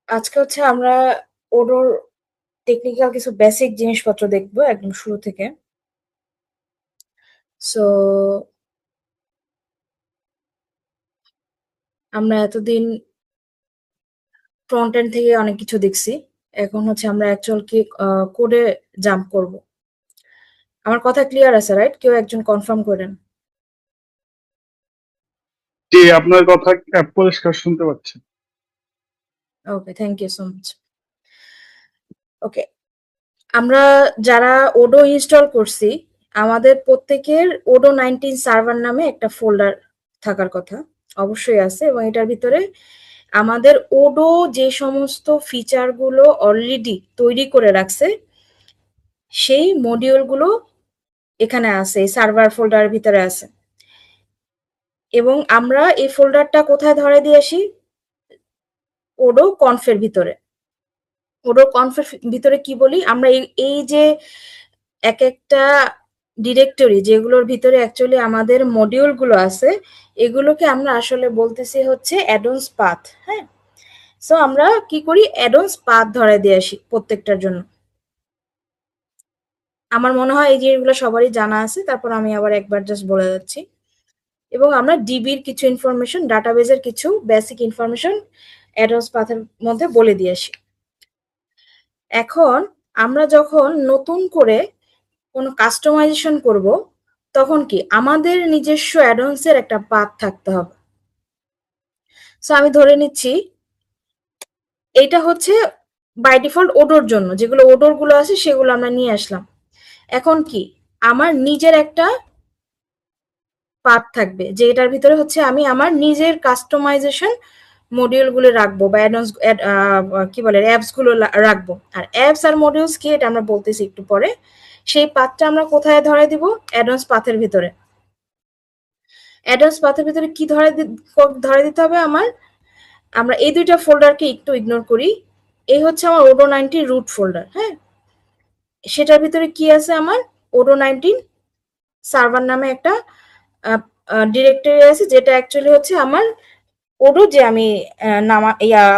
আজকে হচ্ছে আমরা ওডোর টেকনিক্যাল কিছু বেসিক জিনিসপত্র দেখবো একদম শুরু থেকে। সো আমরা এতদিন ফ্রন্ট এন্ড থেকে অনেক কিছু দেখছি। এখন হচ্ছে আমরা অ্যাকচুয়াল কি কোডে জাম্প করব। আমার কথা ক্লিয়ার আছে, রাইট? কেউ একজন কনফার্ম করেন। জি, আপনার কথা পরিষ্কার শুনতে পাচ্ছি। ওকে, থ্যাংক ইউ সো মাচ। ওকে, আমরা যারা ওডো ইনস্টল করছি, আমাদের প্রত্যেকের ওডো 19 সার্ভার নামে একটা ফোল্ডার থাকার কথা। অবশ্যই আছে, এবং এটার ভিতরে আমাদের ওডো যে সমস্ত ফিচারগুলো অলরেডি তৈরি করে রাখছে সেই মডিউলগুলো এখানে আছে, এই সার্ভার ফোল্ডারের ভিতরে আছে। এবং আমরা এই ফোল্ডারটা কোথায় ধরে দিয়ে আসি? ওডো কনফের ভিতরে। ওডো কনফের ভিতরে কি বলি আমরা, এই যে এক একটা ডিরেক্টরি যেগুলোর ভিতরে অ্যাকচুয়ালি আমাদের মডিউলগুলো আছে, এগুলোকে আমরা আসলে বলতেছি হচ্ছে অ্যাডন্স পাথ। হ্যাঁ, সো আমরা কি করি, অ্যাডন্স পাথ ধরে দিয়ে আসি প্রত্যেকটার জন্য। আমার মনে হয় এই জিনিসগুলো সবারই জানা আছে, তারপর আমি আবার একবার জাস্ট বলে যাচ্ছি। এবং আমরা ডিবির কিছু ইনফরমেশন, ডাটাবেজের কিছু বেসিক ইনফরমেশন অ্যাডন্স পাথের মধ্যে বলে দিয়ে আসি। এখন আমরা যখন নতুন করে কোনো কাস্টমাইজেশন করব, তখন কি আমাদের নিজস্ব অ্যাডন্সের একটা পাথ থাকতে হবে। সো আমি ধরে নিচ্ছি এইটা হচ্ছে বাই ডিফল্ট ওডোর জন্য, যেগুলো ওডোর গুলো আছে সেগুলো আমরা নিয়ে আসলাম। এখন কি আমার নিজের একটা পাথ থাকবে, যে এটার ভিতরে হচ্ছে আমি আমার নিজের কাস্টমাইজেশন মডিউল গুলো রাখবো, বা অ্যাডন্স কি বলে অ্যাপস গুলো রাখবো। আর অ্যাপস আর মডিউলস কি এটা আমরা বলতেছি একটু পরে। সেই পাথটা আমরা কোথায় ধরে দিব? অ্যাডন্স পাথের ভিতরে। অ্যাডন্স পাথের ভিতরে কি ধরে দিতে হবে আমার? আমরা এই দুইটা ফোল্ডারকে একটু ইগনোর করি। এই হচ্ছে আমার ওডো 19 রুট ফোল্ডার। হ্যাঁ, সেটার ভিতরে কি আছে আমার? ওডো 19 সার্ভার নামে একটা ডিরেক্টরি আছে, যেটা অ্যাকচুয়ালি হচ্ছে আমার ওডো, যে আমি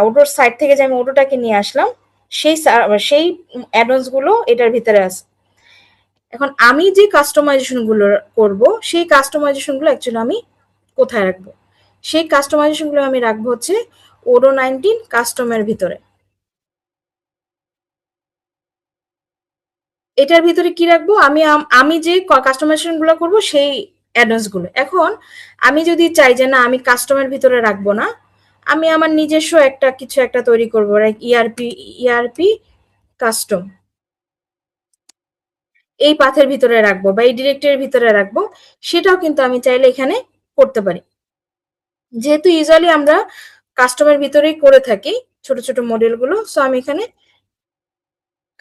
ওডোর সাইট থেকে যে আমি ওডোটাকে নিয়ে আসলাম, সেই সেই অ্যাডন্স গুলো এটার ভিতরে আছে। এখন আমি যে কাস্টমাইজেশন গুলো করব, সেই কাস্টমাইজেশন গুলো অ্যাকচুয়ালি আমি কোথায় রাখবো? সেই কাস্টমাইজেশন গুলো আমি রাখবো হচ্ছে ওডো 19 কাস্টমের ভিতরে। এটার ভিতরে কি রাখবো? আমি যে কাস্টমাইজেশন গুলো করবো সেই অ্যাডভান্স গুলো। এখন আমি যদি চাই যে না, আমি কাস্টমের ভিতরে রাখবো না, আমি আমার নিজস্ব একটা কিছু একটা তৈরি করবো, লাইক ইআরপি কাস্টম, এই পাথের ভিতরে রাখবো বা এই ডিরেক্টরির ভিতরে রাখবো, সেটাও কিন্তু আমি চাইলে এখানে করতে পারি। যেহেতু ইউজুয়ালি আমরা কাস্টমের ভিতরেই করে থাকি ছোট ছোট মডেল গুলো, সো আমি এখানে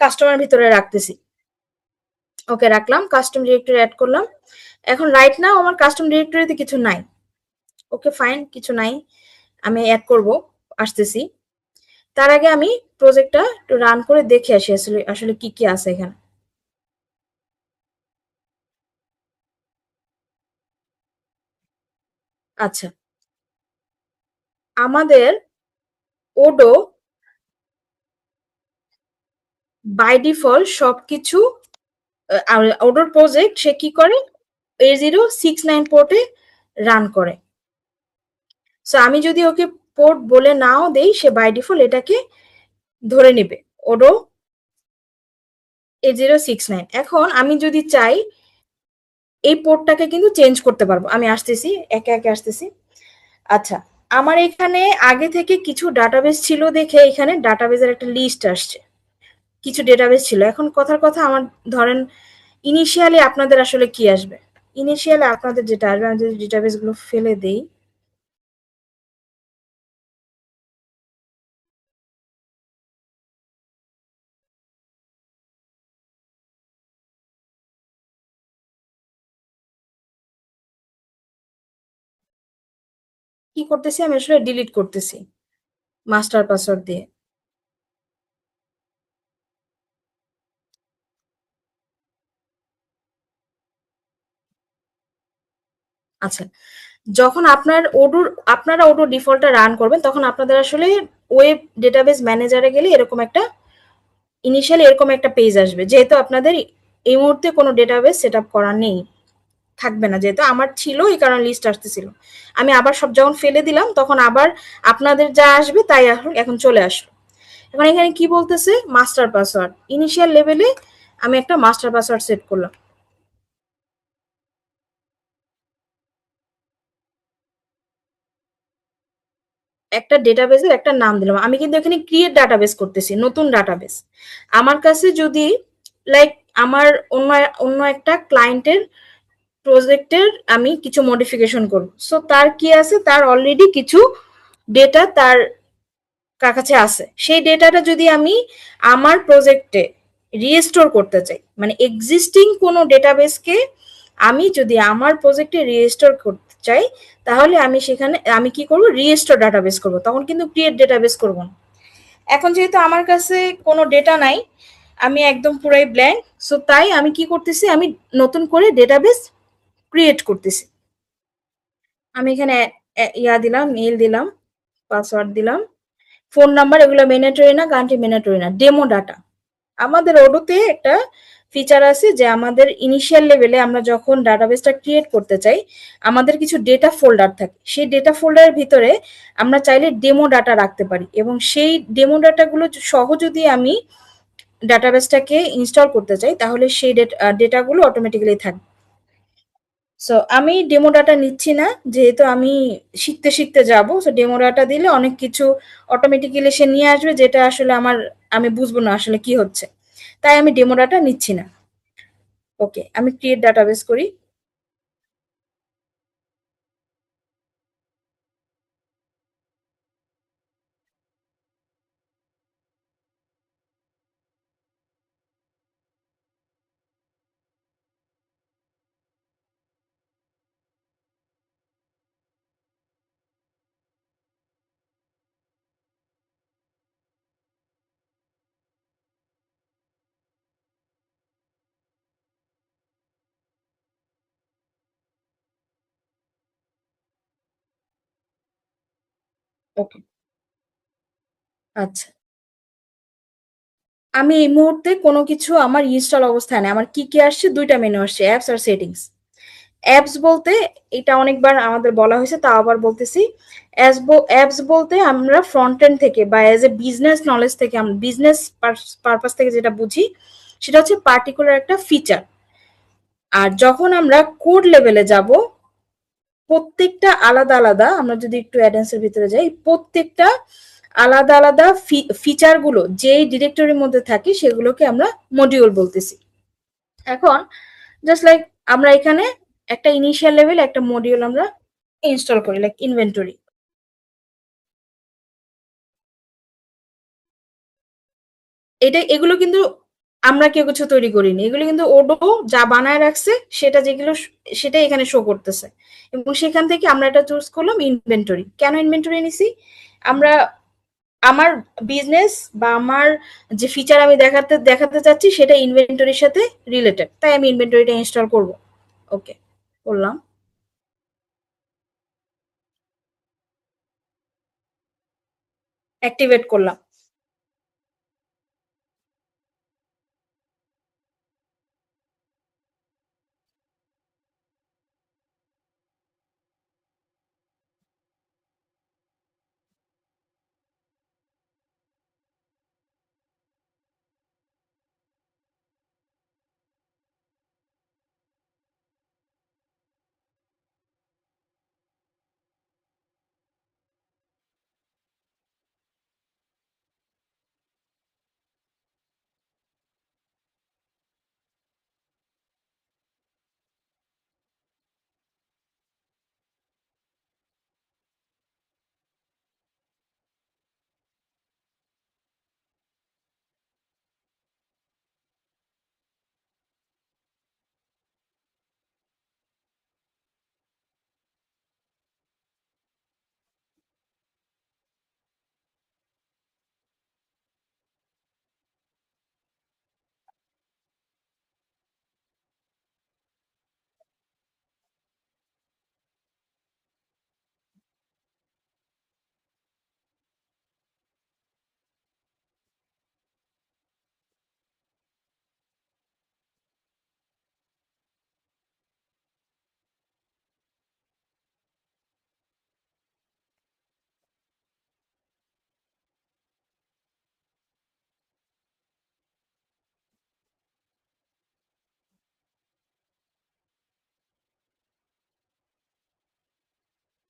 কাস্টমার ভিতরে রাখতেছি। ওকে, রাখলাম, কাস্টম ডিরেক্টরি অ্যাড করলাম। এখন রাইট নাও আমার কাস্টম ডিরেক্টরিতে কিছু নাই। ওকে ফাইন, কিছু নাই, আমি অ্যাড করব, আসতেছি। তার আগে আমি প্রজেক্টটা একটু রান করে দেখে আসি আসলে আসলে কি কি আছে এখানে। আচ্ছা, আমাদের ওডো বাই ডিফল্ট সবকিছু, ওডোর প্রজেক্ট সে কি করে, A069 পোর্টে রান করে। সো আমি যদি ওকে পোর্ট বলে নাও দেই, সে বাই ডিফল্ট এটাকে ধরে নেবে, ওডো A069। এখন আমি যদি চাই এই পোর্টটাকে কিন্তু চেঞ্জ করতে পারবো। আমি আসতেছি, একে একে আসতেছি। আচ্ছা, আমার এখানে আগে থেকে কিছু ডাটাবেস ছিল দেখে এখানে ডাটাবেসের একটা লিস্ট আসছে, কিছু ডেটাবেস ছিল। এখন কথার কথা, আমার ধরেন ইনিশিয়ালি আপনাদের আসলে কি আসবে? ইনিশিয়ালি আপনাদের যেটা আসবে, আমি যদি ডেটাবেস গুলো ফেলে দেই, কি করতেছি আমি আসলে, ডিলিট করতেছি মাস্টার পাসওয়ার্ড দিয়ে। আচ্ছা, যখন আপনারা ওডো ডিফল্টটা রান করবেন, তখন আপনাদের আসলে ওয়েব ডেটাবেস ম্যানেজারে গেলে এরকম একটা ইনিশিয়ালি এরকম একটা পেজ আসবে, যেহেতু আপনাদের এই মুহূর্তে কোনো ডেটাবেস সেট আপ করা নেই, থাকবে না, যেহেতু আমার ছিল এই কারণে লিস্ট আসতেছিল। আমি আবার সব যখন ফেলে দিলাম তখন আবার আপনাদের যা আসবে তাই এখন চলে আসলো। এখন এখানে কি বলতেছে, মাস্টার পাসওয়ার্ড ইনিশিয়াল লেভেলে আমি একটা মাস্টার পাসওয়ার্ড সেট করলাম, একটা ডেটাবেসের একটা নাম দিলাম। আমি কিন্তু এখানে ক্রিয়েট ডাটাবেস করতেছি, নতুন ডাটাবেস। আমার কাছে যদি লাইক আমার অন্য অন্য একটা ক্লায়েন্টের প্রজেক্টের আমি কিছু মডিফিকেশন করব, সো তার কি আছে, তার অলরেডি কিছু ডেটা তার কাছে আছে, সেই ডেটাটা যদি আমি আমার প্রজেক্টে রিস্টোর করতে চাই, মানে এক্সিস্টিং কোনো ডেটাবেসকে আমি যদি আমার প্রজেক্টে রিস্টোর করতে চাই, তাহলে আমি সেখানে আমি কি করব, রিস্টোর ডাটাবেস করব, তখন কিন্তু ক্রিয়েট ডেটাবেস করব না। এখন যেহেতু আমার কাছে কোনো ডেটা নাই, আমি একদম পুরাই ব্ল্যাঙ্ক, সো তাই আমি কি করতেছি, আমি নতুন করে ডেটাবেস ক্রিয়েট করতেছি। আমি এখানে ইয়া দিলাম, মেইল দিলাম, পাসওয়ার্ড দিলাম, ফোন নাম্বার, এগুলো ম্যান্ডেটরি না, কান্ট্রি ম্যান্ডেটরি না, ডেমো ডাটা। আমাদের ওডোতে একটা ফিচার আছে যে আমাদের ইনিশিয়াল লেভেলে আমরা যখন ডাটাবেসটা ক্রিয়েট করতে চাই, আমাদের কিছু ডেটা ফোল্ডার থাকে, সেই ডেটা ফোল্ডারের ভিতরে আমরা চাইলে ডেমো ডাটা রাখতে পারি, এবং সেই ডেমো ডাটাগুলো সহ যদি আমি ডাটাবেসটাকে ইনস্টল করতে চাই, তাহলে সেই ডেটাগুলো অটোমেটিক্যালি থাকবে। সো আমি ডেমো ডাটা নিচ্ছি না, যেহেতু আমি শিখতে শিখতে যাব, সো ডেমো ডাটা দিলে অনেক কিছু অটোমেটিক্যালি সে নিয়ে আসবে, যেটা আসলে আমি বুঝবো না আসলে কি হচ্ছে, তাই আমি ডেমো ডাটা নিচ্ছি না। ওকে, আমি ক্রিয়েট ডাটাবেস করি। ওকে, আচ্ছা, আমি এই মুহূর্তে কোনো কিছু আমার ইনস্টল অবস্থায় নেই। আমার কি কি আসছে, দুইটা মেনু আসছে, অ্যাপস আর সেটিংস। অ্যাপস বলতে, এটা অনেকবার আমাদের বলা হয়েছে, তাও আবার বলতেছি, অ্যাপস বলতে আমরা ফ্রন্ট এন্ড থেকে বা এজ এ বিজনেস নলেজ থেকে, আমরা বিজনেস পারপাস থেকে যেটা বুঝি, সেটা হচ্ছে পার্টিকুলার একটা ফিচার। আর যখন আমরা কোড লেভেলে যাব, প্রত্যেকটা আলাদা আলাদা, আমরা যদি একটু অ্যাডভান্সের ভিতরে যাই, প্রত্যেকটা আলাদা আলাদা ফিচার গুলো যেই ডিরেক্টরির মধ্যে থাকে সেগুলোকে আমরা মডিউল বলতেছি। এখন জাস্ট লাইক আমরা এখানে একটা ইনিশিয়াল লেভেল একটা মডিউল আমরা ইনস্টল করি, লাইক ইনভেন্টরি। এগুলো কিন্তু আমরা কেউ কিছু তৈরি করিনি, এগুলো কিন্তু ওডো যা বানায় রাখছে, সেটা যেগুলো সেটাই এখানে শো করতেছে, এবং সেখান থেকে আমরা এটা চুজ করলাম ইনভেন্টরি। কেন ইনভেন্টরি নিছি, আমরা আমার বিজনেস বা আমার যে ফিচার আমি দেখাতে দেখাতে চাচ্ছি সেটা ইনভেন্টরির সাথে রিলেটেড, তাই আমি ইনভেন্টরিটা ইনস্টল করব। ওকে, করলাম, অ্যাক্টিভেট করলাম।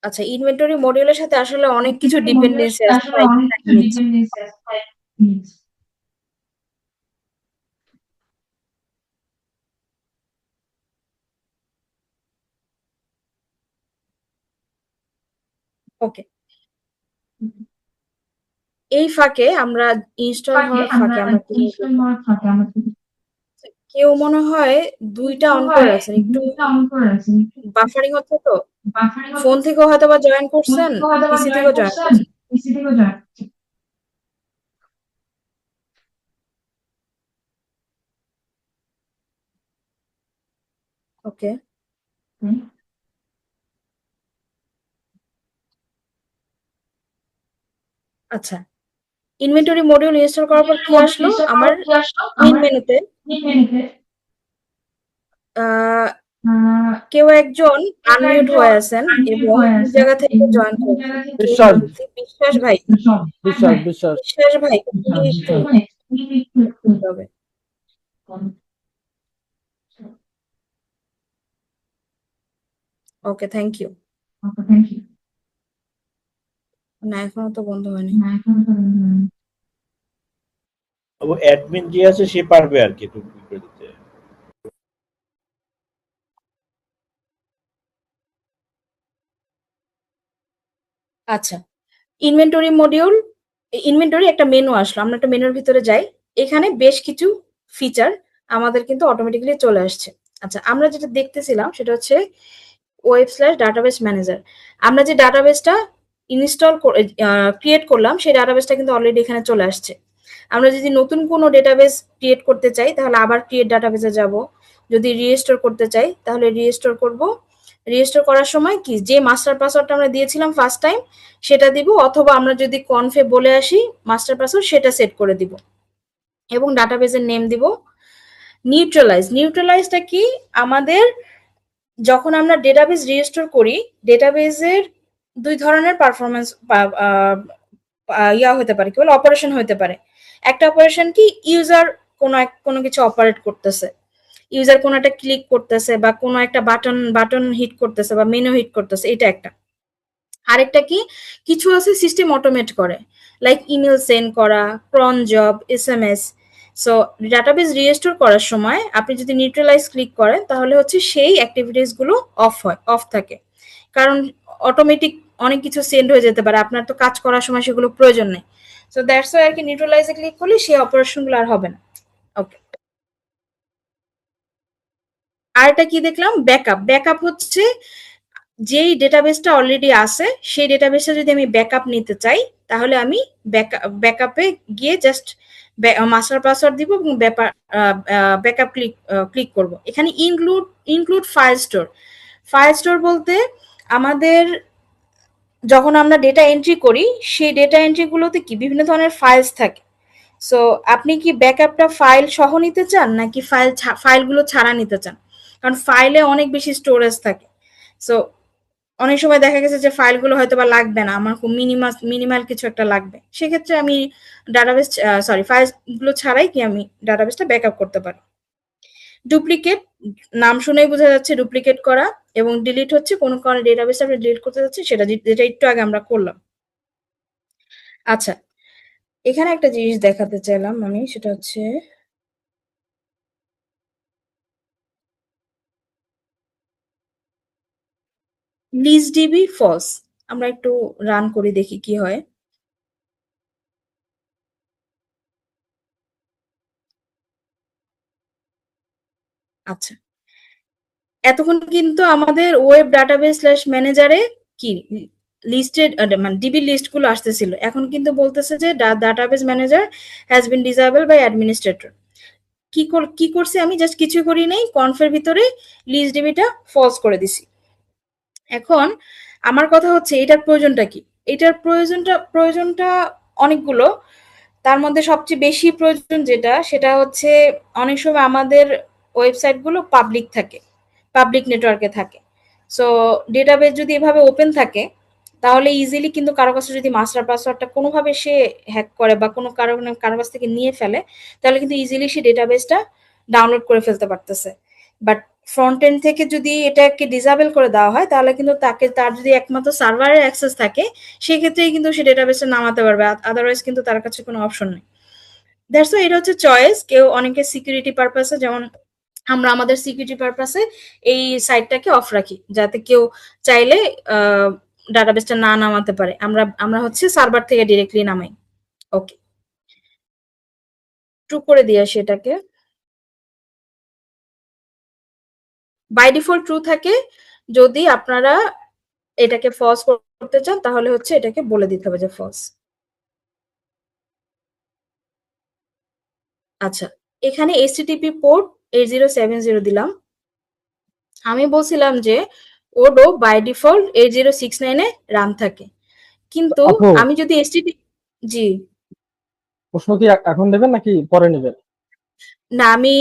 আচ্ছা, ইনভেন্টরি মডিউলের সাথে আসলে অনেক কিছু ডিপেন্ডেন্সি আছে, কয়েকটা নিচ্ছি। ওকে, এই ফাঁকে আমরা ইনস্টল হওয়ার ফাঁকে আমরা কেউ মনে হয় 2টা অন করে রাখছেন, একটু বাফারিং হচ্ছে তো। ফোন থেকেও হয়তো বা জয়েন করছেন, পিসি থেকেও জয়েন করছেন। ওকে, আচ্ছা, ইনভেন্টরি মডিউল ইনস্টল করার পর কি আসলো আমার মেইন মেনুতে? কেউ একজন আনমিউট হয়ে আছেন এবং এই জায়গা থেকে জয়েন করেছেন। বিশ্বাস বিশ্বাস ভাই, বিশ্বাস বিশ্বাস বিশ্বাস ভাই একটু হবে। ওকে, থ্যাংক ইউ। না, এখনো তো বন্ধ হয়নি। ও অ্যাডমিন যে আছে সে পারবে আর কি টুকটুক করে দিতে। আচ্ছা, ইনভেন্টরি একটা মেনু আসলো, আমরা একটা মেনুর ভিতরে যাই। এখানে বেশ কিছু ফিচার আমাদের কিন্তু অটোমেটিক্যালি চলে আসছে। আচ্ছা, আমরা যেটা দেখতেছিলাম সেটা হচ্ছে ওয়েব/ডাটাবেস ম্যানেজার। আমরা যে ডাটাবেসটা ক্রিয়েট করলাম সেই ডাটাবেসটা কিন্তু অলরেডি এখানে চলে আসছে। আমরা যদি নতুন কোনো ডেটাবেস ক্রিয়েট করতে চাই তাহলে আবার ক্রিয়েট ডাটাবেসে যাব। যদি রিস্টোর করতে চাই তাহলে রিস্টোর করব। রিস্টোর করার সময় কি যে মাস্টার পাসওয়ার্ডটা আমরা দিয়েছিলাম ফার্স্ট টাইম সেটা দিব, অথবা আমরা যদি কনফে বলে আসি মাস্টার পাসওয়ার্ড সেটা সেট করে দিব এবং ডাটাবেসের নেম দিব নিউট্রালাইজটা কি আমাদের যখন আমরা ডেটাবেস রিস্টোর করি ডেটাবেসের 2 ধরনের পারফরম্যান্স হতে পারে, কি বলে অপারেশন হতে পারে। একটা অপারেশন কি ইউজার কোনো কিছু অপারেট করতেছে, ইউজার কোনো একটা ক্লিক করতেছে বা কোনো একটা বাটন হিট করতেছে বা মেনু হিট করতেছে, এটা একটা। আরেকটা কি কিছু আছে সিস্টেম অটোমেট করে, লাইক ইমেল সেন্ড করা, cron job, SMS. So database restore করার সময় আপনি যদি নিউট্রালাইজ ক্লিক করেন তাহলে হচ্ছে সেই অ্যাক্টিভিটিস গুলো অফ থাকে, কারণ অটোমেটিক অনেক কিছু সেন্ড হয়ে যেতে পারে, আপনার তো কাজ করার সময় সেগুলো প্রয়োজন নেই। সো দ্যাটস ওয়াই আর কি নিউট্রালাইজে ক্লিক করলে সেই অপারেশনগুলো আর হবে না। ওকে, আরেকটা কি দেখলাম, ব্যাকআপ হচ্ছে যেই ডেটাবেসটা অলরেডি আছে সেই ডেটাবেসটা যদি আমি ব্যাকআপ নিতে চাই তাহলে আমি ব্যাকআপে গিয়ে জাস্ট মাস্টার পাসওয়ার্ড দিব এবং ব্যাকআপ ক্লিক করব। এখানে ইনক্লুড ফাইল স্টোর বলতে আমাদের যখন আমরা ডেটা এন্ট্রি করি সেই ডেটা এন্ট্রিগুলোতে কি বিভিন্ন ধরনের ফাইলস থাকে। সো আপনি কি ব্যাকআপটা ফাইল সহ নিতে চান নাকি ফাইলগুলো ছাড়া নিতে চান? কারণ ফাইলে অনেক বেশি স্টোরেজ থাকে। সো অনেক সময় দেখা গেছে যে ফাইলগুলো হয়তো বা লাগবে না, আমার খুব মিনিমাল কিছু একটা লাগবে, সেক্ষেত্রে আমি ফাইলগুলো ছাড়াই কি আমি ডাটাবেসটা ব্যাকআপ করতে পারি। ডুপ্লিকেট, নাম শুনেই বোঝা যাচ্ছে ডুপ্লিকেট করা, এবং ডিলিট হচ্ছে কোনো কারণে ডেটাবেসটা আপনি ডিলিট করতে যাচ্ছি সেটা, যেটা একটু আগে আমরা করলাম। আচ্ছা, এখানে একটা জিনিস দেখাতে চাইলাম আমি, সেটা হচ্ছে লিস্টডিবি ফলস। আমরা একটু রান করে দেখি কি হয়। আচ্ছা, এতক্ষণ কিন্তু আমাদের ওয়েব ডাটাবেস স্ল্যাশ ম্যানেজারে কি লিস্টেড মানে ডিবি লিস্টগুলো আসতেছিল, এখন কিন্তু বলতেছে যে database manager has been disabled by administrator. কি করছি আমি, জাস্ট কিছু করি নাই, কনফের ভিতরে লিস্ট ডিবিটা ফলস করে দিছি। এখন আমার কথা হচ্ছে এটার প্রয়োজনটা কি? এটার প্রয়োজনটা অনেকগুলো। তার মধ্যে সবচেয়ে বেশি প্রয়োজন যেটা সেটা হচ্ছে অনেক সময় আমাদের ওয়েবসাইটগুলো পাবলিক থাকে, পাবলিক নেটওয়ার্কে থাকে। সো ডেটাবেস যদি এভাবে ওপেন থাকে তাহলে ইজিলি কিন্তু কারো কাছে যদি মাস্টার পাসওয়ার্ডটা কোনোভাবে সে হ্যাক করে বা কোনো কারো কাছ থেকে নিয়ে ফেলে তাহলে কিন্তু ইজিলি সে ডেটাবেসটা ডাউনলোড করে ফেলতে পারতেছে। বাট ফ্রন্ট এন্ড থেকে যদি এটাকে ডিসেবল করে দেওয়া হয় তাহলে কিন্তু তার যদি একমাত্র সার্ভারের অ্যাক্সেস থাকে সেক্ষেত্রেই কিন্তু সে ডেটাবেসে নামাতে পারবে, আদারওয়াইজ কিন্তু তার কাছে কোনো অপশন নেই। দ্যাটস ওয়াই এটা হচ্ছে চয়েস। কেউ অনেকে সিকিউরিটি পারপাসে, যেমন আমরা আমাদের সিকিউরিটি পারপাসে এই সাইটটাকে অফ রাখি যাতে কেউ চাইলে ডাটাবেসটা না নামাতে পারে। আমরা হচ্ছে সার্ভার থেকে ডিরেক্টলি নামাই। ওকে, ট্রু করে দিয়ে আসি এটাকে। বাই ডিফল্ট ট্রু থাকে। যদি আপনারা এটাকে ফলস করতে চান তাহলে হচ্ছে এটাকে বলে দিতে হবে যে ফলস। আচ্ছা, এখানে এইচটিটিপি পোর্ট 8070 দিলাম। আমি বলছিলাম যে ওডো বাই ডিফল্ট 8069 এ রান থাকে, কিন্তু আপু আমি যদি এইচটিটিপি, জি প্রশ্ন কি এখন নেবেন নাকি পরে নেবেন? না, আমি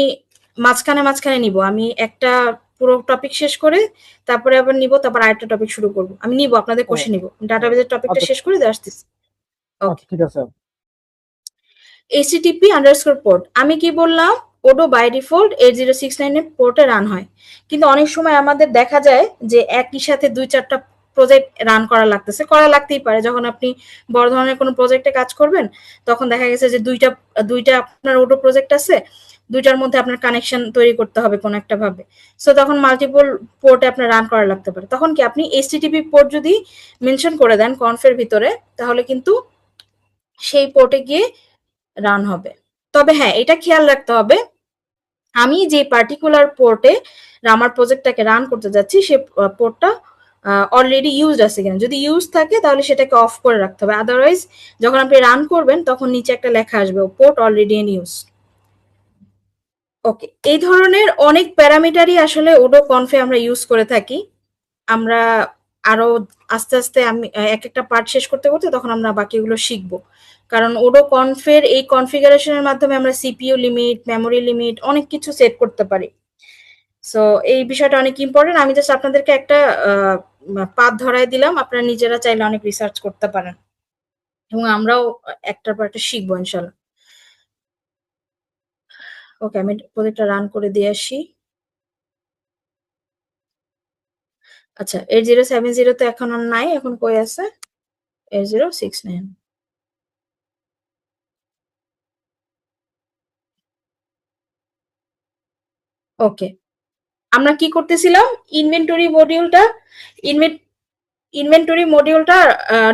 মাঝখানে নিব। আমি একটা পুরো টপিক শেষ করে তারপরে আবার নিব, তারপর আরেকটা টপিক শুরু করব। আমি নিব, আপনাদের ও কোশ্চেন নিব, ডাটাবেসের টপিকটা আচ্ছা শেষ করে দিয়ে আসতেছি। ওকে, আচ্ছা ঠিক আছে। http পোর্ট আমি কি বললাম, ওডো বাই ডিফল্ট 8069 পোর্টে রান হয়, কিন্তু অনেক সময় আমাদের দেখা যায় যে একই সাথে 2-4টা প্রজেক্ট রান করা লাগতেই পারে। যখন আপনি বড় ধরনের কোনো প্রজেক্টে কাজ করবেন তখন দেখা গেছে যে দুইটা আপনার ওডো প্রজেক্ট আছে, দুইটার মধ্যে আপনার কানেকশন তৈরি করতে হবে কোনো একটা ভাবে। সো তখন মাল্টিপল পোর্টে আপনার রান করা লাগতে পারে। তখন কি আপনি এইচটিটিপি পোর্ট যদি মেনশন করে দেন কনফের ভিতরে তাহলে কিন্তু সেই পোর্টে গিয়ে রান হবে। তবে হ্যাঁ, এটা খেয়াল রাখতে হবে আমি যে পার্টিকুলার পোর্টে আমার প্রজেক্টটাকে রান করতে যাচ্ছি সে পোর্টটা অলরেডি ইউজড আছে কিনা। যদি ইউজ থাকে তাহলে সেটাকে অফ করে রাখতে হবে, আদারওয়াইজ যখন আপনি রান করবেন তখন নিচে একটা লেখা আসবে পোর্ট অলরেডি ইন ইউজ। ওকে, এই ধরনের অনেক প্যারামিটারই আসলে ওডো কনফে আমরা ইউজ করে থাকি। আমরা আরো আস্তে আস্তে আমি এক একটা পার্ট শেষ করতে করতে তখন আমরা বাকিগুলো শিখবো, কারণ ওডো কনফের এই কনফিগারেশনের মাধ্যমে আমরা সিপিইউ লিমিট, মেমোরি লিমিট অনেক কিছু সেট করতে পারি। সো এই বিষয়টা অনেক ইম্পর্টেন্ট। আমি জাস্ট আপনাদেরকে একটা পাথ ধরায় দিলাম, আপনারা নিজেরা চাইলে অনেক রিসার্চ করতে পারেন এবং আমরাও একটার পর একটা শিখবো ইনশাল্লাহ। ওকে, আমি প্রজেক্টটা রান করে দিয়ে আসি। আচ্ছা, 8070 তো এখন আর নাই, এখন কই আছে 8069। ওকে, আমরা কি করতেছিলাম, ইনভেন্টরি মডিউলটা ইনভেন্টরি মডিউলটা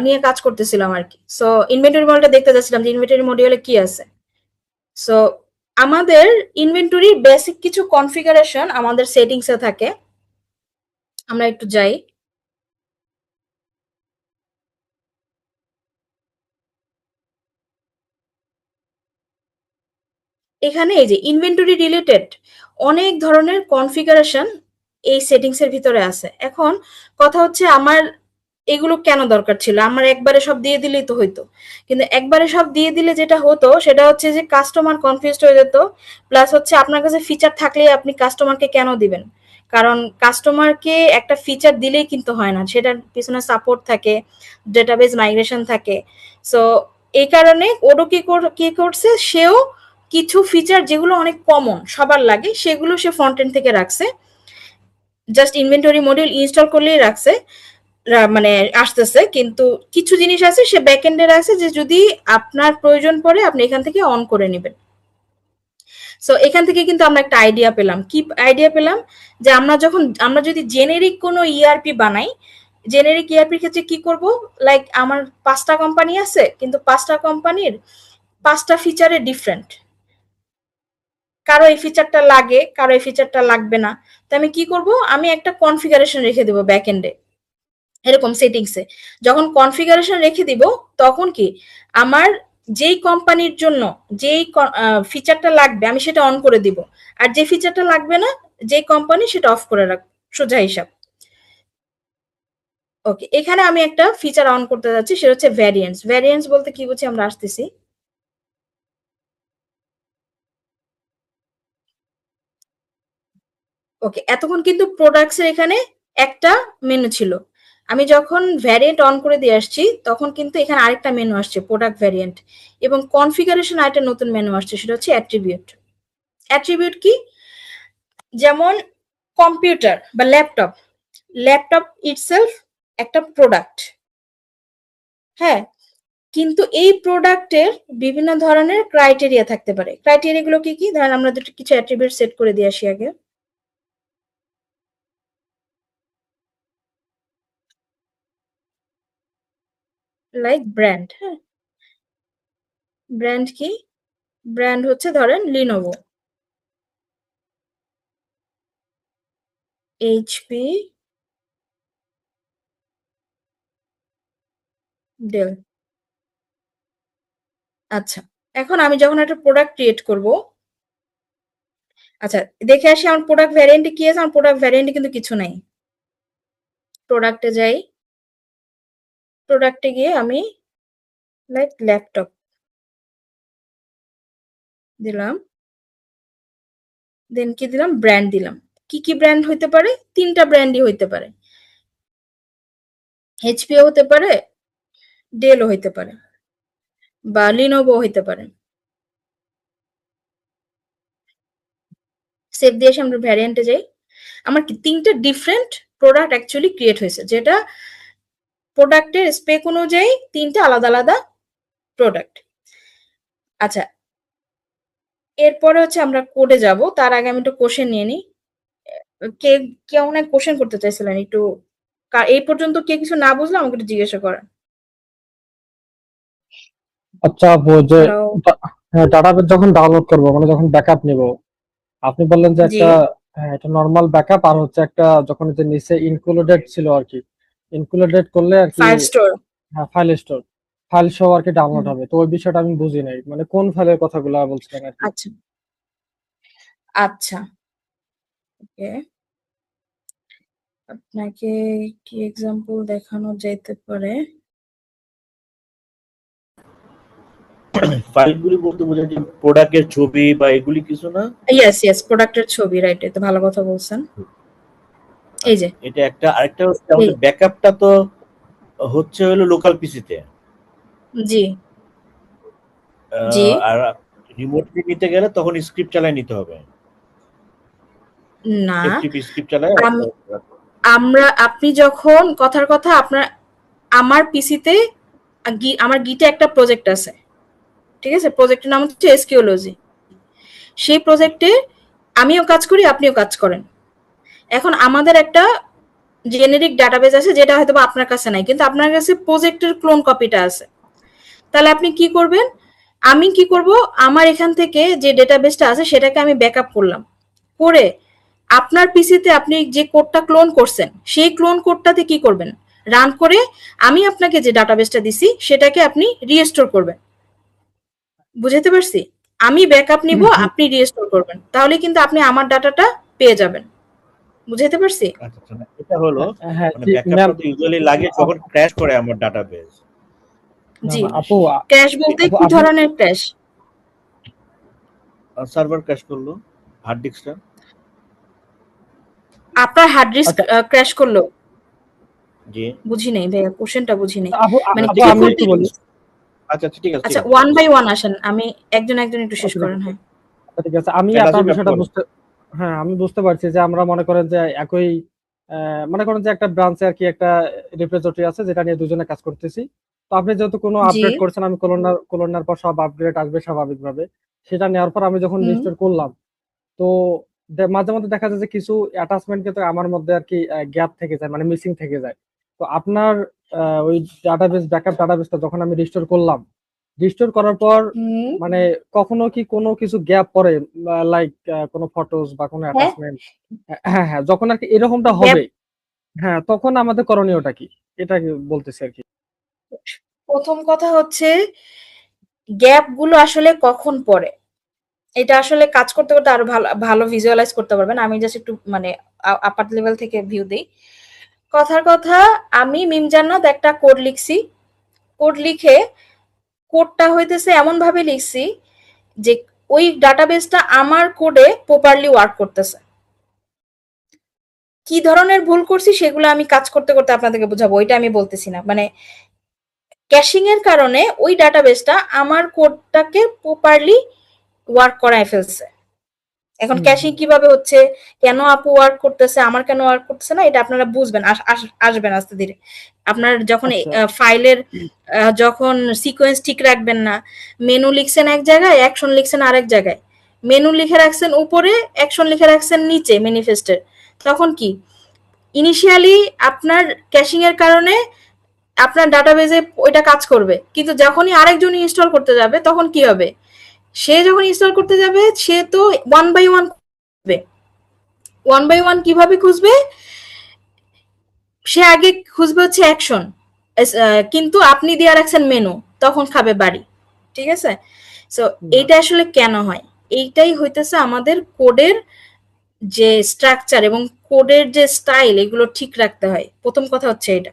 নিয়ে কাজ করতেছিলাম আর কি। সো ইনভেন্টরি মডিউলটা দেখতে যাচ্ছিলাম যে ইনভেন্টরি মডিউলে কি আছে। সো আমাদের ইনভেন্টরির বেসিক কিছু কনফিগারেশন আমাদের সেটিংসে থাকে। আমরা একটু যাই। এখানে এই যে ইনভেন্টরি রিলেটেড অনেক ধরনের কনফিগারেশন এই সেটিংসের ভিতরে আছে। এখন কথা হচ্ছে আমার এগুলো কেন দরকার ছিল, আমার একবারে সব দিয়ে দিলেই তো হইতো, কিন্তু একবারে সব দিয়ে দিলে যেটা হতো সেটা হচ্ছে যে কাস্টমার কনফিউজড হয়ে যেত, প্লাস হচ্ছে আপনার কাছে ফিচার থাকলে আপনি কাস্টমারকে কেন দিবেন, কারণ কাস্টমারকে একটা ফিচার দিলেই কিন্তু হয় না, সেটার পিছনে সাপোর্ট থাকে, ডেটাবেস মাইগ্রেশন থাকে। সো এই কারণে ওডো কি করছে, সেও কিছু ফিচার যেগুলো অনেক কমন সবার লাগে সেগুলো সে ফ্রন্ট এন্ড থেকে রাখছে, জাস্ট ইনভেন্টরি মডিউল ইনস্টল করলেই রাখছে, মানে আসতেছে। কিন্তু কিছু জিনিস আছে সে ব্যাকএন্ডে রাখছে যে যদি আপনার প্রয়োজন পড়ে আপনি এখান থেকে অন করে নেবেন। সো এখান থেকে কিন্তু আমরা একটা আইডিয়া পেলাম, কি আইডিয়া পেলাম, যে আমরা যদি জেনেরিক কোনো ইআরপি বানাই, জেনেরিক ইআরপির ক্ষেত্রে কি করব, লাইক আমার 5টা কোম্পানি আছে কিন্তু 5টা কোম্পানির 5টা ফিচারে ডিফারেন্ট, কারো এই ফিচারটা লাগে কারো এই ফিচারটা লাগবে না। তো আমি কি করব, আমি একটা কনফিগারেশন রেখে দেবো ব্যাকএন্ডে, এরকম সেটিংসে যখন কনফিগারেশন রেখে দিব তখন কি আমার যেই কোম্পানির জন্য যেই ফিচারটা লাগবে আমি সেটা অন করে দিব, আর যে ফিচারটা লাগবে না যেই কোম্পানি সেটা অফ করে রাখ, সোজা হিসাব। ওকে, এখানে আমি একটা ফিচার অন করতে যাচ্ছি, সেটা হচ্ছে ভ্যারিয়েন্স। ভ্যারিয়েন্স বলতে কি বুঝি আমরা আসতেছি। ওকে, এতক্ষণ কিন্তু প্রোডাক্টস এর এখানে একটা মেনু ছিল, আমি যখন ভ্যারিয়েন্ট অন করে দিয়ে আসছি তখন কিন্তু এখানে আরেকটা মেনু আসছে প্রোডাক্ট ভ্যারিয়েন্ট, এবং কনফিগারেশন আরেকটা নতুন মেনু আসছে সেটা হচ্ছে অ্যাট্রিবিউট। অ্যাট্রিবিউট কি, যেমন কম্পিউটার বা ল্যাপটপ ইটসেলফ একটা প্রোডাক্ট। হ্যাঁ, কিন্তু এই প্রোডাক্টের বিভিন্ন ধরনের ক্রাইটেরিয়া থাকতে পারে। ক্রাইটেরিয়া গুলো কি কি? ধরেন আমরা কিছু অ্যাট্রিবিউট সেট করে দিয়ে আসি আগে। Like brand. হ্যাঁ, ব্র্যান্ড কি? ব্র্যান্ড হচ্ছে ধরেন লিনোভো, এইচপি, ডেল। আচ্ছা, এখন আমি যখন একটা প্রোডাক্ট ক্রিয়েট করব, আচ্ছা দেখে আসি আমার প্রোডাক্ট ভ্যারিয়েন্টে কি আছে। আমার প্রোডাক্ট ভ্যারিয়েন্টে কিন্তু কিছু নাই। প্রোডাক্টে যাই, প্রোডাক্টে গিয়ে আমি লাইক ল্যাপটপ দিলাম, দেন কি দিলাম? ব্র্যান্ড দিলাম। কি কি ব্র্যান্ড হইতে পারে? 3টা ব্র্যান্ডই হইতে পারে। এইচপিও হতে পারে, ডেলও হইতে পারে, বা লিনোভো হইতে পারে। সেভ দিয়ে এসে আমরা ভ্যারিয়েন্টে যাই। আমার কি 3টা ডিফারেন্ট প্রোডাক্ট অ্যাকচুয়ালি ক্রিয়েট হয়েছে, যেটা প্রোডাক্টের স্পেক অনুযায়ী 3টা আলাদা আলাদা প্রোডাক্ট। আচ্ছা, এরপরে হচ্ছে আমরা কোডে যাব। তার আগে আমি একটু কোশ্চেন নিয়ে নিই। কে কেউ না কোশ্চেন করতে চাইছিলেন একটু? এই পর্যন্ত কে কিছু না বুঝলে আমাকে একটু জিজ্ঞাসা করেন। আচ্ছা আপু, যে হ্যালো। ডাটাবেস যখন ডাউনলোড করবো, মানে যখন ব্যাকআপ নিব, আপনি বললেন যে জি, একটা, হ্যাঁ, এটা নর্মাল ব্যাকআপ, আর হচ্ছে একটা যখন যে নিচে ইনক্লুডেড ছিল আর কি, ইনক্লুডেড করলে আর কি, ফাইল স্টোর। হ্যাঁ, ফাইল স্টোর, ফাইল সহ আর কি ডাউনলোড হবে। তো ওই বিষয়টা আমি বুঝি নাই, মানে কোন ফাইলের কথাগুলো বলছিলেন আর কি। আচ্ছা আচ্ছা, ওকে। আপনাকে কি এক্সাম্পল দেখানো যেতে পারে? ফাইলগুলি বলতে বোঝায় যে প্রোডাক্টের ছবি বা এগুলি কিছু না? ইয়েস, প্রোডাক্টের ছবি, রাইট। এটা ভালো কথা বলছেন। এই যে, এটা একটা। আরেকটা হচ্ছে এই, আমাদের ব্যাকআপটা তো হচ্ছে হলো লোকাল পিসিতে, জি জি, আর রিমোটলি নিতে গেলে তখন স্ক্রিপ্ট চালায় নিতে হবে, না। এফটিপি স্ক্রিপ্ট চালায়। আপনি যখন কথার কথা আপনার, আমার পিসিতে আমার গিটে একটা প্রজেক্ট আছে, ঠিক আছে? প্রজেক্টের নাম হচ্ছে এসকিউলজি। সেই প্রজেক্টে আমিও কাজ করি, আপনিও কাজ করেন। এখন আমাদের একটা জেনেরিক ডাটাবেস আছে, যেটা হয়তো আপনার কাছে নাই, কিন্তু আপনার কাছে প্রজেক্টের ক্লোন কপিটা আছে। তাহলে আপনি কি করবেন? আমি কি করব? আমার এখান থেকে যে ডেটাবেসটা আছে সেটাকে আমি ব্যাকআপ করলাম, করে আপনার পিসিতে আপনি যে কোডটা ক্লোন করছেন সেই ক্লোন কোডটাতে কি করবেন? রান করে আমি আপনাকে যে ডাটাবেসটা দিছি সেটাকে আপনি রিস্টোর করবেন। বুঝাতে পারছি? আমি ব্যাকআপ নিব, আপনি রিস্টোর করবেন, তাহলে কিন্তু আপনি আমার ডাটাটা পেয়ে যাবেন। বুঝাতে পারছি? আচ্ছা আচ্ছা, না, এটা হলো হ্যাঁ মানে জি ম্যাম। ব্যাকআপটা তো ইউজুয়ালি লাগে যখন ক্র্যাশ করে আমার ডাটাবেস। জি। আপু, ক্র্যাশ বলতে আপু কি আপনি, ধরনের ক্র্যাশ? সার্ভার ক্র্যাশ করলো, হার্ড ডিস্কটা। আপনার হার্ড ডিস্ক আচ্ছা ক্র্যাশ করলো? জি। বুঝি নাই ভাইয়া, কোশ্চেনটা বুঝি নাই। আপু, মানে আপু কি আমি করতে? একটু বলি। আচ্ছা আচ্ছা, ঠিক আছে ঠিক আচ্ছা, আছে ঠিক ওয়ান আছে। বাই ওয়ান আসেন, আমি একজন একজন একটু শেষ ওকে, করেন। হ্যাঁ, ঠিক আছে, আমি হ্যাঁ, আপনার নাজিব আপনি বিষয়টা বলেন। বুঝতে, হ্যাঁ আমি বুঝতে পারছি যে আমরা মনে করেন যে একই, মনে করেন যে একটা ব্রাঞ্চে আর কি একটা রিপোজিটরি আছে যেটা নিয়ে দুজনে কাজ করতেছি। তো আপনি যেহেতু কোনো জি, আপডেট করছেন, আমি কোলোনার পর সব আপডেট আসবে স্বাভাবিকভাবে। সেটা নেওয়ার পর আমি যখন হুম, রিস্টোর করলাম, তো মাঝে মধ্যে দেখা যায় যে কিছু অ্যাটাচমেন্ট কিন্তু আমার মধ্যে আর কি গ্যাপ থেকে যায়, মানে মিসিং থেকে যায়। তো আপনার ওই ডাটাবেস, ব্যাকআপ ডাটাবেসটা যখন আমি রিস্টোর করলাম, রিস্টোর করার পর হুম, মানে কখনো কি কোনো কিছু গ্যাপ পড়ে, লাইক কোনো ফটোস বা কোনো হ্যাঁ, অ্যাটাচমেন্ট? হ্যাঁ হ্যাঁ, যখন আর কি এরকমটা গ্যাপ। হবে, হ্যাঁ তখন আমাদের করণীয়টা কি, এটা কি বলতেছি আর কি। প্রথম কথা হচ্ছে, গ্যাপ গুলো আসলে কখন পড়ে এটা আসলে কাজ করতে করতে আরো ভালো ভালো ভিজুয়ালাইজ করতে পারবেন। আমি জাস্ট একটু মানে আপার লেভেল থেকে ভিউ দিই। কথার কথা, আমি মিম জান্নাত একটা কোড লিখছি। কোড লিখে কোডটা হইতেছে এমন ভাবে লিখছি যে ওই ডাটাবেসটা আমার কোডে প্রপারলি ওয়ার্ক করতেছে। কি ধরনের ভুল করছি সেগুলো আমি কাজ করতে করতে আপনাদেরকে বোঝাবো, ওইটা আমি বলতেছি না। মানে ক্যাশিং এর কারণে ওই ডাটাবেসটা আমার কোডটাকে প্রপারলি ওয়ার্ক করায় ফেলছে। এখন হুম, ক্যাশিং কিভাবে হচ্ছে, কেন আপু ওয়ার্ক করতেছে, আমার কেন ওয়ার্ক করতেছে না, এটা আপনারা বুঝবেন, আসবেন আস্তে ধীরে। আপনার যখন আচ্ছা ফাইলের যখন সিকোয়েন্স ঠিক রাখবেন না, মেনু লিখছেন এক জায়গায়, অ্যাকশন লিখছেন আরেক জায়গায়, মেনু লিখে রাখছেন উপরে, অ্যাকশন লিখে রাখছেন নিচে ম্যানিফেস্টের, তখন কি ইনিশিয়ালি আপনার ক্যাশিং এর কারণে আপনার ডাটাবেজে ওইটা কাজ করবে, কিন্তু যখনই আরেকজন ইনস্টল করতে যাবে তখন কি হবে, সে যখন ইনস্টল করতে যাবে সে তো ওয়ান বাই ওয়ান খুঁজবে। ওয়ান বাই ওয়ান কিভাবে খুঁজবে, সে আগে খুঁজবে হচ্ছে অ্যাকশন, কিন্তু আপনি দিয়ে রাখছেন মেনু, তখন খাবে বাড়ি। ঠিক আছে, সো এইটা আসলে কেন হয়, এইটাই হইতেছে আমাদের কোডের যে স্ট্রাকচার এবং কোডের যে স্টাইল, এগুলো ঠিক রাখতে হয়। প্রথম কথা হচ্ছে এটা।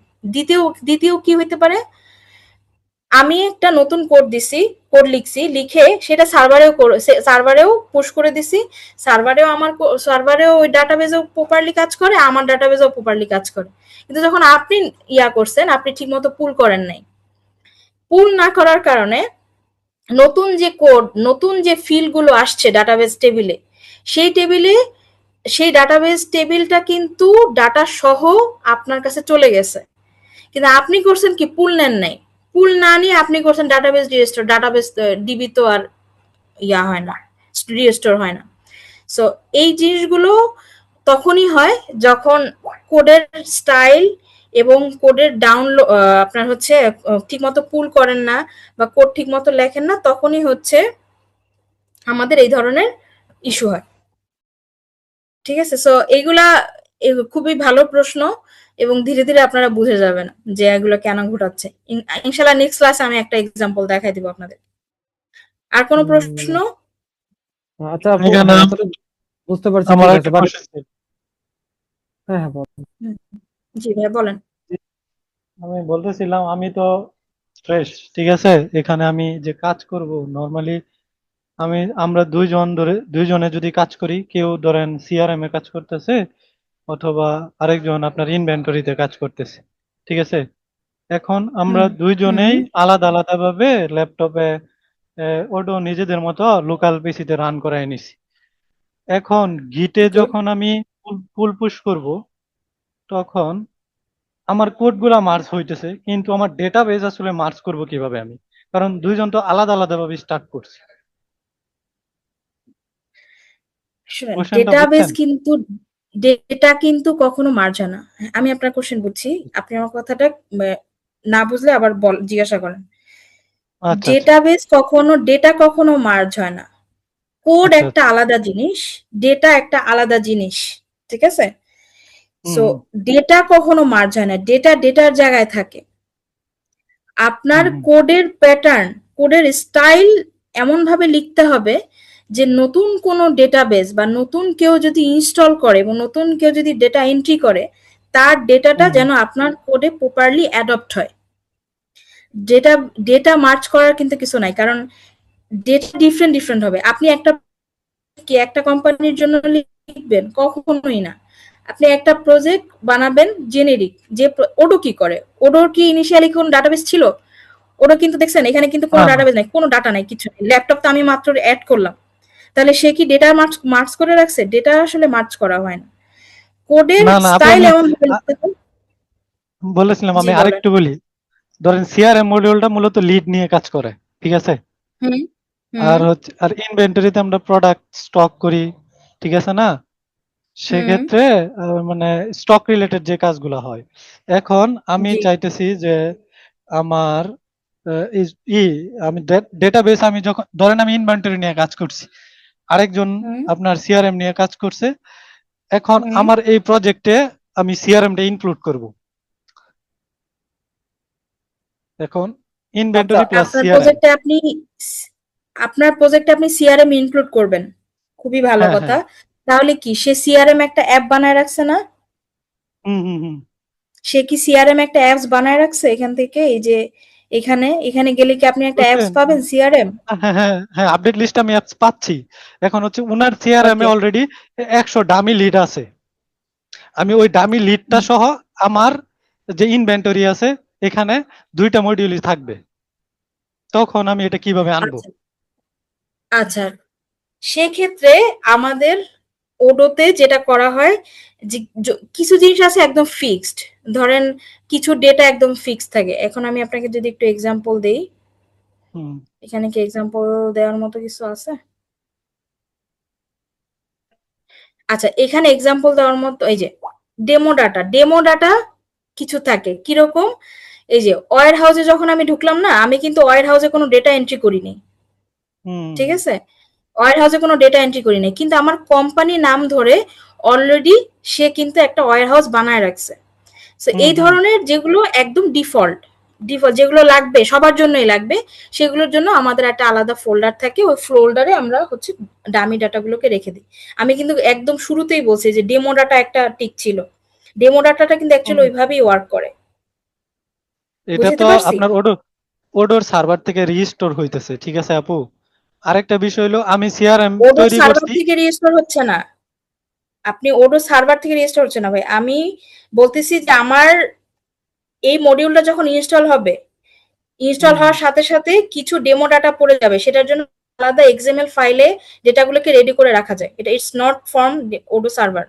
দ্বিতীয় কি হইতে পারে, আমি একটা নতুন কোড লিখছি, লিখে সেটা সার্ভারেও পুশ করে দিছি, সার্ভারেও ওই ডাটাবেজেও প্রপারলি কাজ করে, আমার ডাটাবেজেও প্রপারলি কাজ করে, কিন্তু যখন আপনি করছেন, আপনি ঠিক মতো পুল করেন নাই। পুল না করার কারণে নতুন যে ফিল্ড গুলো আসছে ডাটাবেজ টেবিলে, সেই ডাটাবেজ টেবিলটা কিন্তু ডাটা সহ আপনার কাছে চলে গেছে, কিন্তু আপনি করছেন কি, পুল নেন নাই। পুল না নিয়ে আপনি করছেন ডাটাবেস রিস্টোর, ডাটাবেস ডিবি তো আর হয় না, রিস্টোর হয় না। সো এই জিনিসগুলো তখনই হয় যখন কোডের স্টাইল এবং কোডের ডাউনলোড আপনার হচ্ছে ঠিকমতো পুল করেন না বা কোড ঠিকমতো লেখেন না, তখনই হচ্ছে আমাদের এই ধরনের ইস্যু হয়। ঠিক আছে, সো এইগুলা খুবই ভালো প্রশ্ন, এবং ধীরে ধীরে আপনারা বুঝে যাবেন যে এগুলো কেন ঘটাচ্ছে। ইনশাল্লাহ নেক্সট ক্লাসে আমি একটা এক্সাম্পল দেখাই দিব আপনাদের। আর কোনো প্রশ্ন? আচ্ছা আপু, এখানে আসলে বুঝতে পারছি, আমার ঠিক একটা আছে, বাট কোশ্চেন ছিল। হ্যাঁ হ্যাঁ বল। জি ভাইয়া বলেন। আমি বলতেছিলাম আমি তো ফ্রেশ, ঠিক আছে, এখানে আমি যে কাজ করব নরমালি আমরা দুইজনে যদি কাজ করি, কেউ ধরেন সিআরএম এ কাজ করতেছে অথবা আরেকজন আপনার ইনভেন্টরিতে কাজ করতেছে, ঠিক আছে। এখন আমরা হুম দুইজনেই হুম আলাদা আলাদা ভাবে ল্যাপটপে ওডো নিজেদের মতো লোকাল পিসিতে রান করাই নিছি। এখন গিটে ওকে। যখন আমি পুল পুশ করব, তখন আমার কোডগুলা মার্জ হইতেছে, কিন্তু আমার ডেটাবেজ আসলে মার্জ করব কিভাবে আমি, কারণ দুইজন তো আলাদা আলাদা ভাবে স্টার্ট করছি। শুনেন, কোশ্চেনটা বুঝছেন? ডেটা কিন্তু কখনো মার্জ হয় না। আমি আপনার কোশ্চেন বুঝছি, আপনি আমার কথাটা না বুঝলে আবার জিজ্ঞাসা করেন। আচ্ছা আচ্ছা ডেটা কখনো মার্জ হয় না। কোড আচ্ছা একটা আচ্ছা। আলাদা জিনিস, ডেটা একটা আলাদা জিনিস। ঠিক আছে, হুম সো হুম ডেটা কখনো মার্জ হয় না, ডেটার জায়গায় থাকে। আপনার হুম হুম। কোডের প্যাটার্ন, কোডের স্টাইল এমন ভাবে লিখতে হবে যে নতুন কোনো ডেটাবেস বা নতুন কেউ যদি ইনস্টল করে এবং নতুন কেউ যদি ডেটা এন্ট্রি করে, তার ডেটাটা হুম যেন আপনার কোডে প্রপারলি অ্যাডপ্ট হয়। ডেটা ডেটা মার্চ করার কিন্তু কিছু নাই, কারণ ডেটা ডিফারেন্ট হবে। আপনি একটা কোম্পানির জন্য লিখবেন, কখনোই না। আপনি একটা প্রজেক্ট বানাবেন জেনেরিক, যে ওডো কি করে, ওডোর কি ইনিশিয়ালি কোন ডাটাবেস ছিল, ওরা কিন্তু দেখছেন এখানে কিন্তু কোনো না না ডাটাবেস নাই, কোনো ডাটা নাই, কিছু নেই, ল্যাপটপ তো আমি মাত্র অ্যাড করলাম, তাহলে সে কি ডেটা মার্চ করে রাখছে? ডেটা আসলে মার্চ করা হয় না। কোডের না না আপু, স্টাইল আমি এমন ভাবে আ- লিখতে হবে। বলেছিলাম, জি আমি বলেন। আরেকটু বলি। ধরেন সিআরএম মডিউলটা মূলত লিড নিয়ে কাজ করে, ঠিক আছে। হুম হুম আর ইনভেন্টরিতে আমরা প্রোডাক্ট স্টক করি, ঠিক আছে না। হুম সেক্ষেত্রে মানে স্টক রিলেটেড যে কাজগুলো হয়, এখন আমি জি চাইতেছি যে আমার ই আমি ডেটাবেস, আমি যখন ধরেন আমি ইনভেন্টরি নিয়ে কাজ করছি, আরেকজন হুম আপনার সিআরএম নিয়ে কাজ করছে। এখন হুম আমার এই প্রজেক্টে আমি সিআরএম টা ইনক্লুড করব। এখন আচ্ছা, ইনভেন্টরি প্লাস আপনার সিআরএম। প্রজেক্টে আপনি সিআরএম ইনক্লুড করবেন, খুবই ভালো হ্যাঁ কথা। হ্যাঁ। তাহলে কি সে সিআরএম একটা অ্যাপ বানায় রাখছে না? হুম হুম হুম। সে কি সিআরএম একটা অ্যাপস বানায় রাখছে এখান থেকে, এই যে এখানে এখানে গেলে কি আপনি একটা অ্যাপস বুঝছেন? পাবেন সিআরএম? হ্যাঁ হ্যাঁ হ্যাঁ, আপডেট লিস্ট আমি apps পাচ্ছি। এখন হচ্ছে উনার সিআরএম এ ওকে। অলরেডি 100 ডামি লিড আছে। আমি ওই ডামি লিডটা সহ আমার যে ইনভেন্টরি আছে, এখানে 2টা মডিউলই থাকবে। তখন আমি এটা কিভাবে আনবো? আচ্ছা আচ্ছা, সেক্ষেত্রে আমাদের ওডোতে যেটা করা হয় যে কিছু জিনিস আছে একদম ফিক্সড, ধরেন কিছু ডেটা একদম ফিক্সড থাকে। এখন আমি আপনাকে যদি একটু এক্সাম্পল দেই, হুম এখানে কি এক্সাম্পল দেওয়ার মতো কিছু আছে? আচ্ছা, এখানে এক্সাম্পল দেওয়ার মতো এই যে ডেমো ডাটা কিছু থাকে কিরকম, এই যে ওয়্যার হাউসে যখন আমি ঢুকলাম না, আমি কিন্তু ওয়্যার হাউসে কোনো ডেটা এন্ট্রি করিনি, হুম ঠিক আছে? ওয়্যার হাউসে কোনো ডেটা এন্ট্রি করি নাই, কিন্তু আমার কোম্পানি নাম ধরে অলরেডি সে কিন্তু একটা ওয়্যার হাউস বানায় রাখছে। সো হুম এই হুম ধরনের যেগুলো একদম ডিফল্ট ডিফল্ট যেগুলো লাগবে সবার জন্যই লাগবে, সেগুলোর জন্য আমাদের একটা আলাদা ফোল্ডার থাকে, ওই ফোল্ডারে আমরা হচ্ছে ডামি ডাটাগুলোকে রেখে দিই। আমি কিন্তু একদম শুরুতেই বলছি যে ডেমো ডাটা একটা টিক ছিল, ডেমো ডাটাটা কিন্তু হুম। অ্যাকচুয়ালি ওইভাবেই ওয়ার্ক করে। এটা বুঝতে তো পারছি? আপনার ওডোর সার্ভার থেকে রিস্টোর হইতেছে, ঠিক আছে আপু। আরেকটা বিষয় হলো আমি সিআরএম ওডো তৈরি সার্ভার করছি। থেকে রিস্টোর হচ্ছে না, আপনি ওডো সার্ভার থেকে রিস্টোর হচ্ছে না ভাই। আমি বলতেছি যে আমার এই মডিউলটা যখন ইনস্টল হবে, ইনস্টল হুম হওয়ার সাথে সাথে কিছু ডেমো ডাটা পড়ে যাবে, সেটার জন্য আলাদা এক্সএমএল ফাইলে ডেটাগুলোকে রেডি করে রাখা যায়। এটা it's not from Odoo server,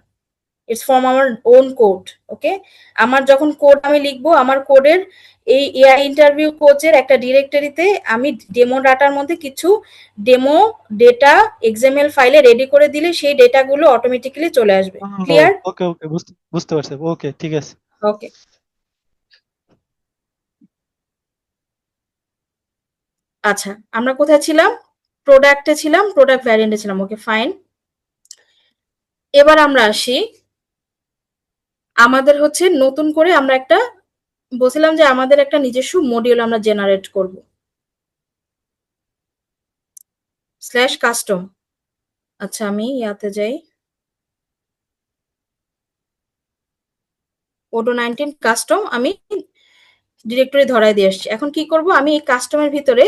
it's from আমার ওন কোড। ওকে, আমার যখন কোড আমি লিখবো, আমার কোডের এই এআই ইন্টারভিউ কোচের একটা ডিরেক্টরিতে আমি ডেমো ডাটার মধ্যে কিছু ডেমো ডেটা এক্সএমএল ফাইলে রেডি করে দিলে সেই ডেটাগুলো অটোমেটিক্যালি চলে আসবে। ক্লিয়ার? ওকে ওকে, বুঝতে বুঝতে পারছি। ওকে, ঠিক আছে। ওকে, আচ্ছা, আমরা কোথায় ছিলাম? প্রোডাক্টে ছিলাম, প্রোডাক্ট ভ্যারিয়েন্টে ছিলাম। ওকে, ফাইন। এবার আমরা আসি, আমাদের হচ্ছে নতুন করে আমরা একটা বলছিলাম যে আমাদের একটা নিজস্ব মডিউল আমরা জেনারেট করব, স্ল্যাশ কাস্টম। আচ্ছা, আমি ইয়াতে যাই, ওডো 19 কাস্টম আমি ডিরেক্টরি ধরায় দিয়ে আসছি। এখন কি করব, আমি এই কাস্টমের ভিতরে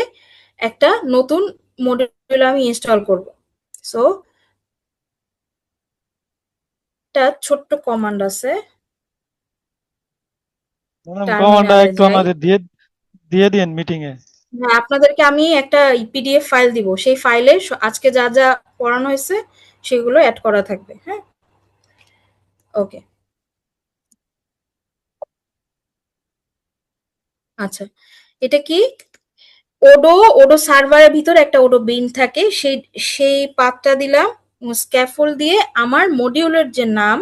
একটা নতুন মডিউল আমি ইনস্টল করব। সো একটা ছোট্ট কমান্ড আছে, ম্যাডাম কমান্ডটা টার্মিনালে একটু যাই। আমাদের দিয়ে দিয়ে দিন মিটিং এ। হ্যাঁ, আপনাদেরকে আমি একটা পিডিএফ ফাইল দিব, সেই ফাইলে আজকে যা যা পড়ানো হয়েছে সেগুলো অ্যাড করা থাকবে। হ্যাঁ, ওকে, আচ্ছা, এটা কি? ওডো সার্ভারের ভিতরে একটা ওডো বিন থাকে, সেই সেই পাথটা দিলাম, স্ক্যাফোল্ড দিয়ে আমার মডিউলের যে নাম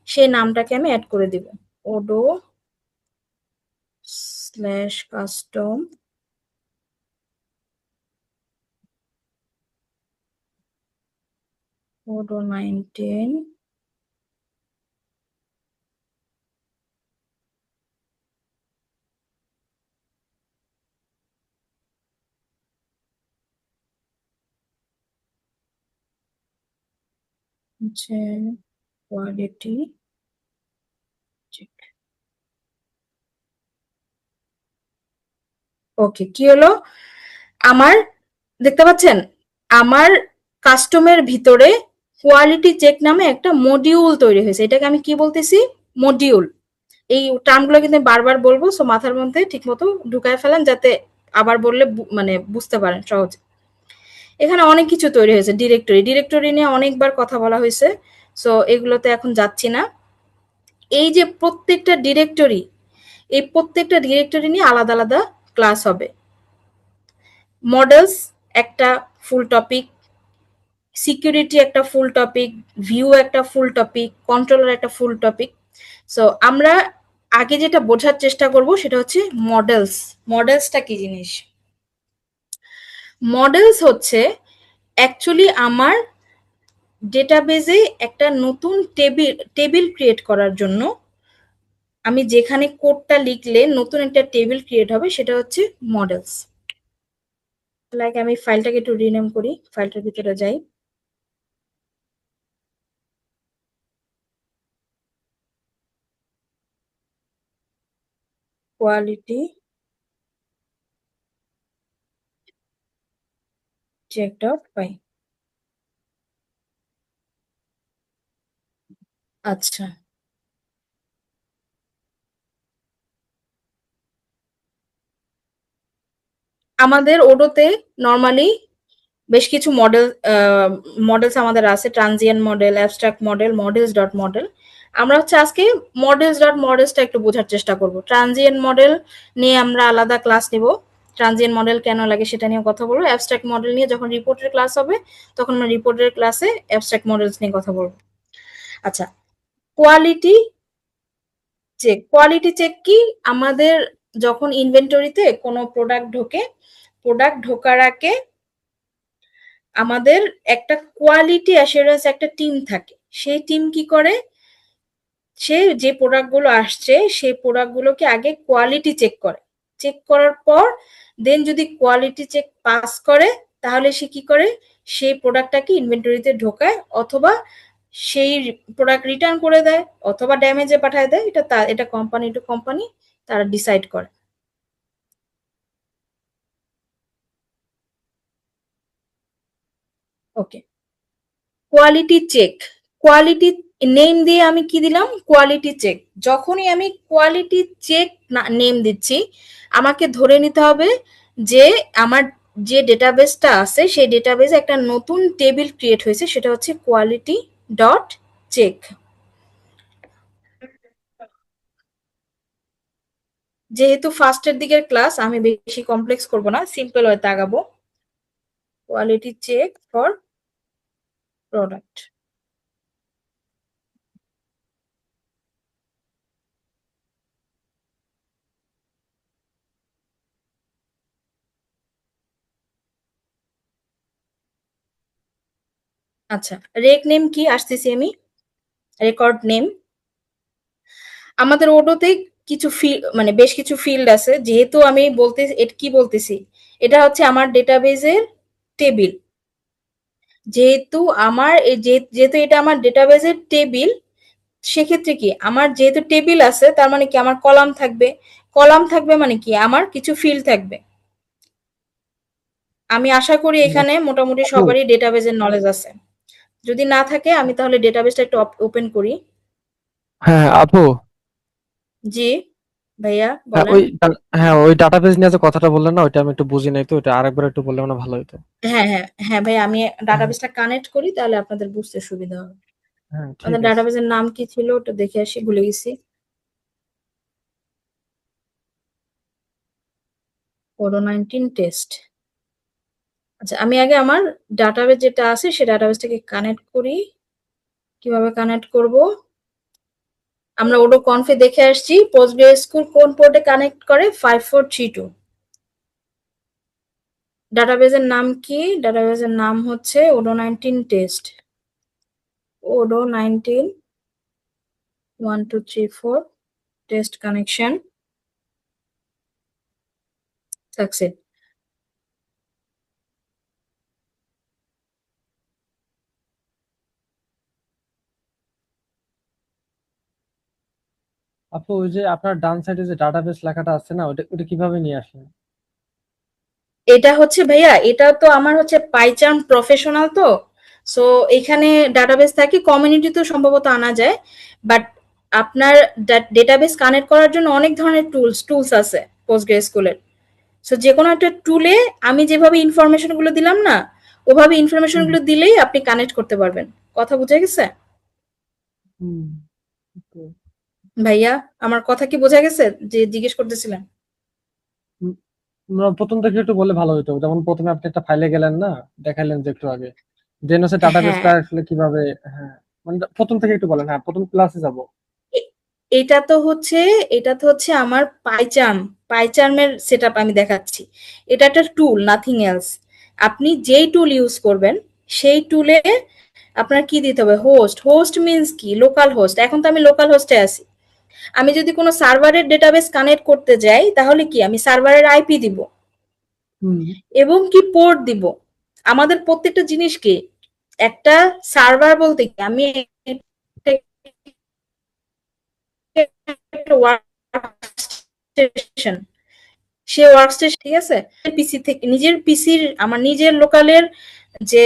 সেই নামটাকে আমি অ্যাড করে দিব, ওডো স্ল্যাশ কাস্টম ওডো 19 হচ্ছে কোয়ালিটি চেক। ওকে, কি হলো আমার, দেখতে পাচ্ছেন আমার কাস্টমের ভিতরে কোয়ালিটি চেক নামে একটা মডিউল তৈরি হয়েছে। এটাকে আমি কি বলতেছি? মডিউল। এই টার্মগুলো কিন্তু আমি বারবার বলবো, সো মাথার মধ্যে ঠিক মতো ঢুকায় ফেলেন যাতে আবার বললে মানে বুঝতে পারেন সহজে। এখানে অনেক কিছু তৈরি হয়েছে, ডিরেক্টরি নিয়ে অনেকবার কথা বলা হয়েছে, সো এগুলোতে এখন যাচ্ছি না। এই যে প্রত্যেকটা ডিরেক্টরি, এই প্রত্যেকটা ডিরেক্টরি নিয়ে আলাদা আলাদা ক্লাস হবে। মডেলস একটা ফুল টপিক, সিকিউরিটি একটা ফুল টপিক, ভিউ একটা ফুল টপিক, কন্ট্রোলার একটা ফুল টপিক। সো আমরা আগে যেটা বোঝার চেষ্টা করব সেটা হচ্ছে মডেলস। মডেলসটা কি জিনিস? মডেলস হচ্ছে অ্যাকচুয়ালি আমার ডেটাবেজে একটা নতুন টেবিল ক্রিয়েট করার জন্য আমি যেখানে কোডটা লিখলে নতুন একটা টেবিল ক্রিয়েট হবে, সেটা হচ্ছে মডেলস। লাইক আমি ফাইলটাকে একটু রিনেম করি, ফাইলটার ভিতরে যাই, কোয়ালিটি চেক ডট পাই। আচ্ছা, আমাদের ওডোতে নর্মালি বেশ কিছু মডেলস আমাদের আছে, transient model, abstract model, models dot model. আমরা হচ্ছে আজকে মডেলস ডট মডেলসটা একটু বোঝার চেষ্টা করব। ট্রানজিয়েন্ট মডেল নিয়ে আমরা আলাদা ক্লাস নেব, ট্রানজিয়েন্ট মডেল কেন লাগে সেটা নিয়ে কথা বলবো। অ্যাবস্ট্রাক্ট মডেল নিয়ে যখন রিপোর্টের ক্লাস হবে তখন আমরা রিপোর্টের ক্লাসে অ্যাবস্ট্রাক্ট মডেলস নিয়ে কথা বলবো। আচ্ছা, কোয়ালিটি চেক। কোয়ালিটি চেক কি? আমাদের যখন ইনভেন্টরিতে কোনো প্রোডাক্ট ঢোকে, প্রোডাক্ট ঢোকার আগে আমাদের একটা কোয়ালিটি অ্যাসুরেন্স একটা টিম থাকে। সেই টিম কি করে, সে যে প্রোডাক্টগুলো আসছে সেই প্রোডাক্টগুলোকে আগে কোয়ালিটি চেক করে। চেক করার পর দেন যদি কোয়ালিটি চেক পাস করে তাহলে সে কি করে, সেই প্রোডাক্টটাকে ইনভেন্টরিতে ঢোকায়, অথবা সেই প্রোডাক্ট রিটার্ন করে দেয়, অথবা ড্যামেজে পাঠায় দেয়। এটা কোম্পানি টু কোম্পানি তারা ডিসাইড করে। ওকে, কোয়ালিটি চেক। কোয়ালিটি নেম দিয়ে আমি কি দিলাম, কোয়ালিটি চেক। যখনই আমি কোয়ালিটি চেক নেম দিচ্ছি, আমাকে ধরে নিতে হবে যে আমার যে ডেটাবেসটা আছে সেই ডেটাবেসে একটা নতুন টেবিল ক্রিয়েট হয়েছে, সেটা হচ্ছে কোয়ালিটি ডট চেক। যেহেতু ফার্স্টের দিকের ক্লাস, আমি বেশি কমপ্লেক্স করব না, সিম্পল হয়তো আগাবো। Quality check for product. আচ্ছা, রেক নেম কি আসতেছি আমি, রেকর্ড নেম। আমাদের ওডোতে কিছু মানে বেশ কিছু ফিল্ড আছে। যেহেতু আমি কি বলতেছি, এটা হচ্ছে আমার ডেটাবেজের টেবিল। যেহেতু যেহেতু এটা আমার ডেটাবেজের টেবিল, সেক্ষেত্রে কি আমার যেহেতু টেবিল আছে তার মানে কি আমার কলাম থাকবে। কলাম থাকবে মানে কি আমার কিছু ফিল্ড থাকবে। আমি আশা করি এখানে মোটামুটি আপু, সবারই ডেটাবেজের নলেজ আছে। যদি না থাকে আমি তাহলে ডেটাবেসটা একটু ওপেন করি। হ্যাঁ আপু, জি ভাইয়া হ্যাঁ বলেন। ওই ডাটাবেস নিয়ে যে কথাটা বললেন না, ওইটা আমি একটু বুঝি নাই, তো ওটা আরেকবার একটু বললে মানে ভালো হতো। হ্যাঁ হ্যাঁ হ্যাঁ ভাই, আমি হ্যাঁ, ডাটাবেসটা কানেক্ট করি তাহলে আপনাদের বুঝতে সুবিধা হবে। হ্যাঁ ঠিক আমাদের আছে। ডাটাবেসের নাম কি ছিল ওটা দেখে আসি, ভুলে গেছি। Odoo 19 test. আচ্ছা, আমি আগে আমার ডাটাবেস যেটা আছে সেই ডাটাবেসটাকে কানেক্ট করি। কিভাবে কানেক্ট করব, আমরা ওডো কনফে দেখে আসছি পোস্টগ্রেসকুল কোন পোর্টে কানেক্ট করে, 5432। ডাটাবেসের নাম কি, ডাটাবেসের নাম হচ্ছে Odoo 19 test. Odoo 19 1 2 3 4 test connection success. আপু, ওই যে আপনার ডান সাইডে যে ডাটাবেস লেখাটা আছে না, ওটা ওটা কিভাবে নিয়ে আসলেন? এটা হচ্ছে ভাইয়া, এটা তো আমার হচ্ছে পাইচার্ম প্রফেশনাল, তো সো এখানে ডাটাবেস থাকে, কমিউনিটিতেও সম্ভবত আনা যায়। বাট আপনার ডেটাবেস কানেক্ট করার জন্য অনেক ধরনের টুলস আছে পোস্টগ্রেসকুলের। সো যে কোনো একটা টুলে আমি যেভাবে ইনফরমেশন গুলো দিলাম না, ওভাবে ইনফরমেশন হুম গুলো দিলেই আপনি কানেক্ট করতে পারবেন। কথা বুঝে গেছে হুম তো, ভাইয়া? আমার কথা কি বোঝা গেছে যে জিজ্ঞেস করতেছিলেন? উম, প্রথম থেকে একটু বললে ভালো হতো। যেমন প্রথমে আপনি একটা ফাইলে গেলেন না, দেখাইলেন যে একটু আগে, দেন হচ্ছে হ্যাঁ, ডাটাবেসটা আসলে কিভাবে। হ্যাঁ, মানে প্রথম থেকে একটু বলেন। হ্যাঁ, প্রথম ক্লাসে যাব। এ- এটা তো হচ্ছে আমার পাইচার্মের সেটআপ আমি দেখাচ্ছি। এটা একটা টুল, নাথিং এলস। আপনি যেই টুল ইউজ করবেন সেই টুলে আপনার কি দিতে হবে, হোস্ট মিন্স কি, লোকাল হোস্ট। এখন তো আমি লোকাল হোস্টে আছি। আমি যদি কোনো সার্ভারের ডেটাবেস কানেক্ট করতে যাই তাহলে কি আমি সার্ভারের আইপি দিব হুম এবং কি পোর্ট দিব। আমাদের প্রত্যেকটা জিনিস কি, একটা সার্ভার বলতে কি আমি একটা ওয়ার্কস্টেশন, সে ওয়ার্কস্টেশন ঠিক আছে, পিসি থেকে নিজের পিসির আমার নিজের লোকালের যে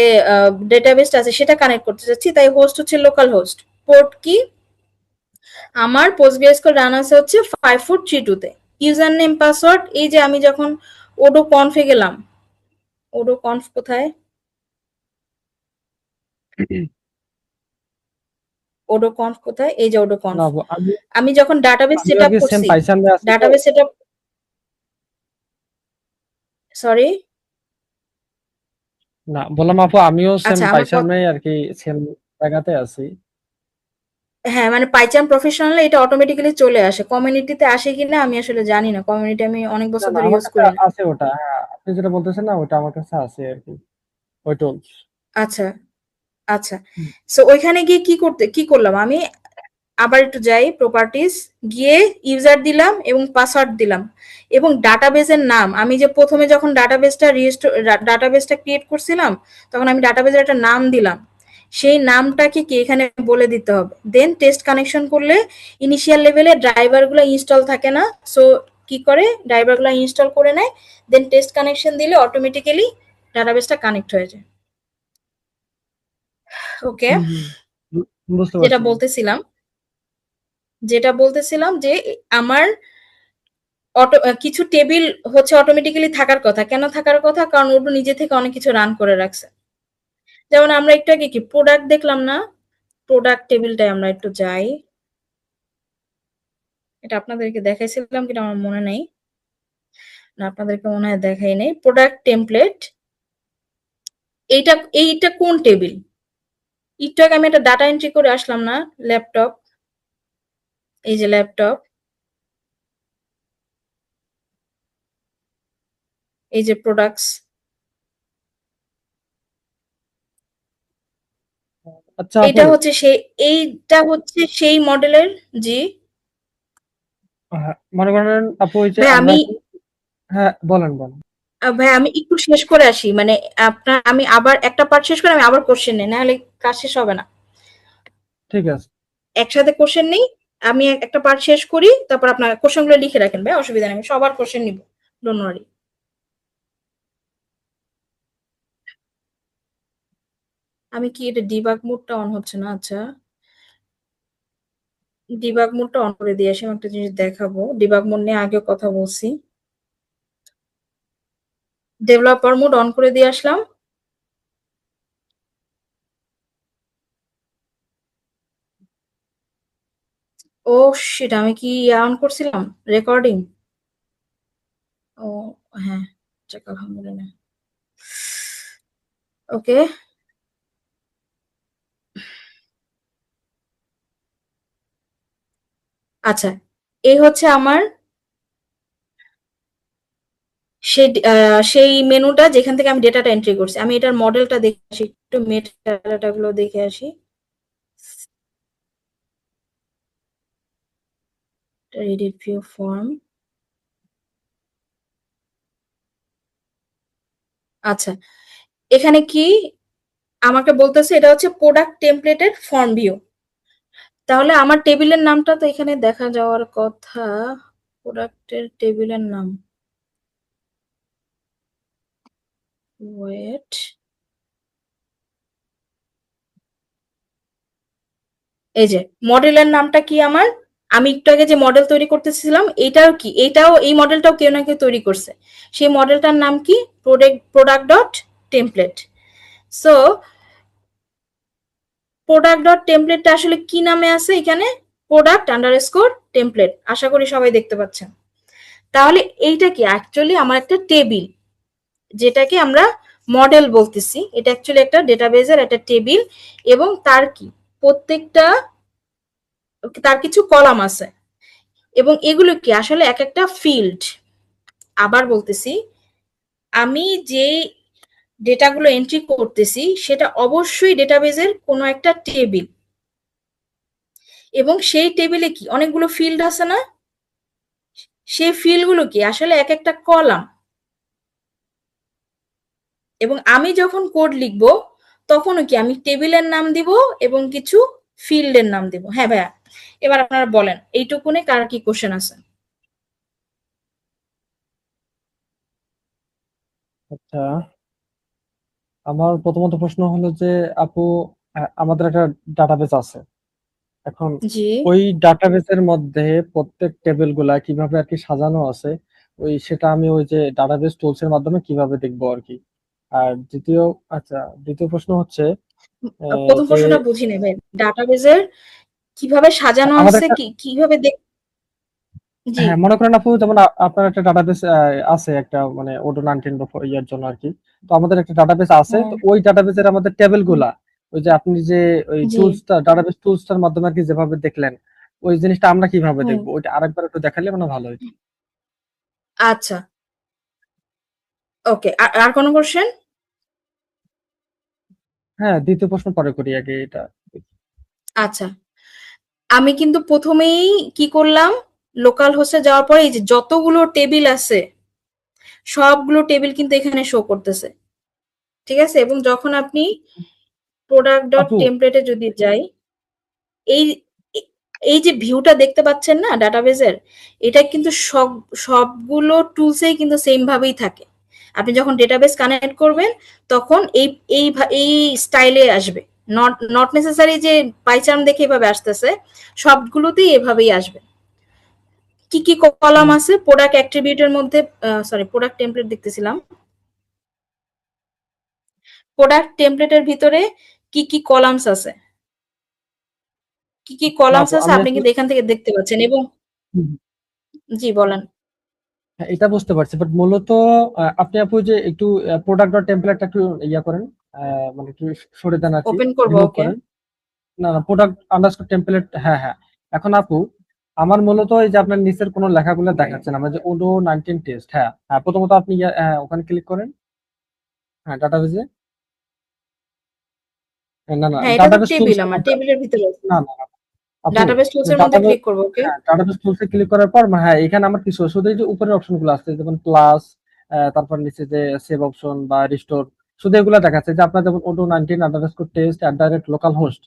ডেটাবেসটা আছে সেটা কানেক্ট করতে চাচ্ছি, তাই হোস্ট হচ্ছে লোকাল হোস্ট। পোর্ট কি, আমার পোস্টগ্রেসকুল রান আছে হচ্ছে 5432 তে। ইউজার নেম পাসওয়ার্ড, এই যে আমি যখন ওডো কনফে গেলাম, ওডো কনফ কোথায়, ওডো কনফ কোথায়? এই যে ওডো না কনফ। আপু, আমি আমি যখন ডাটাবেস আমি সেট আর আপ কি সেম করছি, পাইথনে আছি তো। ডাটাবেস সেট আপ, সরি, না বললাম আপু, আমিও সেম আচ্ছা আমার পাইথনে আর কি সেম জায়গাতে আছি। হ্যাঁ মানে পাইচান প্রফেশনাল এটা অটোমেটিক্যালি চলে আসে, কমিউনিটিতে আসে কিনা আমি আসলে জানি না, কমিউনিটি আমি অনেক না বছর না, ধরে আমার ইউজ কাছে করি না। আছে ওটা। হ্যাঁ, আপনি যেটা বলতেছেন না, ওটা আমার কাছে আছে আর কি, ওই টুলস। আচ্ছা আচ্ছা, সো ওইখানে গিয়ে কি করলাম আমি, আবার একটু যাই প্রপার্টিজ, গিয়ে ইউজার দিলাম এবং পাসওয়ার্ড দিলাম এবং ডাটাবেসের নাম, আমি যে প্রথমে যখন ডাটাবেসটা ক্রিয়েট করছিলাম তখন আমি ডাটাবেসের একটা নাম দিলাম, সেই নামটাকে কি এখানে বলে দিতে হবে। দেন টেস্ট কানেকশন করলে ইনিশিয়াল লেভেলে ড্রাইভারগুলো ইনস্টল থাকে না, সো কি করে ড্রাইভারগুলো ইনস্টল করে নেয়, দেন টেস্ট কানেকশন দিলে অটোমেটিক্যালি ডাটাবেসটা কানেক্ট হয়ে যায়। ওকে, বুঝতে যেটা পারছি। বলতেছিলাম যে আমার কিছু টেবিল হচ্ছে অটোমেটিক্যালি থাকার কথা, কেন থাকার কথা, কারণ ওটা নিজে থেকে অনেক কিছু রান করে রাখছে। যেমন আমরা একটু আগে কি প্রোডাক্ট দেখলাম না, প্রোডাক্ট টেবিলটায় আমরা একটু যাই, এটা আপনাদেরকে দেখাইছিলাম কিনা আমার মনে নেই, না আপনাদেরকে মনে হয় দেখাই নেই। প্রোডাক্ট টেমপ্লেট, এইটা কোন টেবিল, একটু আগে আমি একটা ডাটা এন্ট্রি করে আসলাম না, ল্যাপটপ, এই যে ল্যাপটপ, এই যে প্রোডাক্টস, আচ্ছা আপু, এইটা হচ্ছে সেই মডেলের। জি মনে করেন আপু, ওই যে ভাই, আমরা হ্যাঁ বলেন বলেন। ভাই আমি একটু শেষ করে আসি, মানে আমি আবার একটা পার্ট শেষ করে আমি আবার কোশ্চেন নেই, নাহলে কাজ শেষ হবে না। ঠিক আছে। একসাথে কোশ্চেন নেই, আমি একটা পার্ট শেষ করি, তারপর আপনার কোশ্চেনগুলো লিখে রাখেন ভাই, অসুবিধা নেই, আমি সবার কোশ্চেন নিব, ডোন্ট ওয়ারি। আমি কি এটা ডিবাগ মোডটা অন হচ্ছে না, আচ্ছা ডিবাগ মোডটা অন করে দিয়ে আসি, আমি একটা জিনিস দেখাবো, ডিবাগ মোড নিয়ে আগেও কথা বলছি। ডেভেলপার মোড অন করে দিয়ে আসলাম। ও শিট, আমি কি অন করছিলাম রেকর্ডিং? ও হ্যাঁ, যাক আলহামদুলিল্লাহ। ওকে, আচ্ছা, এই হচ্ছে আমার সেই মেনুটা যেখান থেকে আমি ডেটাটা এন্ট্রি করছি। আমি এটার মডেলটা দেখে আসি, একটু মেটা গুলো দেখে আসি। এডিট ভিউ ফর্ম, আচ্ছা এখানে কি আমাকে বলতেছে, এটা হচ্ছে প্রোডাক্ট টেমপ্লেটের ফর্ম ভিউ। তাহলে আমার টেবিলের নামটা তো এখানে দেখা যাওয়ার কথা, প্রোডাক্টের টেবিলের নাম, ওয়েট, এই যে মডেলের নামটা কি আমার, আমি একটু আগে যে মডেল তৈরি করতেছিলাম এইটাও কি, এই মডেলটাও কেউ না কেউ তৈরি করছে, সেই মডেলটার নাম কি, product dot template. So product dot টেমপ্লেটটা আসলে কি নামে আছে এখানে, প্রোডাক্ট আন্ডারস্কোর টেমপ্লেট, আশা করি সবাই দেখতে পাচ্ছেন। তাহলে এইটা কি অ্যাকচুয়ালি আমার একটা টেবিল, যেটাকে আমরা মডেল বলতেছি, এটা অ্যাকচুয়ালি একটা ডেটাবেজের একটা টেবিল, এবং তার কিছু কলাম আছে, এবং এগুলো কি আসলে এক একটা ফিল্ড। আবার বলতেছি, আমি যে ডেটাগুলো এন্ট্রি করতেছি সেটা অবশ্যই ডেটাবেজের কোনো একটা টেবিল, এবং সেই টেবিলে কি অনেকগুলো ফিল্ড আছে না, সেই ফিল্ডগুলো কি আসলে এক একটা কলাম, এবং আমি যখন কোড লিখবো তখনও কি আমি টেবিলের নাম দিব এবং কিছু ফিল্ডের নাম দিব। হ্যাঁ ভাইয়া, এবার আপনারা বলেন এইটুকুনে কার কি কোশ্চেন আছে? আচ্ছা, আমার প্রথমত প্রশ্ন হলো যে আপু, আমাদের একটা ডাটাবেস আছে। এখন জি ওই ডাটাবেসের মধ্যে প্রত্যেক টেবিল গুলা কিভাবে আর কি সাজানো আছে, সেটা আমি ওই যে ডাটাবেস টুলস এর মাধ্যমে কিভাবে দেখবো আর কি। আর আচ্ছা, দ্বিতীয় প্রশ্ন হচ্ছে প্রথম যে প্রশ্নটা বুঝিনি ভাই, ডাটাবেজের কিভাবে সাজানো আমাদের আছে, একটা কিভাবে জি। হ্যাঁ, মনে করেন আপু, যেমন আপনার একটা ডাটাবেস আছে একটা, মানে ওডো 19 বা ইয়ার জন্য আর কি। তো আমাদের একটা ডাটাবেস আছে, হ্যাঁ। তো ওই ডাটাবেসের আমাদের টেবিল গুলা, ওই যে আপনি যে ওই জি। টুলসটা, ডাটাবেস টুলসটার মাধ্যমে আর কি যেভাবে দেখলেন, ওই জিনিসটা আমরা কিভাবে হুম। দেখবো, ওইটা আরেকবার একটু দেখালে মানে ভালো হতো। আচ্ছা, ওকে। আর কোনো কোশ্চেন? হ্যাঁ, দ্বিতীয় প্রশ্ন পরে করি, আগে এটা। আচ্ছা, আমি কিন্তু প্রথমেই কি করলাম, লোকাল হোস্টে যাওয়ার পরে এই যে যতগুলো টেবিল আছে সবগুলো টেবিল কিন্তু এখানে শো করতেছে, ঠিক আছে? এবং যখন আপনি প্রোডাক্ট ডট আপু টেমপ্লেটে যদি যাই, এই এই যে ভিউটা দেখতে পাচ্ছেন না ডাটাবেজের, এটা কিন্তু সবগুলো টুলসেই কিন্তু সেম ভাবেই থাকে। আপনি যখন ডেটাবেস কানেক্ট করবেন তখন এই স্টাইলে আসবে, নট নেসেসারি যে পাইচার্ম দেখে এভাবে আসতেছে, সবগুলোতেই এভাবেই আসবে। কি কি কলাম আছে প্রোডাক্ট অ্যাট্রিবিউটের মধ্যে, সরি প্রোডাক্ট টেমপ্লেট দেখতেছিলাম, প্রোডাক্ট টেমপ্লেটের ভিতরে কি কি কলামস আছে, কি কি না কলামস আপু, আছে আমি আপনি আসলে কিন্তু এখান থেকে দেখতে পাচ্ছেন। এবং হুম, জি বলেন। হ্যাঁ, এটা বুঝতে পারছি, বাট মূলত আপনি আপু যে একটু প্রোডাক্ট ডট টেমপ্লেটটা একটু ইয়া করেন, মানে একটু সরে দেন আর কি, ওপেন করবো, রিমুভ ওকে। করেন। না না, প্রোডাক্ট আন্ডারস্কোর টেমপ্লেট, হ্যাঁ হ্যাঁ। এখন আপু, আমার মূলত এই যে আপনার নিচের কোনো লেখাগুলো দেখাচ্ছে না, মানে যে ওডো 19 টেস্ট, হ্যাঁ হ্যাঁ, প্রথমত আপনি ওখানে ক্লিক করেন, হ্যাঁ ডাটাবেজে, না না, হ্যাঁ, এটা তো ডাটাবেস টেবিল, টুলস এর আমার মধ্যে, টেবিলের ভিতরে আছে। না না না, আপু ডাটাবেস টুলস এর মধ্যে ডাটাবেস, ক্লিক করবো, ওকে। হ্যাঁ ডাটাবেস টুলস এ ক্লিক করার পর হ্যাঁ, এখানে আমার কিছু শুধু এই যে উপরের অপশন গুলো আছে, যেমন প্লাস, তারপর নিচে যে সেভ অপশন বা রিস্টোর, শুধু এগুলো দেখাচ্ছে যে আপনার যেমন ওডো 19 আন্ডারস্কোর টেস্ট এট ডাইরেক্ট লোকাল হোস্ট,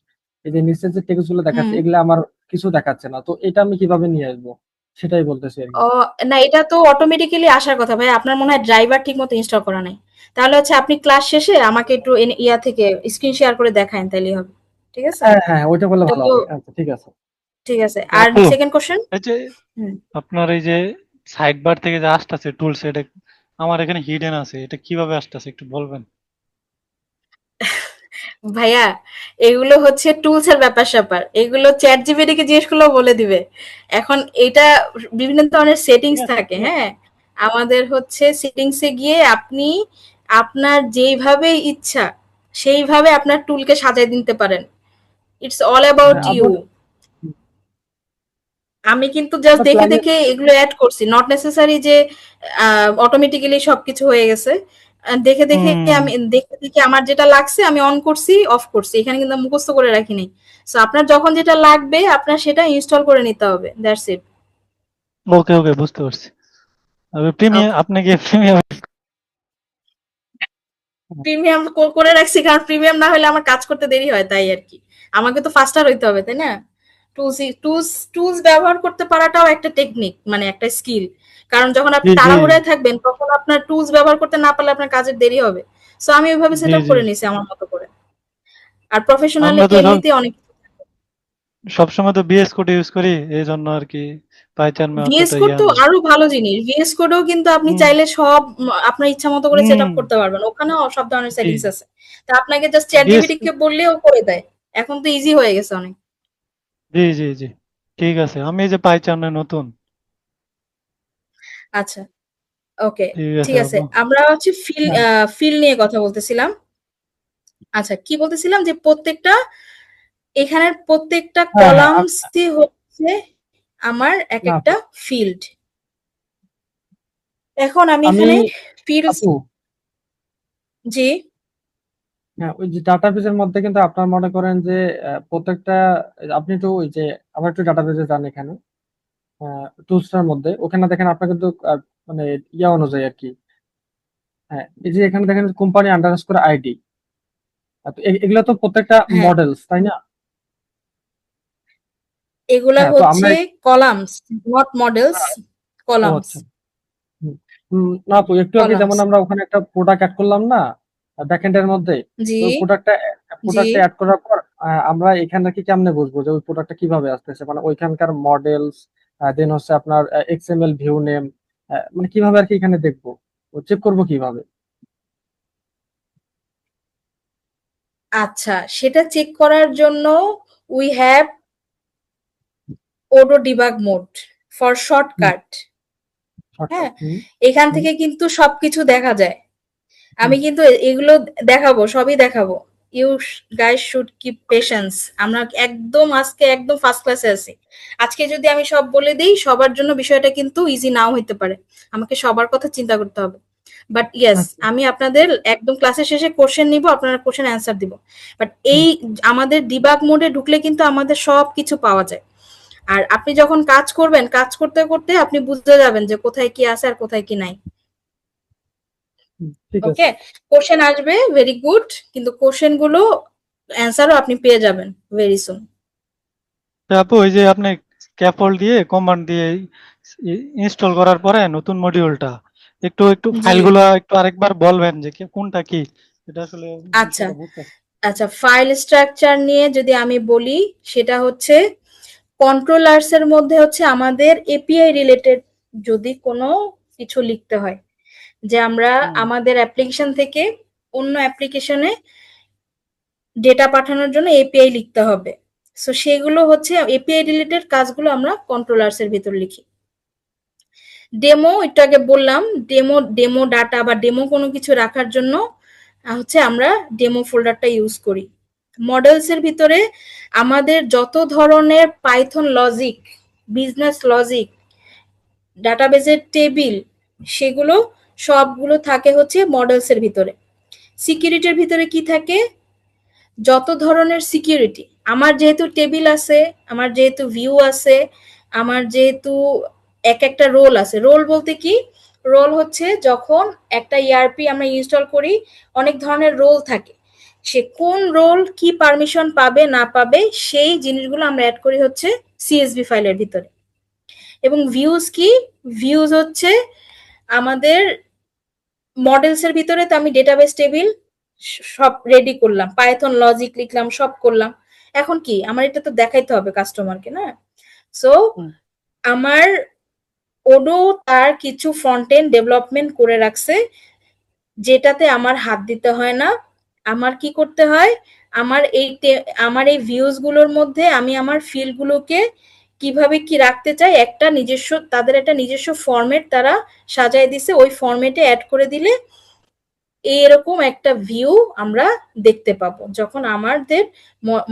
এই যে নিচে যে টেক্সট গুলো হুম। দেখাচ্ছে, এগুলো আমার কিছু দেখাচ্ছে না, তো এটা আমি কিভাবে নিয়ে আসবো সেটাই বলতেছি আর কি। ও না, এটা তো অটোমেটিক্যালি আসার কথা ভাই, আপনার মনে হয় ড্রাইভার ঠিক মতো ইনস্টল করা নাই। তাহলে হচ্ছে আপনি ক্লাস শেষে আমাকে একটু ইয়া থেকে স্ক্রিন শেয়ার করে দেখান, তাইলেই হবে, ঠিক আছে? হ্যাঁ হ্যাঁ, ওইটা বললে এটা ভালো তো হবে, আচ্ছা ঠিক আছে। ঠিক আছে। তো আর আপু, সেকেন্ড কোশ্চেন। এই যে হুম। আপনার এই যে সাইড বার থেকে যে আসতেছে টুলস, এটা আমার এখানে হিডেন আছে, এটা কিভাবে আসতেছে একটু বলবেন? ভাইয়া, এগুলো হচ্ছে টুলস এর ব্যাপার-স্যাপার। এগুলো চ্যাট জিপিটি কে জিজ্ঞেস করলেও বলে দিবে। এখন এটা বিভিন্ন ধরনের ঠিক সেটিংস আছে, থাকে, ঠিক আছে। হ্যাঁ? আমাদের হচ্ছে সেটিংস এ গিয়ে আপনি আপনার যেইভাবে ইচ্ছা সেইভাবে আপনার টুলকে সাজায় দিতে পারেন। ইটস অল অ্যাবাউট হ্যাঁ ইউ। আপনার আমি কিন্তু জাস্ট দেখে প্ল্যানে, দেখে এগুলো অ্যাড করছি, নট নেসেসারি যে অটোমেটিক্যালি সবকিছু হয়ে গেছে। দেখে দেখে হুম। আমি দেখে দেখে আমার যেটা লাগছে আমি অন করছি, অফ করছি, এখানে কিন্তু মুখস্থ করে রাখিনি। সো আপনার যখন যেটা লাগবে আপনার সেটা ইনস্টল করে নিতে হবে, দ্যাটস ইট। ওকে ওকে, বুঝতে পারছি। প্রিমিয়াম, ওকে। আপনি কি প্রিমিয়াম? প্রিমিয়াম করে রাখছি কারণ প্রিমিয়াম না হলে আমার কাজ করতে দেরি হয়, তাই আর কি। আমাকে তো ফাস্টার হইতে হবে, তাই না? টুলস টুলস টুলস ব্যবহার করতে পারাটাও একটা টেকনিক, মানে একটা স্কিল। কারণ যখন আপনি জি জি তাড়াহুড়ায় থাকবেন তখন আপনার টুলস ব্যবহার করতে না পারলে আপনার কাজের দেরি হবে। সো আমি ওইভাবে জি সেট আপ জি। করে নিছি আমার মতো করে। আর প্রফেশনালি আমরা তো তো এমনিতেই অনেক। সবসময় তো বিএস কোড ইউজ করি, এই জন্য আর কি পাইচার্মে ভিএস অতটা কোড ইয়া তো নেই। আরো ভালো জিনিস। ভিএস কোডেও কিন্তু আপনি হুম চাইলে সব আপনার ইচ্ছা মতো করে সেট হুম। আপ করতে পারবেন, ওখানেও সব ধরনের জি। সেটিংস আছে। তা আপনাকে জাস্ট চ্যাট বিএস, জিপিটি কে বললেও করে দেয়। এখন তো ইজি হয়ে গেছে অনেক। জি জি জি। ঠিক আছে, আমি এই যে পাইচার্মে নতুন। আচ্ছা, ওকে। ঠিক আছে ঠিক আছে, আপু। আমরা হচ্ছে হ্যাঁ ফিল নিয়ে কথা বলতেছিলাম। আচ্ছা, কি বলতেছিলাম যে এখানের প্রত্যেকটা হ্যাঁ হ্যাঁ, কলামসই হচ্ছে আমার এক না একটা আপু, ফিল্ড। এখন আমি আমি এখানে ফিল্ডস, আপু, জি। হ্যাঁ ওই যে ডাটাবেসের মধ্যে কিন্তু আপনার মনে করেন যে প্রত্যেকটা, আপনি তো ওই যে আবার একটু ডাটাবেসে যান, এখানে টুলসটার মধ্যে, ওখানে দেখেন আপনার কিন্তু মানে ইয়া অনুযায়ী আর কি, হ্যাঁ এই যে এখানে দেখেন কোম্পানি আন্ডারস্কোর আইডি, এগুলো তো প্রত্যেকটা হ্যাঁ, মডেলস, তাই না? এগুলা হ্যাঁ তো আমরা হচ্ছে কলামস, নট মডেলস, ও কলামস। আচ্ছা, হুম, না আপু, একটু আগে যেমন কলামস, আমরা ওখানে একটা প্রোডাক্ট অ্যাড করলাম না ব্যাকএন্ডের মধ্যে, জি। তো ওই প্রোডাক্টটা জি। প্রোডাক্টটা অ্যাড করার পর আমরা এখানে কি কেমনে বুঝবো যে ওই প্রোডাক্টটা কিভাবে আসতেছে, মানে ওইখানকার মডেলস, দেন হচ্ছে আপনার এক্সএমএল ভিউ নেম, মানে কিভাবে আর কি এখানে দেখবো, চেক করবো কিভাবে? আচ্ছা, সেটা চেক করার জন্য we have Odoo debug mode for shortcut. হ্যাঁ, এখান থেকে কিন্তু সবকিছু দেখা যায়। আমি কিন্তু এগুলো দেখাবো, সবই দেখাবো। You guys should keep patience. আমরা একদম আজকে একদম ফার্স্ট ক্লাসে আছি। আজকে যদি আমি সব বলে দিই, সবার জন্য বিষয়টা কিন্তু ইজি নাও হইতে পারে। আমাকে সবার কথা চিন্তা করতে হবে। বাট ইয়েস, আমি আপনাদের একদম ক্লাসের শেষে কোশ্চেন নিব, আপনারা কোশ্চেন অ্যান্সার দিব। বাট এই আমাদের ডিবাগ মোডে ঢুকলে কিন্তু আমাদের সবকিছু পাওয়া যায়। আর আপনি যখন কাজ করবেন, কাজ করতে করতে আপনি বুঝতে যাবেন যে কোথায় কি আছে আর কোথায় কি নাই। ঠিক আছে। ওকে, কোশ্চেন আসবে, ভেরি গুড, কিন্তু কোশ্চেন গুলো অ্যান্সারও আপনি পেয়ে যাবেন ভেরি সুন। আপু ওই যে আপনি স্ক্যাফোল্ড দিয়ে কমান্ড দিয়ে ইনস্টল করার পরে নতুন মডিউলটা একটু একটু জি। ফাইলগুলো একটু আরেকবার বলবেন যে কোনটা কি, এটা আসলে আচ্ছা বিষয়টা বুঝতে- আচ্ছা, ফাইল স্ট্রাকচার নিয়ে যদি আমি বলি, সেটা হচ্ছে কন্ট্রোলার্স এর মধ্যে হচ্ছে আমাদের এপিআই রিলেটেড যদি কোনো কিছু লিখতে হয়, যে আমরা আমাদের অ্যাপ্লিকেশন থেকে অন্য অ্যাপ্লিকেশনে ডেটা পাঠানোর জন্য এপিআই লিখতে হবে। সো সেগুলো হচ্ছে এপিআই রিলেটেড কাজগুলো আমরা কন্ট্রোলার্স এর ভিতর লিখি। ডেমো একটু আগে বললাম, ডেমো ডাটা বা ডেমো কোনো কিছু রাখার জন্য হচ্ছে আমরা ডেমো ফোল্ডারটা ইউজ করি। মডেলস এর ভিতরে আমাদের যত ধরনের পাইথন লজিক, বিজনেস লজিক, ডাটাবেজের টেবিল, সেগুলো সবগুলো থাকে হচ্ছে মডেলস এর ভিতরে। সিকিউরিটির ভিতরে কি থাকে? যত ধরনের সিকিউরিটি, আমার যেহেতু টেবিল আছে, আমার যেহেতু ভিউ আছে, আমার যেহেতু এক একটা রোল আছে। রোল বলতে কি? রোল হচ্ছে যখন একটা ইআরপি আমরা ইনস্টল করি, অনেক ধরনের রোল থাকে। সে কোন রোল কি পারমিশন পাবে না পাবে সেই জিনিসগুলো আমরা অ্যাড করি হচ্ছে সিএসভি ফাইলের ভিতরে। এবং ভিউজ কি? ভিউজ হচ্ছে আমাদের মডেলস এর ভিতরে তো আমি ডেটাবেস টেবিল সব রেডি করলাম, পাইথন লজিক লিখলাম, সব করলাম। এখন কি আমার এটা তো দেখাইতে হবে কাস্টমারকে, না? সো আমার ওডো তার কিছু ফ্রন্ট এন্ড ডেভেলপমেন্ট করে রাখছে, যেটাতে আমার হাত দিতে হয় না। আমার কি করতে হয়? আমার এই ভিউজ গুলোর মধ্যে আমি আমার ফিল্ড গুলোকে কিভাবে কি রাখতে চাই, তাদের একটা নিজস্ব ফরম্যাট তারা সাজায় দিছে। ওই ফরম্যাটে অ্যাড করে দিলে এরকম একটা ভিউ আমরা দেখতে পাবো যখন আমাদের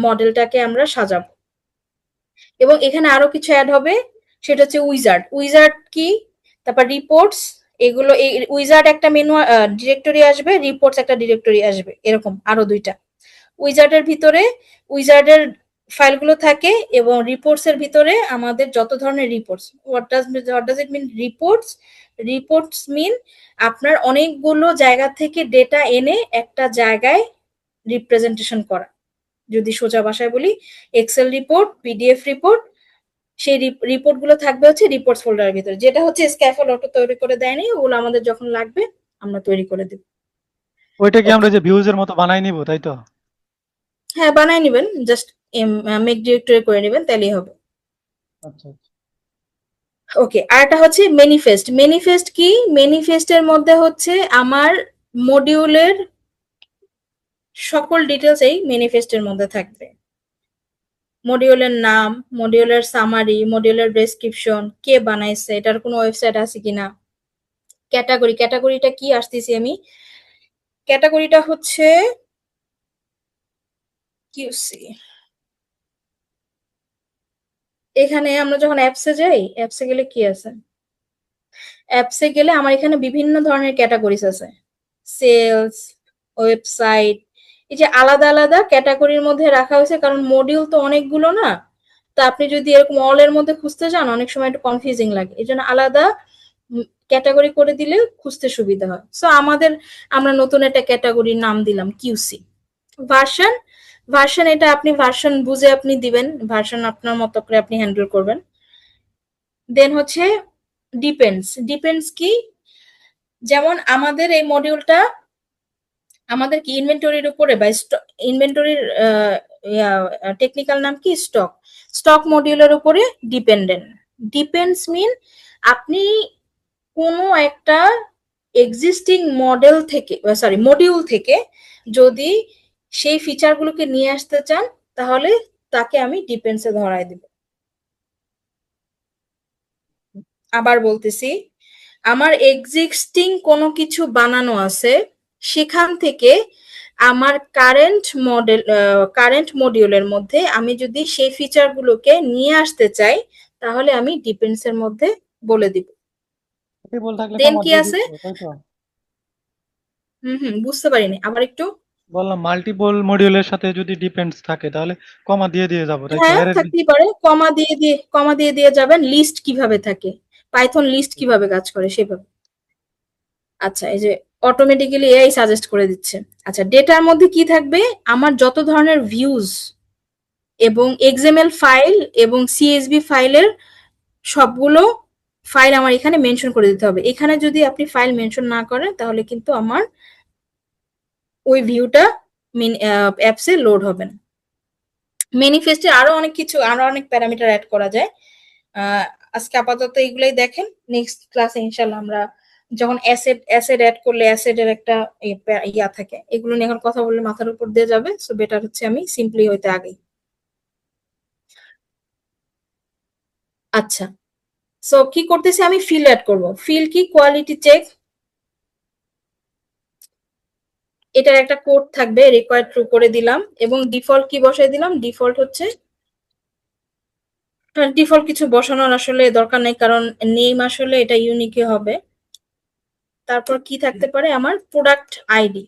মডেলটাকে আমরা সাজাবো। এবং এখানে আরো কিছু অ্যাড হবে, সেটা হচ্ছে উইজার্ড। উইজার্ড কি? তারপর রিপোর্টস, এগুলো এই উইজার্ড একটা মেনু ডিরেক্টরি আসবে, রিপোর্টস একটা ডিরেক্টরি আসবে, এরকম আরো দুইটা। উইজার্ডের ভিতরে উইজার্ডের ফাইলগুলো থাকে এবং রিপোর্টস এর ভিতরে আমাদের যত ধরনের reports. What does it mean reports? Reports mean আপনার অনেকগুলো জায়গা থেকে ডেটা এনে একটা জায়গায় রিপ্রেজেন্টেশন করা। যদি সোজা ভাষায় বলি, এক্সেল রিপোর্ট, পিডিএফ রিপোর্ট, সেই রিপোর্ট গুলো থাকবে হচ্ছে রিপোর্টস ফোল্ডারের ভিতরে, যেটা হচ্ছে স্ক্যাফোল্ড অটো তৈরি করে দেয়নি, ওগুলো আমাদের যখন লাগবে আমরা তৈরি করে দেব। ওইটা কি আমরা যে ভিউজ এর মতো বানাই নিব, তাই তো? হ্যাঁ, বানাই নেবেন, জাস্ট মেক ডিরেক্টরি করে নেবেন, তাহলেই হবে। আচ্ছা ওকে, আরটা হচ্ছে ম্যানিফেস্ট। ম্যানিফেস্ট কি? ম্যানিফেস্টের মধ্যে হচ্ছে আমার মডিউলের সকল ডিটেলস এই ম্যানিফেস্টের মধ্যে থাকবে। মডিউলের নাম, মডিউলের সামারি, মডিউলের ডেসক্রিপশন, কে বানাইছে, এটার কোনো ওয়েবসাইট আছে কিনা, ক্যাটাগরি, ক্যাটাগরিটা কি আসতেছি আমি, ক্যাটাগরিটা হচ্ছে কিউসি। এখানে আমরা যখন অ্যাপসে যাই, অ্যাপসে গেলে কি আছে? অ্যাপসে গেলে আমার এখানে বিভিন্ন ধরনের ক্যাটাগরিজ আছে, সেলস, ওয়েবসাইট, এই যে আলাদা আলাদা ক্যাটাগরির মধ্যে রাখা হয়েছে, কারণ মডিউল তো অনেকগুলো না। তো আপনি যদি এরকম অল এর মধ্যে খুঁজতে যান, অনেক সময় একটু কনফিউজিং লাগে, এই জন্য আলাদা ক্যাটাগরি করে দিলে খুঁজতে সুবিধা হয়। সো আমরা নতুন একটা ক্যাটাগরির নাম দিলাম কিউসি। ভার্সন, ভার্সন এটা আপনি ভার্সন বুঝে আপনি দিবেন, ভার্সন আপনার মতো করে আপনি হ্যান্ডেল করবেন। দেন হচ্ছে ডিপেন্ডস। ডিপেন্ডস কি? যেমন আমাদের এই মডিউলটা আমাদের কি ইনভেন্টরির উপরে বা ইনভেন্টরির টেকনিক্যাল নাম কি? স্টক। স্টক মডিউলের উপরে ডিপেন্ডেন্ট। ডিপেন্ডস মিন আপনি কোনো একটা এক্সিস্টিং মডিউল থেকে যদি সেই ফিচারগুলোকে নিয়ে আসতে চান, তাহলে তাকে আমি ডিপেন্ডসে ধরায় দিব। আবার বলতেছি, আমার এক্সিস্টিং কোনো কিছু বানানো আছে, সেখান থেকে আমার কারেন্ট মডিউলের মধ্যে আমি যদি সেই ফিচারগুলোকে নিয়ে আসতে চাই, তাহলে আমি ডিপেন্ডসের মধ্যে বলে দিব। মাল্টিপল থাকলে দেন কমা কি দিয়ে আছে? দিতে হবে, তাই তো? বুঝতে পারিনি, আবার একটু। বললাম মাল্টিপল মডিউলের সাথে যদি ডিপেন্ডস থাকে তাহলে কমা দিয়ে দিয়ে যাবো, তাই তো? হ্যাঁ, অ্যারের থাকতেই পারে। কমা দিয়ে দিয়ে যাবেন। লিস্ট কিভাবে থাকে, পাইথন লিস্ট কিভাবে কাজ করে সেভাবে। আচ্ছা, এই যে অটোমেটিক্যালি এআই সাজেস্ট করে দিচ্ছে। আচ্ছা, ডেটার মধ্যে কি থাকবে? আমার যত ধরনের ভিউজ এবং এক্সএমএল ফাইল এবং সিএসভি ফাইলের সবগুলো ফাইল আমার এখানে মেনশন করে দিতে হবে। এখানে যদি আপনি ফাইল মেনশন না করেন, তাহলে কিন্তু আমার ওই ভিউটা অ্যাপসে লোড হবে না। ম্যানিফেস্টে আরো অনেক প্যারামিটার অ্যাড করা যায়। আহ, আজকে আপাতত এগুলাই দেখেন। নেক্সট ক্লাসে ইনশাল্লাহ আমরা যখন অ্যাসেট অ্যাড করলে অ্যাসেটের একটা ইয়া থাকে, এগুলো নিয়ে এখন কথা বললে মাথার উপর দিয়ে যাবে। সো বেটার হচ্ছে আমি সিম্পলি হইতে আগেই। আচ্ছা, সো কি করতেছি আমি? ফিল্ড অ্যাড করব। ফিল্ড কি? Quality check. এটার একটা কোড থাকবে, রিকোয়ার্ড ট্রু করে দিলাম এবং ডিফল্ট কি বসাই দিলাম? ডিফল্ট কিছু বসানোর আসলে দরকার নেই, কারণ নেম আসলে এটা ইউনিকই হবে। তারপর কি থাকতে পারে? আমার প্রোডাক্ট আইডি।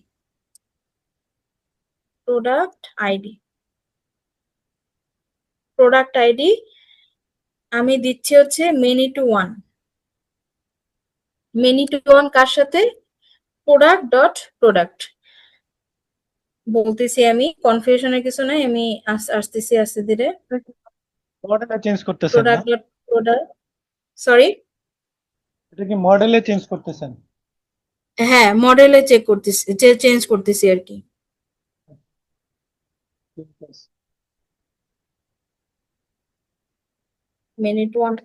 প্রোডাক্ট আইডি আমি দিচ্ছি হচ্ছে many to one কার সাথে? প্রোডাক্ট। বলতেছি আমি, কনফিউশনের কিছু নাই, আমি আসতেছি আস্তে ধীরে। মডেলে চেঞ্জ করতেছেন না? প্রোডাক্ট, সরি, এটা কি মডেলে চেঞ্জ করতেছেন? হ্যাঁ, মডেলে চেঞ্জ করতেছি আর কি। ঠিক আছে। many to one।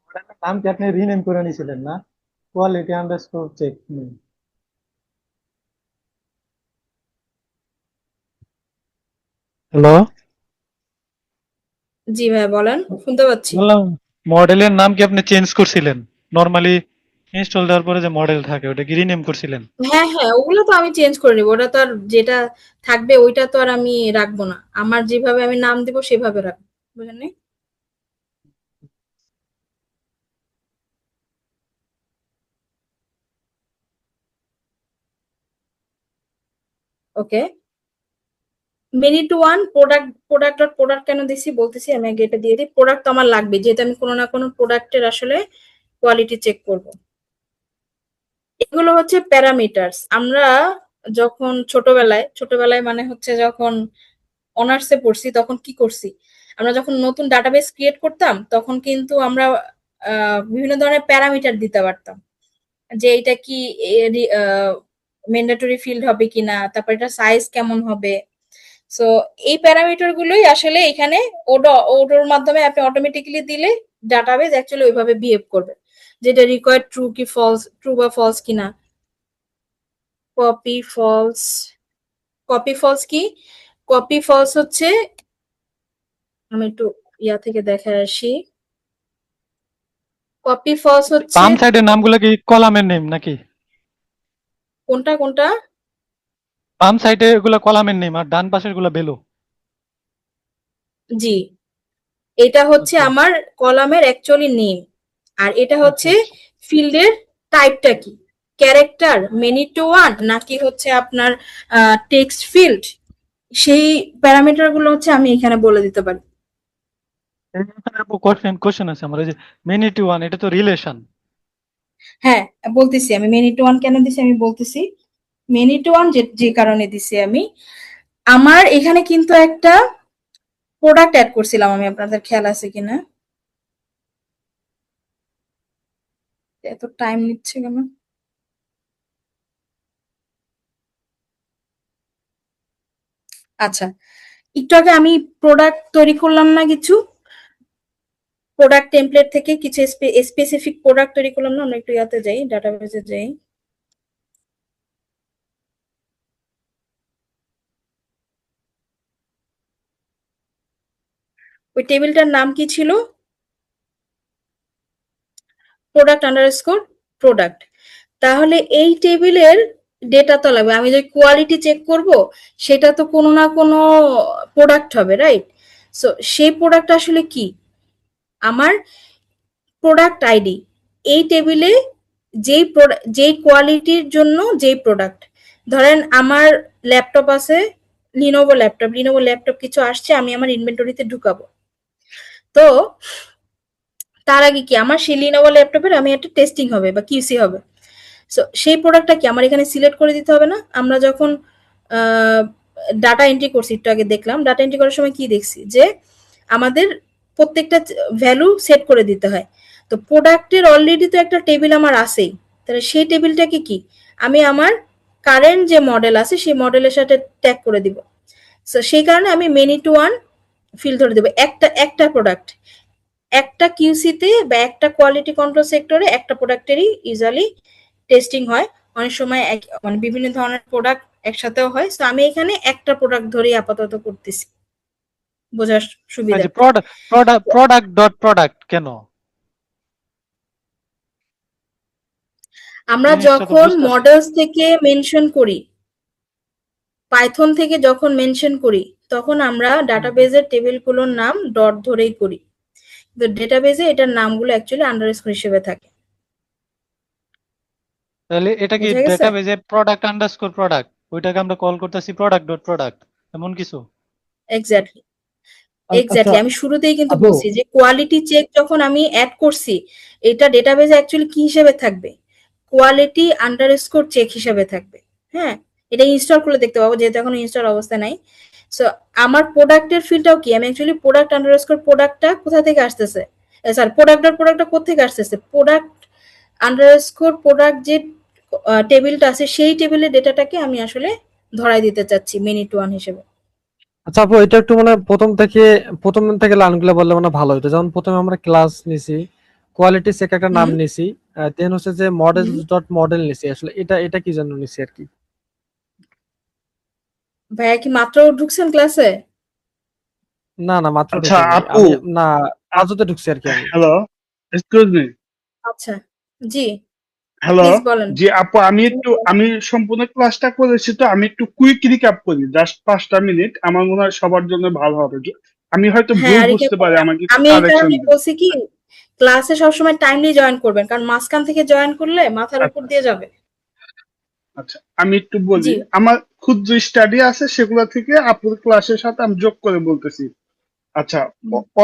মডেলের নাম কি আপনি রিনেম করে নিয়েছিলেন না? Quality underscore check. হ্যালো, জি ভাই, বলেন, শুনতে পাচ্ছি। বললাম মডেলের নাম কি আপনি চেঞ্জ করছিলেন? নরমালি ইনস্টল দেওয়ার পরে যে মডেল থাকে ওটা কি রিনেম করছিলেন? হ্যাঁ, ওগুলো তো আমি চেঞ্জ করে নিবো। ওটা তো আর যেটা থাকবে ওইটা তো আর আমি রাখবো না। আমার যেভাবে আমি নাম দিব সেভাবে রাখবো, বুঝলেন? ওকে। many to one প্রোডাক্ট কেন দিছি বলতেছি, আমি আগে এটা দিয়ে দিই। প্রোডাক্ট তো আমার লাগবে, যেহেতু আমি কোনো না কোনো প্রোডাক্টের আসলে কোয়ালিটি চেক করব। এগুলো হচ্ছে প্যারামিটারস। আমরা যখন ছোটবেলায় মানে হচ্ছে যখন অনার্সে পড়ছি, তখন কি করছি? আমরা যখন নতুন ডাটাবেস ক্রিয়েট করতাম, তখন কিন্তু আমরা বিভিন্ন ধরনের প্যারামিটার দিতে পারতাম, যে এটা কি ম্যান্ডেটরি ফিল্ড হবে কিনা, তারপর এটা সাইজ কেমন হবে। সো এই প্যারামিটার গুলোই আসলে এখানে ওডোর মাধ্যমে আপনি অটোমেটিক্যালি দিলে ডাটাবেস অ্যাকচুয়ালি ওইভাবে বিহেভ করবে, যেটা রিকোয়ার্ড ট্রু বা ফলস কিনা। Copy false. কি? কপি ফলস হচ্ছে, আমি একটু ইয়া থেকে দেখে আসি। কপি ফলস হচ্ছে বাম সাইডের নামগুলো কি কলামের নেম নাকি? কোনটা? বাম সাইডে এগুলো কলামের নেম আর ডান পাশের গুলো বেলো। জি, এটা হচ্ছে আচ্ছা আমার কলামের অ্যাকচুয়ালি নেম, আর এটা আচ্ছা হচ্ছে আচ্ছা। ফিল্ডের টাইপটা কি, ক্যারেক্টার, many to one, নাকি হচ্ছে আপনার টেক্সট ফিল্ড। সেই প্যারামিটার গুলো হচ্ছে আমি এখানে বলে দিতে পারি। কোশ্চেন আছে আমার, এই যে মেনি টু ওয়ান, এটা তো রিলেশন। হ্যাঁ, বলতেছি আমি many to one কেন দিছি, আমি বলতেছি। many to one যে যে কারণে দিছি আমি, আমার এখানে কিন্তু একটা প্রোডাক্ট অ্যাড করছিলাম আমি, আপনাদের খেয়াল আছে কিনা? এত টাইম নিচ্ছে কেন? আচ্ছা, একটু আগে আমি প্রোডাক্ট তৈরি করলাম না কিছু, প্রোডাক্ট টেমপ্লেট থেকে কিছু স্পেসিফিক প্রোডাক্ট তৈরি করলাম না, আমরা একটু ইয়াতে যাই, ডাটাবেসে যাই। ওই টেবিলটার নাম কি ছিল? Product underscore product. তাহলে এই টেবিলের ডেটা তো লাগবে, আমি যে কোয়ালিটি চেক করব সেটা তো কোনো না কোনো প্রোডাক্ট হবে, রাইট? সো সেই প্রোডাক্ট আসলে কি? আমার প্রোডাক্ট আইডি, এই টেবিলে যেই কোয়ালিটির জন্য যেই প্রোডাক্ট, ধরেন আমার ল্যাপটপ আছে, লিনোভো ল্যাপটপ কিছু আসছে, আমি আমার ইনভেন্টরিতে ঢুকাবো। তো তার আগে কি আমার সেই লিনোভো ল্যাপটপের আমি একটা টেস্টিং হবে বা কিউসি হবে। সো সেই প্রোডাক্টটা কি আমার এখানে সিলেক্ট করে দিতে হবে না? আমরা যখন ডাটা এন্ট্রি করছি, একটু আগে দেখলাম, ডাটা এন্ট্রি করার সময় কি দেখছি যে আমাদের প্রত্যেকটা ভ্যালু সেট করে দিতে হয়। তো প্রোডাক্টের অলরেডি তো একটা টেবিল আমার আছেই, তাহলে সেই টেবিলটাকে কি আমি আমার কারেন্ট যে মডেল আছে সেই মডেলের সাথে ট্যাগ করে দিব। সো সেই কারণে আমি মেনি টু ওয়ান ফিল্ড ধরে দেবো। একটা প্রোডাক্ট, একটা কিউসিতে বা একটা কোয়ালিটি কন্ট্রোল সেক্টরে একটা প্রোডাক্টেরই ইউজুয়ালি টেস্টিং হয়। অনেক সময় মানে বিভিন্ন ধরনের প্রোডাক্ট একসাথেও হয়। সো আমি এখানে একটা প্রোডাক্ট ধরেই আপাতত করতেছি বোঝার সুবিধা। যে প্রোডাক্ট ডট প্রোডাক্ট কেন? আমরা জিনিসটা তো যখন বুঝতেছি না। মডেলস থেকে মেনশন করি, পাইথন থেকে যখন মেনশন করি, তখন আমরা ডাটাবেজের টেবিলগুলোর নাম ডট ধরেই করি, কিন্তু ডেটাবেজে এটার নামগুলো অ্যাকচুয়ালি আন্ডারস্কোর হিসেবে থাকে। তাহলে এটা কি বুঝা গেছে? ডেটাবেজে প্রোডাক্ট আন্ডারস্কোর প্রোডাক্ট, ওইটাকে আমরা কল করতেছি প্রোডাক্ট ডট প্রোডাক্ট, এমন কিছু? এক্স্যাক্টলি, আচ্ছা আমি শুরুতেই কিন্তু আপু, বলছি যে কোয়ালিটি চেক যখন আমি অ্যাড করছি, এটা ডেটাবেজে অ্যাকচুয়ালি কি হিসেবে থাকবে? কোয়ালিটি আন্ডারস্কোর চেক হিসেবে থাকবে। হ্যাঁ, এটা ইনস্টল করলে দেখতে পাবো, যেহেতু এখন ইনস্টল অবস্থা নাই। সো আমার প্রোডাক্টের ফিল্ডটাও কি, আমি অ্যাকচুয়ালি প্রোডাক্ট আন্ডারস্কোর প্রোডাক্টটা কোথা থেকে আসতেছে, স্যার প্রোডাক্টটা কোথা থেকে আসতেছে, প্রোডাক্ট আন্ডারস্কোর প্রোডাক্ট যে টেবিলটা আছে সেই টেবিলের ডেটাটাকে আমি আসলে ধরাই দিতে চাচ্ছি মেনি টু ওয়ান হিসেবে। আচ্ছা আপু, এটা একটু মানে প্রথম থেকে লাইনগুলো বললে মানে ভালো হতো। যেমন প্রথমে আমরা ক্লাস নিছি, কোয়ালিটি চেক একটা নাম হুম নিছি, দেন হচ্ছে যে মডেল হুম। ডট মডেল নিছি। আসলে এটা কি জন্য নিছি আর কি? ভাইয়া কি মাত্র ঢুকছেন ক্লাসে? না মাত্র আচ্ছা ঢুকি নাই আপু, আমি, না আজতে ঢুকছি আর কি আমি। হ্যালো, এক্সকিউজ মি, আচ্ছা, জি হ্যালো, প্লিজ বলেন। জি আপু, আমি সম্পূর্ণ ক্লাসটা করেছি, তো আমি একটু কুইক রিক্যাপ করি, জাস্ট 5টা মিনিট, আমার মনে হয় সবার জন্য ভালো হবে। আমি হয়তো হ্যাঁ, ভুল আর বুঝতে পারি, আমাকে একটু আমি এই কারেকশন কারণে দিন। বলছি কি, ক্লাসে সবসময় টাইমলি জয়েন করবেন, কারণ মাঝখান থেকে জয়েন করলে মাথার উপর আচ্ছা দিয়ে যাবে। আচ্ছা, আমি একটু বলি, জি। আমার ক্ষুদ্র স্টাডি আছে, সেগুলো থেকে আপুর ক্লাসের সাথে আমি যোগ করে বলতেছি। আচ্ছা,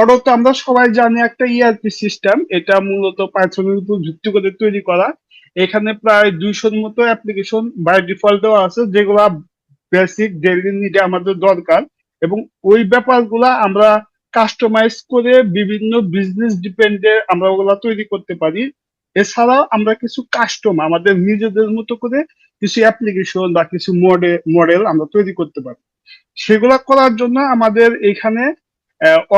অডো তো আমরা সবাই জানি একটা ইআরপি সিস্টেম, এটা মূলত পাইথনের উপর ভিত্তি করে তৈরি করা। এখানে প্রায় 200-র মতো অ্যাপ্লিকেশন বাই ডিফল্ট দেওয়া আছে, যেগুলা বেসিক ডেইলি নিডে আমাদের দরকার, এবং ওই ব্যাপারগুলা আমরা কাস্টমাইজ করে বিভিন্ন বিজনেস ডিপেন্ডে আমরা ওগুলা তৈরি করতে পারি। এছাড়াও আমরা কিছু কাস্টম আমাদের নিজেদের মতো করে কিছু অ্যাপ্লিকেশন বা কিছু মডেল আমরা তৈরি করতে পারি। সেগুলা করার জন্য আমাদের এখানে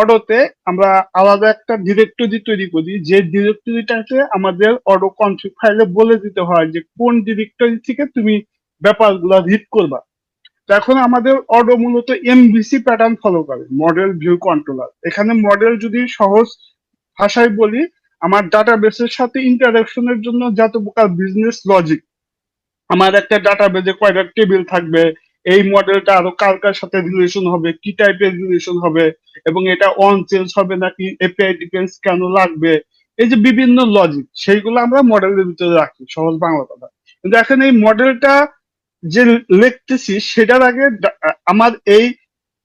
অডোতে আমরা আলাদা একটা ডিরেক্টরি তৈরি করি, যে ডিরেক্টরিটাকে আমাদের অডো কনফিগ ফাইলে বলে দিতে হয় যে কোন ডিরেক্টরি থেকে তুমি ব্যাপারগুলো রিড করবা। তো এখন আমাদের অডো মূলত এমভিসি প্যাটার্ন ফলো করে, মডেল ভিউ কন্ট্রোলার। এখানে মডেল যদি সহজ ভাষায় বলি, আমার ডাটাবেসের সাথে ইন্টারাকশনের জন্য যত প্রকার বিজনেস লজিক, আমার একটা ডাটাবেজে কয়টা টেবিল থাকবে, এই মডেলটা আরো কার কার সাথে রিলেশন হবে, কি টাইপের রিলেশন হবে, এবং এটা অন চেঞ্জ হবে নাকি এপিআই ডিফেন্স কেন লাগবে, এই যে বিভিন্ন লজিক, সেইগুলো আমরা মডেলের ভিতরে রাখি, সহজ বাংলা কথা। কিন্তু এখন এই মডেলটা যে লিখতেছি, সেটার আগে আমার এই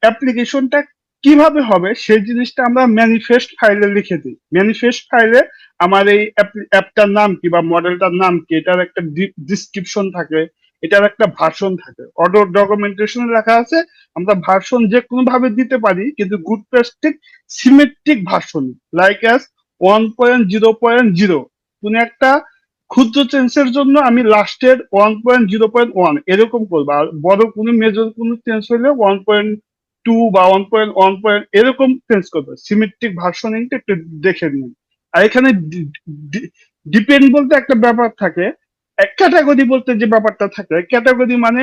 অ্যাপ্লিকেশনটা কিভাবে হবে সেই জিনিসটা আমরা ম্যানিফেস্ট ফাইলে লিখে দিই। ম্যানিফেস্ট ফাইলে আমার এই অ্যাপটার নাম কি বা মডেলটার নাম কি, এটার একটা ডিসক্রিপশন থাকে, এটার একটা ভার্সন থাকে। অর্ডার ডকুমেন্টেশনে লেখা আছে আমরা ভার্সন যে কোনো ভাবে দিতে পারি, কিন্তু গুড পেস্টিক সিমেট্রিক ভার্সন, লাইক অ্যাজ 1.0.0, কোন একটা ক্ষুদ্র চেঞ্জের জন্য আমি লাস্টের 1.0.1 এরকম করবো, আর বড় কোনো মেজর কোনো চেঞ্জ হলে 1.2 বা 1.1 এরকম চেঞ্জ করবো। সিমেট্রিক ভার্সনিংটা একটু দেখে নিন। আর এখানে ডিপেন্ড বলতে একটা ব্যাপার থাকে, ক্যাটাগরি বলতে যে ব্যাপারটা থাকে, ক্যাটাগরি মানে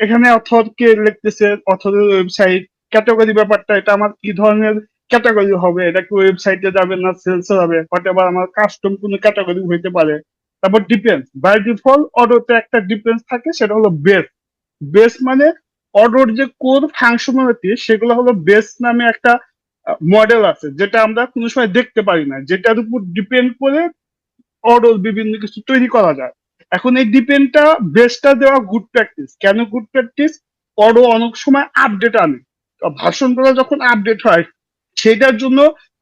এখানে অথর কে লিখতেছে, অথরের ওয়েবসাইট, ক্যাটাগরি ব্যাপারটা এটা আমার কি ধরনের ক্যাটাগরি হবে, এটা কি ওয়েবসাইটে যাবে না সেলস হবে, হোয়াটএভার আমার কাস্টম কোনো ক্যাটাগরি হইতে পারে। তারপর ডিপেন্স, বাই ডিফল্ট অর্ডারতে একটা ডিফারেন্স থাকে, সেটা হলো বেস। বেস মানে অর্ডার যে কোর ফাংশনালিটি, সেগুলো হলো বেস নামে একটা মডেল আছে, যেটা আমরা কোনো সময় দেখতে পারি না, যেটার উপর ডিপেন্ড করে অর্ডার বিভিন্ন কিছু তৈরি করা যায়। এখন এই ডিপেন্ডটা বেসটা দেওয়া গুড প্র্যাকটিস। কেন গুড প্র্যাকটিস? অর্ডার অনেক সময় আপডেট আনে, ভার্সনগুলো যখন আপডেট হয়, সেটার জন্য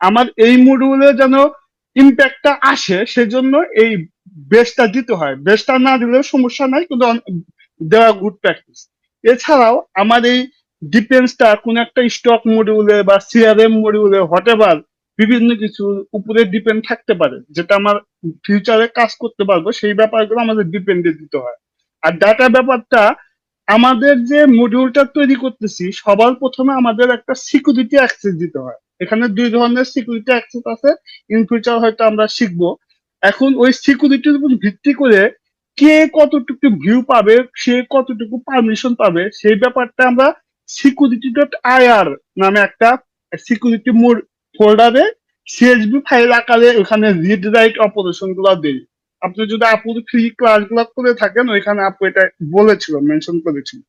আমার এই মডিউলে যেন ইম্প্যাক্টটা আসে, সেজন্য এই বেসটা দিতে হয়। বেসটা না দিলেও সমস্যা নাই, কিন্তু দেওয়া গুড প্র্যাকটিস। এছাড়াও আমার এই ডিফেন্সটা কোন একটা স্টক মডিউলে বা সিআরএম মডিউলে হোয়াটএভার বিভিন্ন কিছুর উপরে ডিপেন্ড থাকতে পারে, যেটা আমার ফিউচারে কাজ করতে পারবো, সেই ব্যাপারগুলো আমাদের ডিপেন্ডে দিতে হয়। আর ডাটা ব্যাপারটা, আমাদের যে মডিউলটা তৈরি করতেছি, সবার প্রথমে আমাদের একটা সিকিউরিটি অ্যাক্সেস দিতে হয়। এখানে দুই ধরনের সিকিউরিটি অ্যাক্সেস আছে, ইন ফিউচার হয়তো আমরা শিখবো। এখন ওই সিকিউরিটির উপর ভিত্তি করে কে কতটুকু ভিউ পাবে, সে কতটুকু পারমিশন পাবে, সেই ব্যাপারটা আমরা security.ir নামে একটা সিকিউরিটি ফোল্ডারে সিএসভি ফাইল আকারে ওখানে রিড রাইট অপারেশন গুলো দিই। আপনি যদি আপুর ফ্রি ক্লাস গুলো করে থাকেন, ওইখানে আপু এটা বলেছিল, মেনশন করেছিল।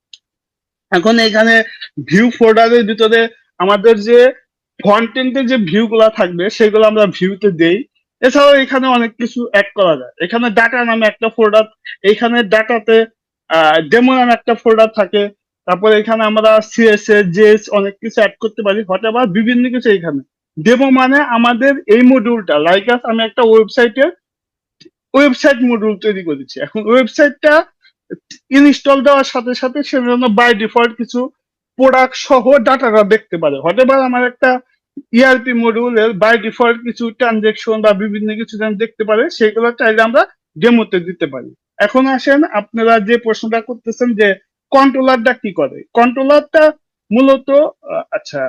এখন এখানে ভিউ ফোল্ডারের ভিতরে আমাদের যে ফ্রন্ট এন্ডে যে ভিউ গুলা থাকবে, সেগুলো আমরা ভিউতে দেই। এছাড়াও এখানে অনেক কিছু অ্যাড করা যায়। এখানে ডাটা নামে একটা ফোল্ডার, এখানে ডাটাতে ডেমো নামে একটা ফোল্ডার থাকে। তারপরে এখানে আমরা সিএসএস জেএস অনেক কিছু অ্যাড করতে পারি, হোয়াটএভার বিভিন্ন কিছু। এখানে ডেমো মানে আমাদের এই মডিউলটা, লাইক আমি একটা ওয়েবসাইট মডিউল তৈরি করেছি। এখন ওয়েবসাইটটা ইনস্টল দেওয়ার সাথে সাথে সেজন্য বাই ডিফল্ট কিছু প্রোডাক্ট সহ ডাটাটা দেখতে পারে, হোয়াটএভার আমার একটা ইআরপি মডিউলের বাই ডিফল্ট কিছু ট্রানজেকশন বা বিভিন্ন কিছু যেন দেখতে পারে, সেগুলো চাইলে আমরা ডেমোতে দিতে পারি। এখন আসেন, আপনারা যে প্রশ্নটা করতেছেন যে কন্ট্রোলারটা কি করে, কন্ট্রোলারটা মূলত আচ্ছা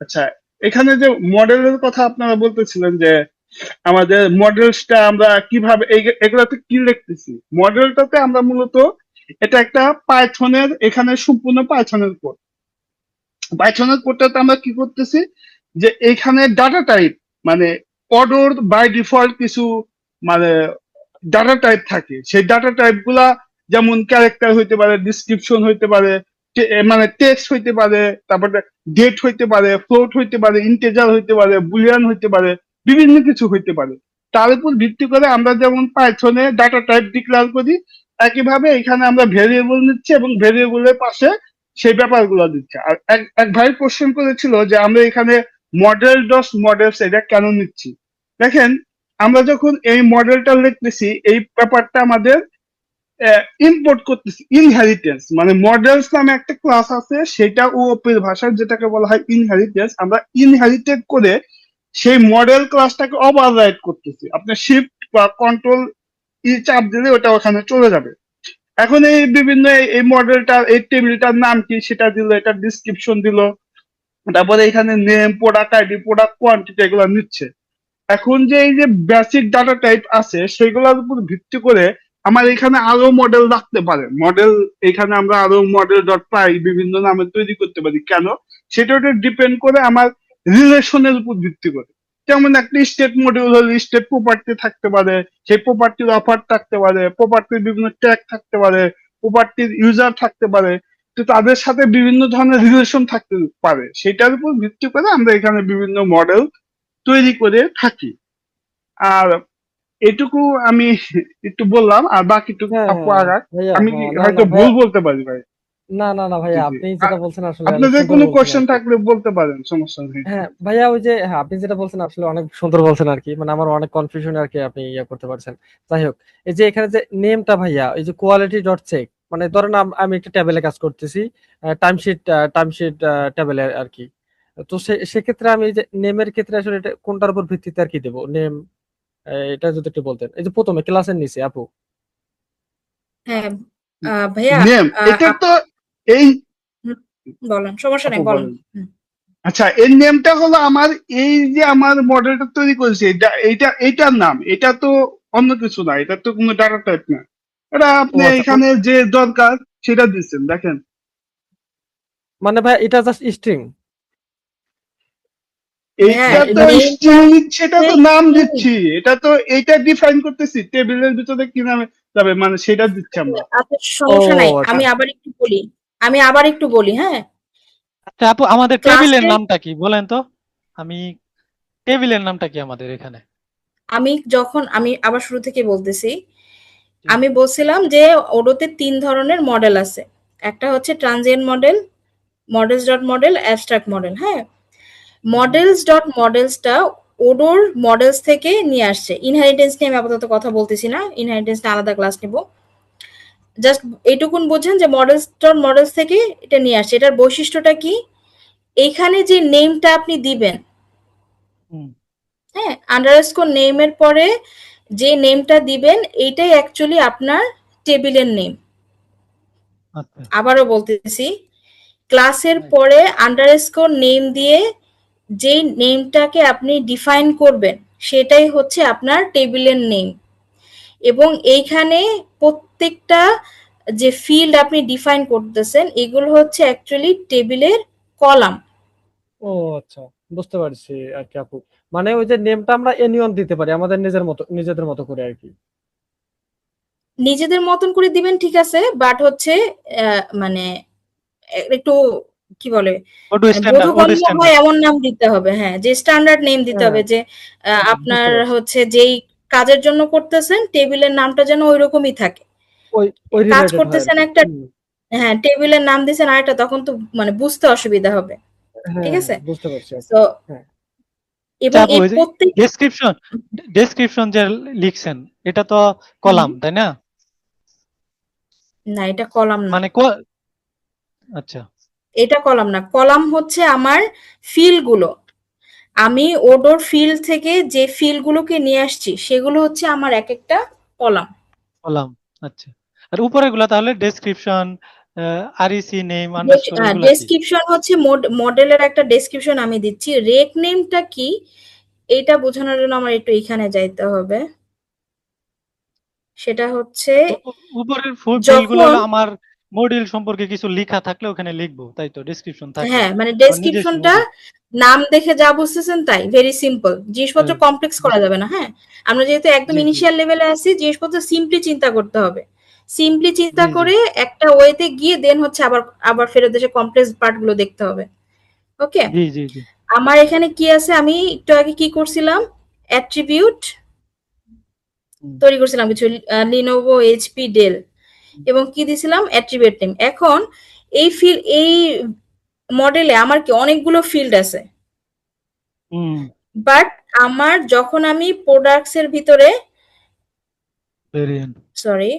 আচ্ছা এখানে যে মডেলের কথা আপনারা বলতেছিলেন, যে আমাদের মডেলসটা আমরা কিভাবে এগুলাতে কি লিখতেছি, মডেলটাতে আমরা মূলত এটা একটা পাইথনের, এখানে সম্পূর্ণ পাইথনের কোড। পাইথনের কোডটাতে আমরা কি করতেছি, যে এখানে ডাটা টাইপ মানে অর্ডার বাই ডিফল্ট কিছু মানে ডাটা টাইপ থাকে। সেই ডাটা টাইপ গুলা যেমন ক্যারেক্টার হইতে পারে, ডিসক্রিপশন হইতে পারে, মানে টেক্সট হইতে পারে, তারপরে ডেট হইতে পারে, ফ্লোট হইতে পারে, ইন্টেজার হইতে পারে, বুলিয়ান হইতে পারে, বিভিন্ন কিছু হইতে পারে। তার উপর ভিত্তি করে আমরা যেমন পাইথনে ডাটা টাইপ ডিক্লেয়ার করি, একইভাবে এখানে আমরা ভেরিয়েবল নিচ্ছি এবং ভেরিয়েবলের পাশে সেই ব্যাপারগুলো দিচ্ছে। আর এক ভাই কোশ্চেন করেছিল যে আমরা এখানে মডেল ডস মডেলস এটা কেন নিচ্ছি। দেখেন, আমরা যখন এই মডেলটা লিখতেছি, এই ব্যাপারটা আমাদের ইম্পোর্ট করতেছি ইনহেরিটেন্স, মানে মডেলস নামে একটা ক্লাস আছে, সেটা ওপের ভাষায় যেটাকে বলা হয় ইনহেরিটেন্স। আমরা ইনহেরিটেড করে সেই মডেল ক্লাসটাকে ওভাররাইট করতেছি। আপনি শিফট বা কন্ট্রোল চাপ দিলে ওটা ওখানে চলে যাবে। এখন এই বিভিন্ন এই মডেলটার এই টেবিলটার নাম কি সেটা দিল, এটা ডিসক্রিপশন দিল, তারপরে এখানে name, product ID, product quantity এগুলো নিচ্ছে। এখন যে এই যে বেসিক ডাটা টাইপ আছে, সেগুলোর উপর ভিত্তি করে আমার এখানে আরো মডেল রাখতে পারে। মডেল এখানে আমরা আরো মডেল ডট পাই বিভিন্ন নামে তৈরি করতে পারি। কেন? সেটা ডিপেন্ড করে আমার রিলেশনের উপর ভিত্তি করে। যেমন একটা স্টেট মডিউল হলে স্টেট প্রপার্টি থাকতে পারে, সেই প্রপার্টির অফার থাকতে পারে, প্রপার্টির বিভিন্ন ট্যাগ থাকতে পারে, প্রপার্টির ইউজার থাকতে পারে। তো তাদের সাথে বিভিন্ন ধরনের রিলেশন থাকতে পারে, সেটার উপর ভিত্তি করে আমরা এখানে বিভিন্ন মডেল তৈরি করে থাকি। আর এটুকু আমি একটু বললাম, আর বাকিটুকু হ্যাঁ আপু আগাক। ভাইয়া, আমি হ্যাঁ, না হয়তো না ভুল ভাইয়া, বলতে পারি ভাই। না জি ভাইয়া, জি। আপনি যেটা বলছেন আসলে অনেক আপনাদের সুন্দর কোনো বলছেন কোশ্চেন আর কি। থাকলে বলতে পারেন, সমস্যা নেই। হ্যাঁ ভাইয়া, ওই যে হ্যাঁ, আপনি যেটা বলছেন আসলে অনেক সুন্দর বলছেন আর কি, মানে আমার অনেক কনফিউশন আর কি আপনি ইয়ে করতে পারছেন। যাই হোক, এই যে এখানে যে নেমটা ভাইয়া, এই যে কোয়ালিটি ডট চেক, মানে ধরেন আমি একটা টেবিলে কাজ করতেছি, টাইমশিট টেবিলে আর কি। তো সেক্ষেত্রে আমি এই যে নেমের ক্ষেত্রে আসলে এটা কোনটার উপর ভিত্তিতে আর কি দেবো নেম? এটা যদি একটু বলতেন, এই যে প্রথমে ক্লাসের নিচে আপু। হ্যাঁ ভাইয়া, নেম এটা আপ- তো এই হুম, বলেন, সমস্যা আপু নেই, বলেন। বলেন। হুম। আচ্ছা, এর নেমটা হলো আমার, এই যে আমার মডেলটা তৈরি করেছে এইটার নাম, এটা তো অন্য কিছু না, এটা তো কোনো ডাটা টাইপ না, এটা ও আপনি আচ্ছা, এখানে যে দরকার সেটা দিচ্ছেন, দেখেন। মানে ভাই এটা জাস্ট স্ট্রিং। ভাইয়া এইটা তো নেমটা স্ট্রিং, সেটা তো নাম কি? দিচ্ছি, এটা তো এইটা ডিফাইন করতেছি টেবিলের ভিতরে কি নামে যাবে, মানে সেটা দিচ্ছি আমরা। আচ্ছা, ও সমস্যা নাই, আচ্ছা। আমি আবার একটু বলি, হ্যাঁ। আচ্ছা আপু, আমাদের টেবিলের ক্লাসে নামটা কি বলেন তো? আমি টেবিলের নামটা কি আমাদের এখানে? আমি আবার শুরু থেকে বলতেছি। জি। আমি বলছিলাম যে ওডোতে ৩ ধরনের মডেল আছে। একটা হচ্ছে transient model, models dot model, abstract model, হ্যাঁ। হুম, মডেলস ডট মডেলসটা ওডোর মডেলস থেকে নিয়ে আসছে। ইনহেরিটেন্স নিয়ে আমি আপাতত কথা বলতেছি না, ইনহেরিটেন্স নিয়ে আলাদা ক্লাস নিব। জাস্ট এইটুকুন বোঝেন যে মডেলস ডট মডেলস থেকে এটা নিয়ে আসছে। এটার বৈশিষ্ট্যটা কি? এইখানে যে নেমটা আপনি দিবেন, হুম, হ্যাঁ, আন্ডারস্কোর নেমের পরে যে নেমটা দিবেন এইটাই অ্যাকচুয়ালি আপনার টেবিলের নেম। আচ্ছা। আবারও বলতেছি, ক্লাসের Right. পরে আন্ডারস্কোর নেম দিয়ে যেই নেমটাকে আপনি ডিফাইন করবেন সেটাই হচ্ছে আপনার টেবিলের নেম। এবং এইখানে প্রত্যেকটা যে ফিল্ড আপনি ডিফাইন করতেছেন এগুলো হচ্ছে অ্যাকচুয়ালি টেবিলের কলাম। ও আচ্ছা, বুঝতে পারছি আর কি আপু। মানে ওই যে নেমটা আমরা এনিওন দিতে পারি আমাদের নিজেদের মতো করে আর কি। নিজেদের মতন করে দিবেন, ঠিক আছে, বাট হচ্ছে মানে একটু কি বলে, ওডু স্ট্যান্ডার্ড, ওডু বোধগম্য হয় স্ট্যান্ডার্ড। এমন নাম দিতে হবে, হ্যাঁ, যে স্ট্যান্ডার্ড নেম দিতে হ্যাঁ, হবে, যে বুঝতে আপনার পারছি। হচ্ছে যেই কাজের জন্য করতেছেন টেবিলের নামটা যেন ওই রকমই থাকে। ওই ওই কাজ রিলেটেড হয় আর করতেছেন কি। একটা, হ্যাঁ, টেবিলের নাম দিছেন আরেকটা, তখন তো মানে বুঝতে অসুবিধা হবে, হ্যাঁ ঠিক আছে। হ্যাঁ, বুঝতে পারছি আপু। তো হ্যাঁ। আচ্ছা এবং আপু, এই ওই যে প্রত্যেক ডেসক্রিপশন, ডেসক্রিপশন যে লিখছেন, এটা তো হুম, কলাম তাই না? না এটা কলাম না, মানে আচ্ছা। এটা কলাম না, কলাম হচ্ছে আমার ফিল্ডগুলো। আমি ওডোর ফিল্ড থেকে যে ফিল্ডগুলোকে নিয়ে আসছি সেগুলো হচ্ছে আমার এক একটা কলাম। কলাম। আচ্ছা। আর উপরে গুলা তাহলে ডেসক্রিপশন, আরইসি নেম আন্ডারস্কোর এগুলা কি? ডেসক্রিপশন হচ্ছে মডেলের একটা ডেসক্রিপশন আমি দিচ্ছি। রেক নেমটা কি এটা বোঝানোর জন্য আমার একটু এখানে যাইতে হবে। সেটা হচ্ছে উপরের ফুল ফিল্ড গুলো যখন, হলো আমার মডিউল সম্পর্কে কিছু লেখা থাকলে ওখানে লিখবো, তাই তো? ডেসক্রিপশন থাকলে হ্যাঁ, মানে আমার নিজস্ব ডেসক্রিপশনটা মডিউল। নাম দেখে যা বুঝতেছেন তাই, ভেরি সিম্পল, জিনিসপত্র কমপ্লেক্স করা যাবে না, হ্যাঁ। আমরা যেহেতু একদম জি জি ইনিশিয়াল লেভেলে আছি, জিনিসপত্র সিম্পলি চিন্তা করতে হবে। সিম্পলি চিন্তা জি জি করে একটা ওয়েতে গিয়ে দেন হচ্ছে আবার আবার ফেরত এসে কমপ্লেক্স পার্ট গুলো দেখতে হবে। ওকে, জি জি জি। আমার এখানে কি আছে, আমি একটু আগে কি করছিলাম, অ্যাট্রিবিউট হুম, তৈরি করছিলাম কিছু, লিনোভো, এইচপি, ডেল, এবং কি দিছিলাম, অ্যাট্রিবিউট নেম। এখন এই মডেলে আমার কি অনেকগুলো ফিল্ড আছে, হুম, বাট আমার যখন আমি প্রোডাক্টস এর ভিতরে, ভেরিয়েন্ট। সরি,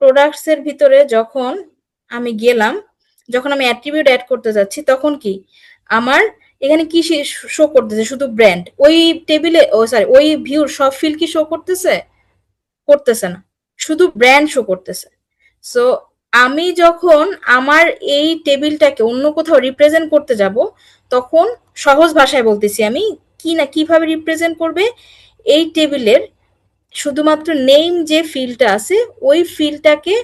প্রোডাক্টস এর ভিতরে যখন আমি গেলাম, যখন আমি অ্যাট্রিবিউট অ্যাড করতে যাচ্ছি তখন কি আমার এখানে কি শো করতেছে, শুধু ব্র্যান্ড। ওই টেবিলে, ও সরি, ওই ভিউর সব ফিল্ড কি শো করতেছে? করতেছে না, শুধু ব্র্যান্ড শো করতেছে। সো আমি যখন আমার এই টেবিলটাকে অন্য কোথাও রিপ্রেজেন্ট করতে যাব, তখন সহজ ভাষায় বলতেছি আমি, কি না কিভাবে রিপ্রেজেন্ট করবে, এই টেবিলের শুধুমাত্র নেম যে ফিল্ডটা আছে ওই ফিল্ডটাকে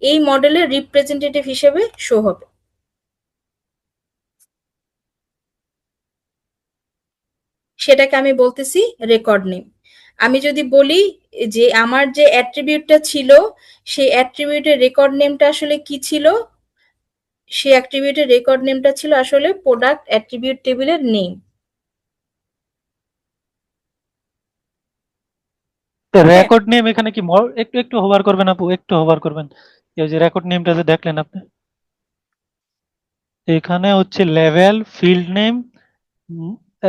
এই মডেলের রিপ্রেজেন্টেটিভ হিসেবে শো হবে। সেটাকে আমি বলতেছি রেকর্ড নেম। আমি যদি বলি যে আমার যে অ্যাট্রিবিউটটা ছিল সেই অ্যাট্রিবিউটের রেকর্ড নেমটা আসলে কি ছিল, সেই অ্যাট্রিবিউটের রেকর্ড নেমটা ছিল আসলে প্রোডাক্ট অ্যাট্রিবিউট টেবিলের নেম। ওকে, রেকর্ড নেম এখানে কি একটু একটু হোভার করবেন আপু, একটু হোভার করবেন। এই যে রেকর্ড নেমটা যে দেখলেন আপনি, এখানে হচ্ছে লেভেল, ফিল্ড নেম।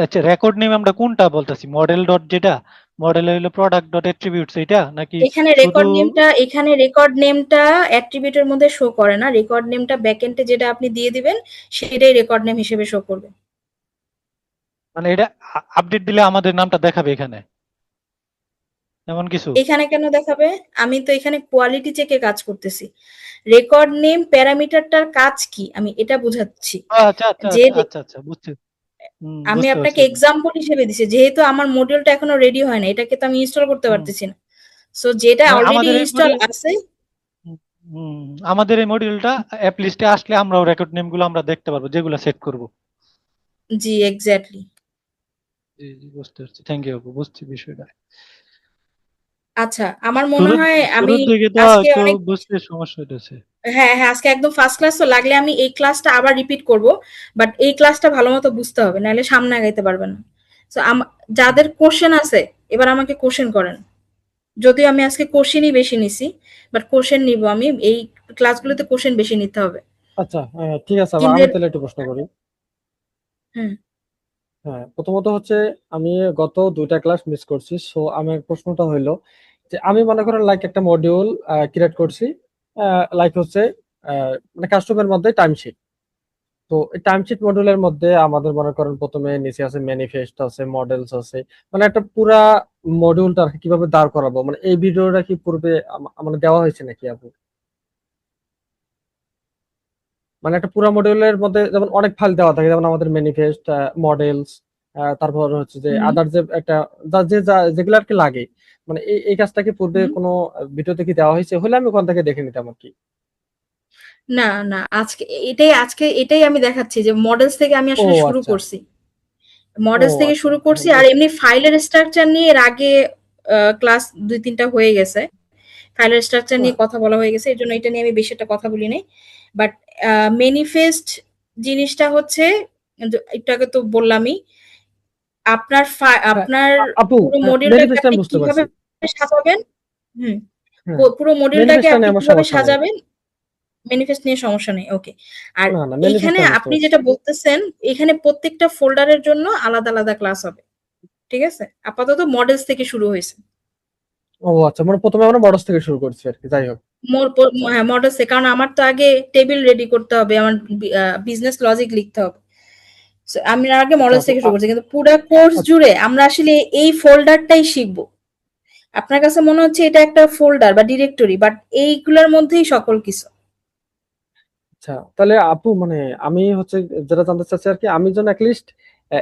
আচ্ছা, রেকর্ড নেম আমরা কোনটা বলতেছি? মডেল ডট যেটা, মডেল হলো প্রোডাক্ট ডট অ্যাট্রিবিউটস এটা, নাকি শুধু? এখানে রেকর্ড নেমটা অ্যাট্রিবিউটের মধ্যে শো করে না, রেকর্ড নেমটা ব্যাকএন্ডে যেটা আপনি দিয়ে দিবেন সেটাই রেকর্ড নেম হিসেবে শো করবে। মানে এটা আপডেট দিলে আমাদের নামটা দেখাবে এখানে এমন কিছু? এখানে কেন দেখাবে? আমি তো এখানে কোয়ালিটি চেকে কাজ করতেছি। রেকর্ড নেম প্যারামিটারটার কাজ কি আমি এটা বুঝাচ্ছি। আচ্ছা আচ্ছা যে আচ্ছা আচ্ছা বুঝছি। আমি বুঝতে আপনাকে পারছি। এক্সাম্পল হিসেবে দিছি, যেহেতু আমার মডিউলটা এখনো রেডি হয় না, এটাকে তো আমি ইনস্টল করতে হুম, পারতেছি না। সো যেটা মানে অলরেডি আমাদের এই ইনস্টল মডিউল আছে, আমাদের এই মডিউলটা অ্যাপ লিস্টে আসলে আমরাও রেকর্ড নেম গুলো আমরা দেখতে পারবো যেগুলো সেট করব। জি এক্স্যাক্টলি। জি জি বুঝতে পারছি, থ্যাংক ইউ আপু, বুঝছি বিষয়টা। আচ্ছা, আমার মনে শুরুর হয় আমি শুরুর দিকে তো আজকে একটু অনেক, বুঝতে সমস্যা হইতেছে। হ্যাঁ হ্যাঁ, আজকে একদম ফার্স্ট ক্লাস, তো লাগলে আমি এই ক্লাসটা আবার রিপিট করব, বাট এই ক্লাসটা ভালো মতো বুঝতে হবে, নাহলে সামনে আগাইতে পারবেন না। তো যাদের কোশ্চেন আছে এবার আমাকে কোশ্চেন করেন। যদিও আমি আজকে কোশ্চেনই বেশি নিছি, বাট কোশ্চেন নিব আমি, এই ক্লাসগুলোতে কোশ্চেন বেশি নিতে হবে। আচ্ছা, ঠিক আছে আবার আমি ইন্দ্রের, তাহলে একটু প্রশ্ন করি। হুম, হ্যাঁ, প্রথমত হচ্ছে আমি গত 2টা ক্লাস মিস করছি, সো আমার প্রশ্নটা হইলো যে আমি মনে করেন লাইক একটা মডিউল ক্রিয়েট করছি, লাইক হচ্ছে মানে কাস্টমের মধ্যে টাইমশিট। তো এই টাইমশিট মডিউলের মধ্যে আমাদের মনে করেন প্রথমে নিচে আছে ম্যানিফেস্ট আছে, মডেলস আছে, মানে একটা পুরা মডিউলটা আর কি কিভাবে দাঁড় করাবো, মানে এই ভিডিওটা কি পূর্বে মানে দেওয়া হয়েছে নাকি আপু? মানে একটা পুরো মডিউলের মধ্যে যেমন অনেক ফাইল দেওয়া থাকে, যেমন আমাদের ম্যানিফেস্ট, মডেলস, তারপর হচ্ছে যে হুম। আদার যে একটা যেগুলো আর কি লাগে, মানে এই কাজটা কি পূর্বে হুম। কোনো ভিডিওতে কি দেওয়া হয়েছে? হলে আমি ওখান থেকে দেখে নিতাম আর কি। না না, আজকে এটাই আমি দেখাচ্ছি যে মডেলস থেকে আমি ও আসলে শুরু আচ্ছা। করছি। ও মডেলস থেকে আচ্ছা, শুরু হ্যাঁ করছি, আর এমনি ফাইলের স্ট্রাকচার নিয়ে এর আগে ক্লাস 2-3টা হয়ে গেছে। ফাইলের স্ট্রাকচার নিয়ে কথা বলা হয়ে গেছে, এর জন্য এটা নিয়ে আমি বেশি একটা কথা বলি নাই। বাট ম্যানিফেস্ট জিনিসটা হচ্ছে, একটু আগে তো বললামই, আপনার হ্যাঁ, আপনার আপু, পুরো মডিউলটাকে ম্যানিফেস্ট আপনি আমি বুঝতে কিভাবে পারছি। সাজাবেন। হুম, হ্যাঁ, পুরো মডিউলটাকে ম্যানিফেস্টটা আপনি নিয়ে আমার কিভাবে সমস্যা নেই। সাজাবেন, ম্যানিফেস্ট নিয়ে সমস্যা নেই, ওকে। আর না না, ম্যানিফেস্ট এইখানে আমি বুঝতে আপনি পারছি। যেটা বলতেছেন, এখানে প্রত্যেকটা ফোল্ডারের জন্য আলাদা আলাদা ক্লাস হবে, ঠিক আছে? আপাতত মডেলস থেকে শুরু হয়েছে। ও আচ্ছা, মানে প্রথমে আমরা মডেলস থেকে শুরু করছি আর কি, যাই হোক। হ্যাঁ মডেলসে, কারণ আমার তো আগে টেবিল রেডি করতে হবে, আমার বিজনেস লজিক লিখতে হবে। So, আমি আগে আচ্ছা মডেলস আপু, থেকে শুরু করছি, কিন্তু পুরো কোর্স জুড়ে আমরা আসলে এই ফোল্ডারটাই শিখবো। আপনার কাছে মনে হচ্ছে এটা একটা ফোল্ডার বা ডিরেক্টরি, বাট এইগুলোর মধ্যেই সকল কিছু। আচ্ছা তাহলে আপু, মানে আমি হচ্ছে যেটা জানতে চাচ্ছি আর কি, আমি যেন লিস্ট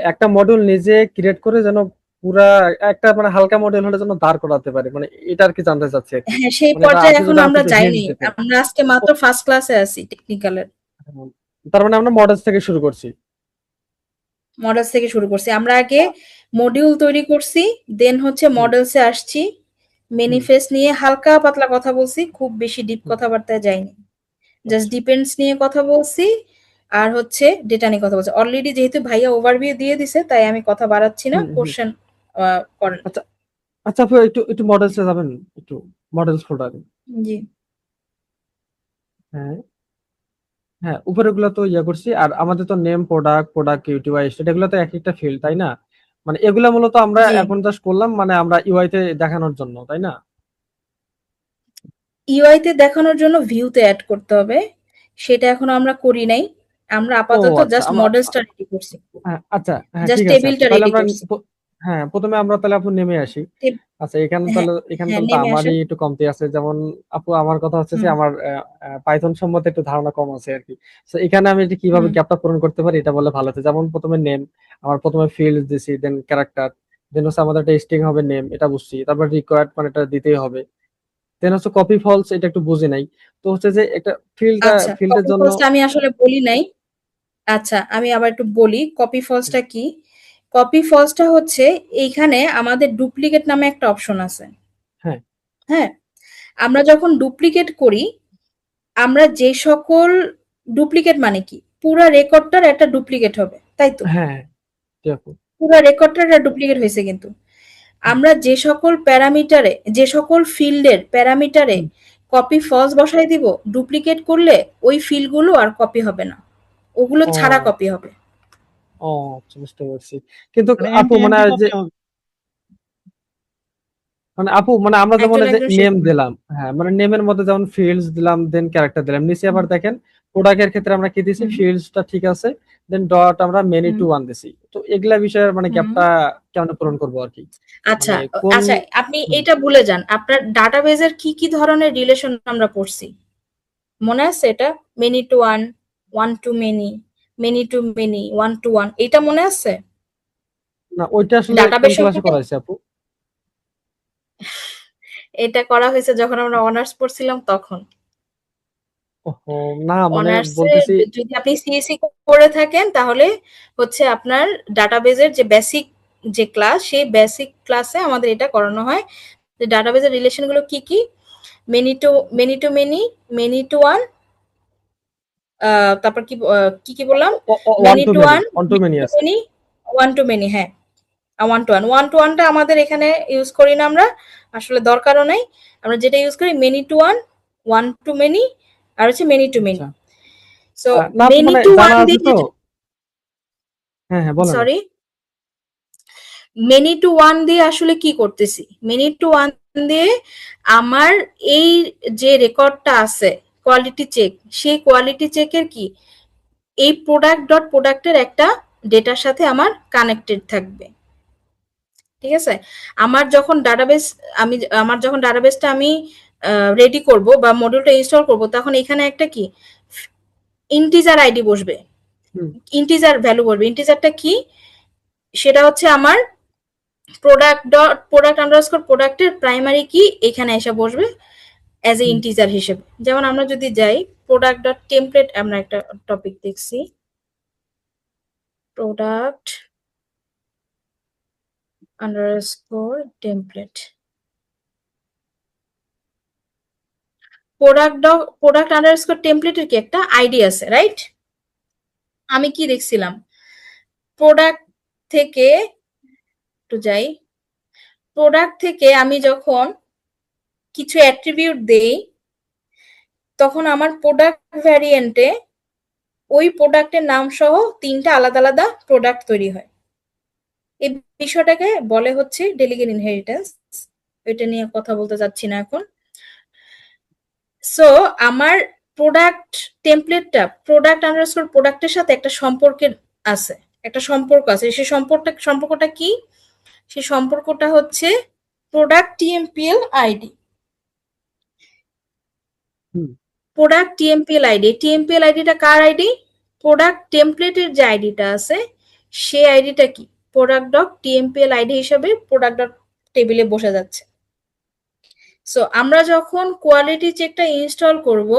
একটা মডিউল নিজে ক্রিয়েট করে যেন পুরা একটা মানে হালকা মডিউল হলে যেন দাঁড় করাতে পারি, মানে এটা আর কি জানতে চাচ্ছি আর কি। হ্যাঁ, সেই মানে এটা পর্যায়ে আপনি যদি এখনো আমাকে আমরা একটু হিন্টস যাইনি, দিতেন। আমরা আজকে ও, মাত্র ফার্স্ট ক্লাসে আছি টেকনিক্যালের। তার মানে আমরা মডেলস থেকে শুরু করছি। মডেলস থেকে শুরু করছি, আমরা আগে মডিউল তৈরি করছি, দেন হচ্ছে হুম, মডেলসে আসছি, হুম, ম্যানিফেস্ট নিয়ে হালকা পাতলা কথা বলছি, খুব বেশি ডিপ হুম, কথাবার্তায় যাইনি। জাস্ট আচ্ছা, ডিপেন্ডস নিয়ে কথা বলছি, আর হচ্ছে ডেটা নিয়ে কথা বলছি। অলরেডি যেহেতু ভাইয়া ওভারভিউ দিয়ে দিছে, তাই আমি কথা বাড়াচ্ছি না, হুম, হুম, কোশ্চেন করেন। আচ্ছা আচ্ছা আপু, একটু একটু মডেলসে যাবেন, একটু মডেলস ফোল্ডারে। জি। হ্যাঁ, হ্যাঁ, উপরে গুলো তো ইয়ে করছি, আর আমাদের তো নেম, প্রোডাক্ট, প্রোডাক্ট ইউটিআই, এগুলো তো এক একটা ফিল্ড, তাই না? মানে এগুলা মূলত আমরা জি, এখন জাস্ট করলাম, মানে আমরা ইউআই তে দেখানোর জন্য, তাই না? ইউআই তে দেখানোর জন্য ভিউতে অ্যাড করতে হবে, সেটা এখনো আমরা করি নাই। আমরা ও আপাতত আচ্ছা, জাস্ট মডেলসটা রেডি করছি, হ্যাঁ, আচ্ছা, হ্যাঁ জাস্ট ঠিক আছে আপু, টেবিলটা তাহলে রেডি আমরা করছি। হ্যাঁ, প্রথমে আমরা তাহলে আপু নেমে আসি। আচ্ছা, হ্যাঁ, এখানে হ্যাঁ তাহলে তো নেমে আমারই আসেন। একটু কমতি আছে, যেমন আপু আমার কথা হচ্ছে যে হুম, আমার পাইথন সম্বন্ধে একটু ধারণা কম আছে আর কি। তো এখানে আমি এটা কিভাবে হুম। গ্যাপটা পূরণ করতে পারি এটা বললে ভালো হতো। যেমন প্রথমে নেম, আমার প্রথমে ফিল্ড দিছি, দেন ক্যারেক্টার, দেন হচ্ছে আমাদের একটা স্ট্রিং হবে নেম, এটা বুঝছি, তারপর রিকোয়ার্ড মানে এটা দিতেই হবে, দেন হচ্ছে কপি ফলস, এটা একটু বুঝি নাই। তো হচ্ছে যে একটা আচ্ছা, ফিল্ডের কপি জন্য। ফলসটা আমি আসলে বলি নাই। আচ্ছা, আমি আবার একটু বলি কপি ফলসটা কি। কপি ফলসটা হচ্ছে, এইখানে আমাদের ডুপ্লিকেট নামে একটা অপশন আছে। হ্যাঁ, হ্যাঁ, আমরা যখন ডুপ্লিকেট করি, আমরা যে সকল, ডুপ্লিকেট মানে কি, পুরা রেকর্ডটার একটা ডুপ্লিকেট হবে, তাই তো? হ্যাঁ, জি আপু, পুরা রেকর্ডটার একটা ডুপ্লিকেট হয়েছে, কিন্তু হুম, আমরা যে সকল প্যারামিটারে, যে সকল ফিল্ডের প্যারামিটারে হুম, কপি ফলস বসাই দিব, ডুপ্লিকেট করলে ওই ফিল্ডগুলো আর কপি হবে না, ওগুলো ছাড়া ও, কপি হবে। ও আচ্ছা, বুঝতে পারছি। কিন্তু মানে আপু এমটি মানে এমটি যে কপি হবে। মানে আপু মানে আমরা যেমন একজন এই যে একজন নেম শেখে না। দিলাম, হ্যাঁ মানে নেমের মধ্যে যেমন ফিল্ডস দিলাম দেন ক্যারেক্টার দিলাম, নিচে আবার দেখেন প্রোডাক্টের ক্ষেত্রে আমরা কি দিছি, হুম ফিল্ডসটা ঠিক আছে, দেন ডট আমরা মেনি হুম টু ওয়ান দিছি। তো এগুলা বিষয়ের মানে হুম গ্যাপটা কেমন পূরণ করবো আর কি, আচ্ছা মানে কোন। আচ্ছা, আপনি হুম, এটা ভুলে যান, আপনার ডাটাবেজের কি কি ধরনের রিলেশন আমরা পড়ছি মনে আছে? এটা many to one, one to many, many to many, one to one, এটা মনে আছে? না ওইটা আসলে কোন ডাটাবেস ক্লাসে সম্পর্কে করাইছে আপু? এটা করা হয়েছে যখন আমরা অনার্স পড়ছিলাম তখন। ওহো, না মানে অনার্সে বলতেছি। যদি আপনি সিএসসি করে থাকেন তাহলে হচ্ছে আপনার ডাটাবেজের যে বেসিক যে ক্লাস, সেই বেসিক ক্লাসে আমাদের এটা করানো হয় যে ডাটাবেজের রিলেশন গুলো কি কি, many to many, many to one, তারপর কি কি কি বললাম, one many to to many, one, one to many many to আছে। মেনি, ওয়ান টু মেনি, হ্যাঁ one to one. One to ওয়ানটা আমাদের এখানে ইউজ করি না আমরা, আসলে দরকারও নাই। আমরা যেটা ইউজ করি many to one, one to many, আর হচ্ছে মেনি টু মেনি। আচ্ছা, সো না আপু মেনি মানে টু জানা ওয়ান আছে দিয়ে তো। হ্যাঁ হ্যাঁ বলেন সরি, আপু। মেনি টু ওয়ান দিয়ে আসলে কি করতেছি, মেনি টু ওয়ান দিয়ে আমার এই যে রেকর্ডটা আছে কোয়ালিটি চেক, সেই কোয়ালিটি চেকের কি, এই প্রোডাক্ট ডট প্রোডাক্টের একটা ডেটার সাথে আমার কানেক্টেড থাকবে। ঠিক আছে? আমার যখন ডাটাবেস, আমার যখন ডাটাবেসটা আমি রেডি করব বা মডিউলটা ইনস্টল করব, তখন এখানে একটা কি ইন্টিজার আইডি বসবে, হুম ইন্টিজার ভ্যালু বসবে। ইন্টিজারটা কি, সেটা হচ্ছে আমার প্রোডাক্ট ডট প্রোডাক্ট আন্ডারস্কোর প্রোডাক্টের প্রাইমারি কি এখানে এসে বসবে অ্যাজ এ হুম ইন্টিজার হিসেবে। যেমন আমরা যদি যাই প্রোডাক্ট ডট টেমপ্লেট, আমরা একটা টপিক দেখছি product underscore template, product underscore টেমপ্লেটের কি একটা আইডি আছে, রাইট? আমি কি দেখছিলাম, প্রোডাক্ট থেকে একটু যাই, প্রোডাক্ট থেকে আমি যখন কিছু অ্যাট্রিবিউট দেই, তখন আমার প্রোডাক্ট ভ্যারিয়েন্টে ওই প্রোডাক্টের নাম সহ তিনটা আলাদা আলাদা প্রোডাক্ট তৈরি হয়। এই বিষয়টাকে বলে হচ্ছে ডেলিগেট ইনহেরিটেন্স। এটা নিয়ে কথা বলতে চাচ্ছি না এখন। সো আমার প্রোডাক্ট টেমপ্লেটটা প্রোডাক্ট আন্ডারস্কোর প্রোডাক্টের সাথে একটা সম্পর্কের আছে, একটা সম্পর্ক আছে। সেই সম্পর্কটা কি, সেই সম্পর্কটা হচ্ছে প্রোডাক্ট টিএমপিএল আইডি। হুম প্রোডাক্ট টিএমপিএল আইডি, টিএমপিএল আইডিটা কার আইডি, প্রোডাক্ট টেমপ্লেটের যে আইডিটা আছে সেই আইডিটা কি প্রোডাক্ট ডট টিএমপিএল আইডি হিসেবে প্রোডাক্ট ডট টেবিলে বসে যাচ্ছে। সো আমরা যখন কোয়ালিটি চেকটা ইনস্টল করব,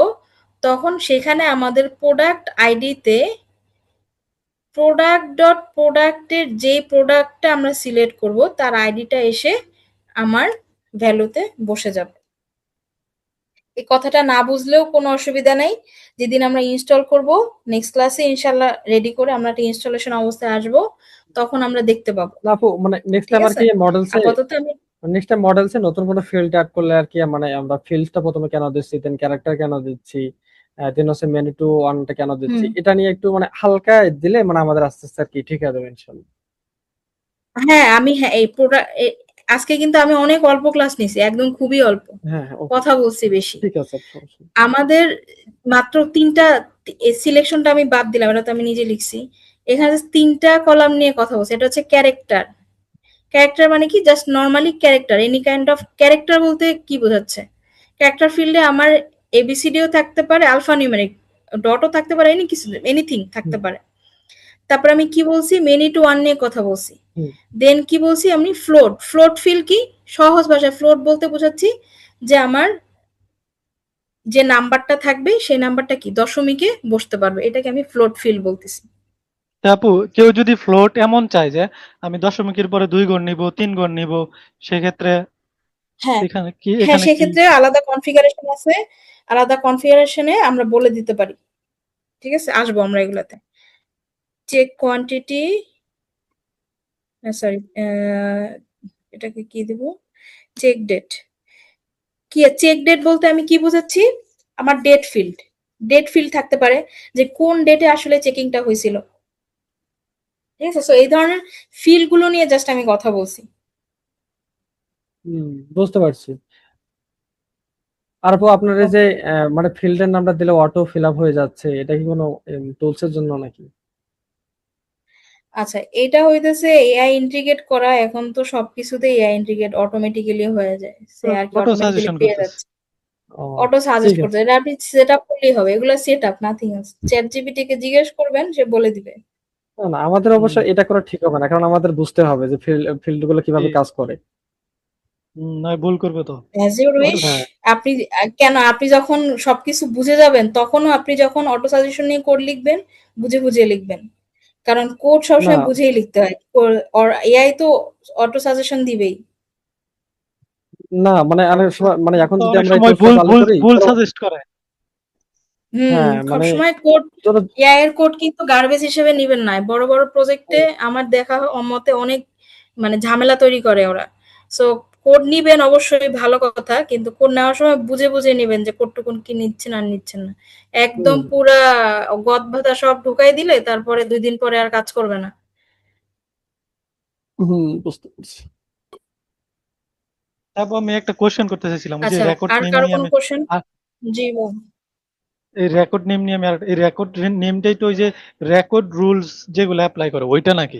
তখন সেখানে আমাদের প্রোডাক্ট আইডিতে প্রোডাক্ট ডট প্রোডাক্টের যে প্রোডাক্টটা আমরা সিলেক্ট করব তার আইডিটা এসে আমার ভ্যালুতে বসে যাবে। এই কথাটা না বুঝলেও কোনো অসুবিধা নাই, যেদিন আমরা ইনস্টল করব নেক্সট ক্লাসে ইনশাল্লাহ রেডি করে আমরা একটা ইনস্টলেশন অবস্থায় আসব, তখন আমরা দেখতে পাবো। না আপু মানে নেক্সট ঠিক টাইম আর আছে? কি মডেলসে, আপাতত আমি নেক্সট টাইম মডেলসে নতুন কোনো ফিল্ড অ্যাড করলে আর কি মানে আমরা ফিল্ডসটা প্রথমে কেন দিচ্ছি, দেন ক্যারেক্টার কেন দিচ্ছি, দেন হচ্ছে মেনু টু ওয়ানটা কেন দিচ্ছি, হুম এটা নিয়ে একটু মানে হালকা দিলে মানে আমাদের আস্তে আস্তে আর কি ঠিক হয়ে যাবে ইনশাল্লাহ। হ্যাঁ আমি হ্যাঁ এই প্রোডাক্ট আজকে কিন্তু আমি অনেক অল্প ক্লাস নিছি, একদম খুবই অল্প হ্যাঁ হ্যাঁ ওকে, কথা বলছি বেশি। ঠিক আছে সমস্যা নেই। আমাদের মাত্র তিনটা, সিলেকশনটা আমি বাদ দিলাম, এটা তো আমি নিজে লিখছি। এখানে তিনটা কলাম নিয়ে কথা বলছি। এটা হচ্ছে ক্যারেক্টার। ক্যারেক্টার মানে কি, just normally character, any kind of character বলতে কি বোঝাচ্ছে, ক্যারেক্টার ফিল্ডে আমার এবিসিডিও থাকতে পারে, আলফা নিউমেরিক ডটও থাকতে পারে, এনি কিছু এনিথিং থাকতে হুম পারে। তারপর আমি কি বলছি, মেনি টু ওয়ান নিয়ে কথা বলছি। হুম দেন কি বলছি আমি, ফ্লোট। ফ্লোট ফিল কি, সহজ ভাষায় ফ্লোট বলতে বোঝাচ্ছি যে আমার যে নাম্বারটা থাকবে সেই নাম্বারটা কি দশমিকে বসতে পারবে, এটাকে আমি ফ্লোট ফিল বলতেছি। তা আপু কেউ যদি ফ্লোট এমন চায় যে আমি দশমিকের পরে 2 গণ নিব 3 গণ নিব, সেক্ষেত্রে হ্যাঁ এখানে কি হ্যাঁ, এখানে কি সেক্ষেত্রে আলাদা কনফিগারেশন আছে, আলাদা কনফিগারেশনে আমরা বলে দিতে পারি। ঠিক আছে, আসবো আমরা এগুলাতে। চেক কোয়ান্টিটি, সরি, এটাকে কি দিব, চেক ডেট। কি চেক ডেট বলতে আমি কি বোঝাচ্ছি, আমার ডেট ফিল্ড, ডেট ফিল্ড থাকতে পারে যে কোন ডেটে আসলে চেকিংটা হয়েছিল। ঠিক আছে, সো এই ধরনের ফিল্ড গুলো নিয়ে জাস্ট আমি কথা বলছি। বুঝতে পারছি। আর আপু আপনার এই যে মানে ফিল্ডের নামটা দিলে অটো ফিল আপ হয়ে যাচ্ছে, এটা কি কোনো টুলস এর জন্য নাকি? আচ্ছা, এটা হইতেছে এআই ইন্টিগ্রেট করা। এখন তো সবকিছুতে এআই ইন্টিগ্রেট অটোমেটিক্যালি হয়ে যায়, সে আর কি অটো অটোমেটিক্যালি সাজেশন পেয়ে করতেছে। যাচ্ছে, ও, অটো ঠিক সাজেস্ট করতে। আছে। এটা আপনি সেট আপ করলেই হবে, এগুলো set up, nothing else. Chat GPT কে জিজ্ঞেস করবেন, সে বলে দিবে। না না, আমাদের অবশ্য হুম এটা করা ঠিক হবে না, কারণ আমাদের বুঝতে হবে যে ফিল্ড গুলো কিভাবে ঠিক। কাজ করে। নয় ভুল করবে তো। As your auto wish. হ্যাঁ। আপনি কেন, আপনি যখন সবকিছু বুঝে যাবেন, তখনও আপনি যখন অটো সাজেশন নিয়ে কোড লিখবেন, বুঝে বুঝে লিখবেন। কারণ কোড না সবসময় বুঝেই লিখতে হয়, এআই তো অটো সাজেশন দিবেই। না, মানে অনেক সময়, মানে এখন তো যদি অনেক আমরা এই সময় টুলসটা ভুল চালু ভুল করি ভুল ধরো, সাজেস্ট করে। হুম, হ্যাঁ মানে সবসময় কোড ধরো, এআই এর কোড কিন্তু গার্বেজ হিসেবে নিবেন না। বড় বড় প্রজেক্টে আমার দেখা মতে অনেক মানে ঝামেলা তৈরি করে ওরা। সো কোড নিবেন অবশ্যই, ভালো কথা, কিন্তু কোড নেওয়ার সময় বুঝে বুঝে নিবেন যে কোডটুকুন কি নিচ্ছেন আর নিচ্ছেন না। একদম হুম পুরা গদ সব ঢুকাই দিলে তারপরে 2 দিন পরে আর কাজ করবে না। হুম, বুঝতে পারছি। তারপর আমি একটা কোশ্চেন করতে চাইছিলাম, ওই যে আচ্ছা, রেকর্ড আর নেম কারো নিয়ে কোনো আমি কোশ্চেন? আর জি বল। এই রেকর্ড নেম নিয়ে আমি এই রেকর্ড নেমটাই তো ওই যে রেকর্ড রুলস যেগুলো অ্যাপ্লাই করে ওইটা নাকি?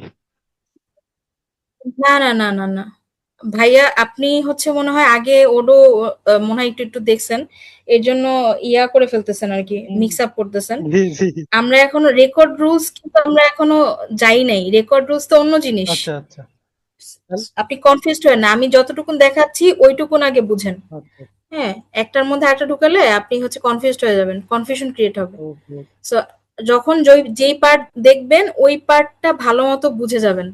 না না না না না ভাইয়া, আপনি হচ্ছে মনে হয় আগে ওডো মনে হয় একটু একটু দেখছেন, এর জন্য ইয়া করে ফেলতেছেন আর কি, হুম, মিক্স আপ করতেছেন। জি জি। আমরা এখনো রেকর্ড রুলস কিন্তু আমরা এখনো যাই নাই। রেকর্ড রুলস তো অন্য জিনিস। আচ্ছা আচ্ছা আপনি কনফিউজড হয় না, আমি যতটুকুন দেখাচ্ছি ওইটুকুন আগে বুঝেন। আচ্ছা। হ্যাঁ, একটার মধ্যে একটা ঢুকালে আপনি হচ্ছে কনফিউজড হয়ে যাবেন, কনফিউশন ক্রিয়েট হবে। ওকে। সো যখন যেই পার্ট দেখবেন ওই পার্টটা ভালো মতো বুঝে যাবেন,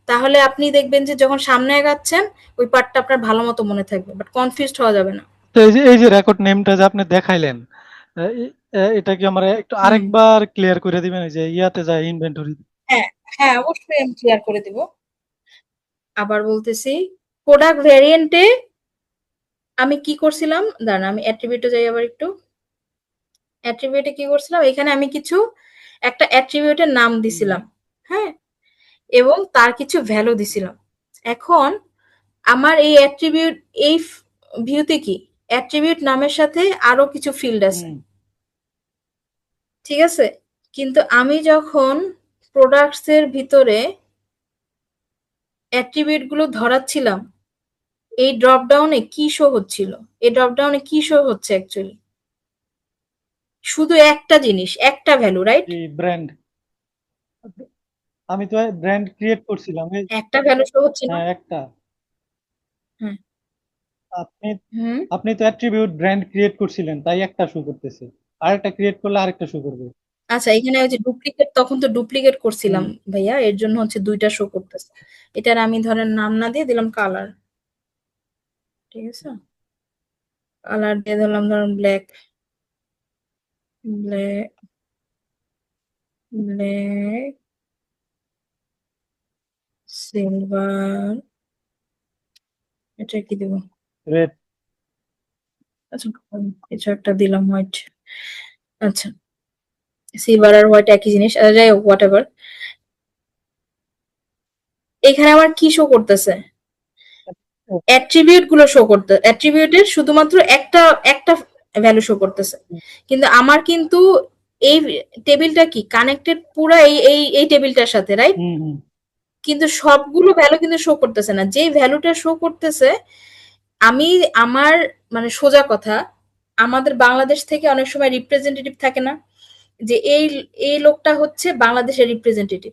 তাহলে আপনি দেখবেন যে যখন সামনে আগাচ্ছেন ওই পার্টটা আপনার ভালো মতো মনে থাকবে, বাট কনফিউজড হওয়া যাবে না। তো এই যে রেকর্ড নেমটা যে আপনি দেখাইলেন, এটা কি আমার একটু হুম, আরেকবার ক্লিয়ার করে দিবেন, এই যে ইয়াতে যায় ইনভেন্টরি? হ্যাঁ হ্যাঁ, অবশ্যই আমি ক্লিয়ার করে দিব। আবার বলতেছি, প্রোডাক্ট ভেরিয়েন্টে আমি কি করছিলাম, দাঁড়ান আমি অ্যাট্রিবিউটে যাই আবার একটু। অ্যাট্রিবিউটে কি করছিলাম, এখানে আমি কিছু একটা অ্যাট্রিবিউটের নাম দিছিলাম, হ্যাঁ, এবং তার কিছু ভ্যালু দিছিলাম। এখন আমার এই অ্যাট্রিবিউট, এই ভিউতে কি অ্যাট্রিবিউট নামের সাথে আরো কিছু ফিল্ড আছে, হুম ঠিক আছে? কিন্তু আমি যখন প্রোডাক্টস এর ভিতরে অ্যাট্রিবিউট গুলো ধরাচ্ছিলাম, এই ড্রপ ডাউনে কি শো হচ্ছিল, এই ড্রপ ডাউনে কি শো হচ্ছে অ্যাকচুয়ালি? শুধু একটা জিনিস, একটা ভ্যালু, রাইট? জি, ব্র্যান্ড। আমি তো ব্র্যান্ড ক্রিয়েট করছিলাম একটা ভ্যালু শো হচ্ছে না। হ্যাঁ একটা। হ্যাঁ। আপনি হুম। আপনি তো অ্যাট্রিবিউট ব্র্যান্ড ক্রিয়েট করছিলেন, তাই একটা শো করতেছে, আরেকটা ক্রিয়েট করলে আরেকটা শো করবে। আচ্ছা, এখানে ওই যে ডুপ্লিকেট, তখন তো ডুপ্লিকেট করছিলাম হুম ভাইয়া, এর জন্য হচ্ছে দুইটা শো করতেছে। এটার আমি ধরেন নাম না দিয়ে দিলাম কালার, ঠিক আছে? কালার দিয়ে দিলাম ধরেন ব্ল্যাক, ব্ল্যাক, ব্ল্যাক, সিলভার, এটা কি দেবো? রেড। আচ্ছা, কিছু একটা দিলাম হোয়াইট। আচ্ছা, সিলভার আর হোয়াইট একই জিনিস, যাই হোক, হোয়াট এভার। এখানে আমার কি শো করতেছে? অ্যাট্রিবিউট গুলো শো করতে, অ্যাট্রিবিউটের শুধুমাত্র একটা একটা ভ্যালু শো করতেছে। কিন্তু আমার কিন্তু এই টেবিলটা কি কানেক্টেড পুরো এই টেবিলটার সাথে, রাইট? হুম হুম কিন্তু সবগুলো ভ্যালু কিন্তু শো করতেছে না। যেই ভ্যালুটা শো করতেছে, আমি আমার মানে সোজা কথা, আমাদের বাংলাদেশ থেকে অনেক সময় রিপ্রেজেন্টেটিভ থাকে না, যে এই এই লোকটা হচ্ছে বাংলাদেশের রিপ্রেজেন্টেটিভ।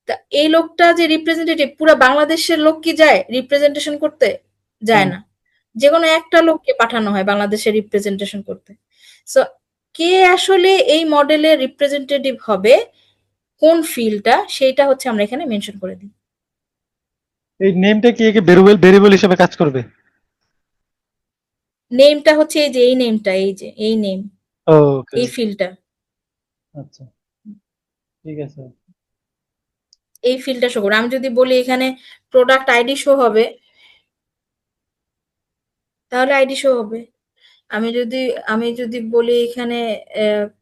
তা এই লোকটা যে রিপ্রেজেন্টেটিভ, পুরা বাংলাদেশের লোক কি যায় রিপ্রেজেন্টেশন করতে? যায় হুম। না। যেকোনো একটা লোককে পাঠানো হয় বাংলাদেশের রিপ্রেজেন্টেশন করতে। সো কে আসলে এই মডেলের রিপ্রেজেন্টেটিভ হবে, কোন ফিল্ডটা, সেইটা হচ্ছে আমরা এখানে মেনশন করে দিই। এই নেমটা কি একে ভেরিয়েবল ভেরিয়েবল হিসেবে কাজ করবে? নেমটা হচ্ছে এই যে এই নেমটা, এই যে এই নেম, ওকে। এই ফিল্ডটা, আচ্ছা ঠিক আছে। এই ফিল্ডটা শো করবে। আমি যদি বলি এখানে প্রোডাক্ট আইডি শো হবে, তাহলে আইডি শো হবে। আমি যদি আমি যদি বলি এখানে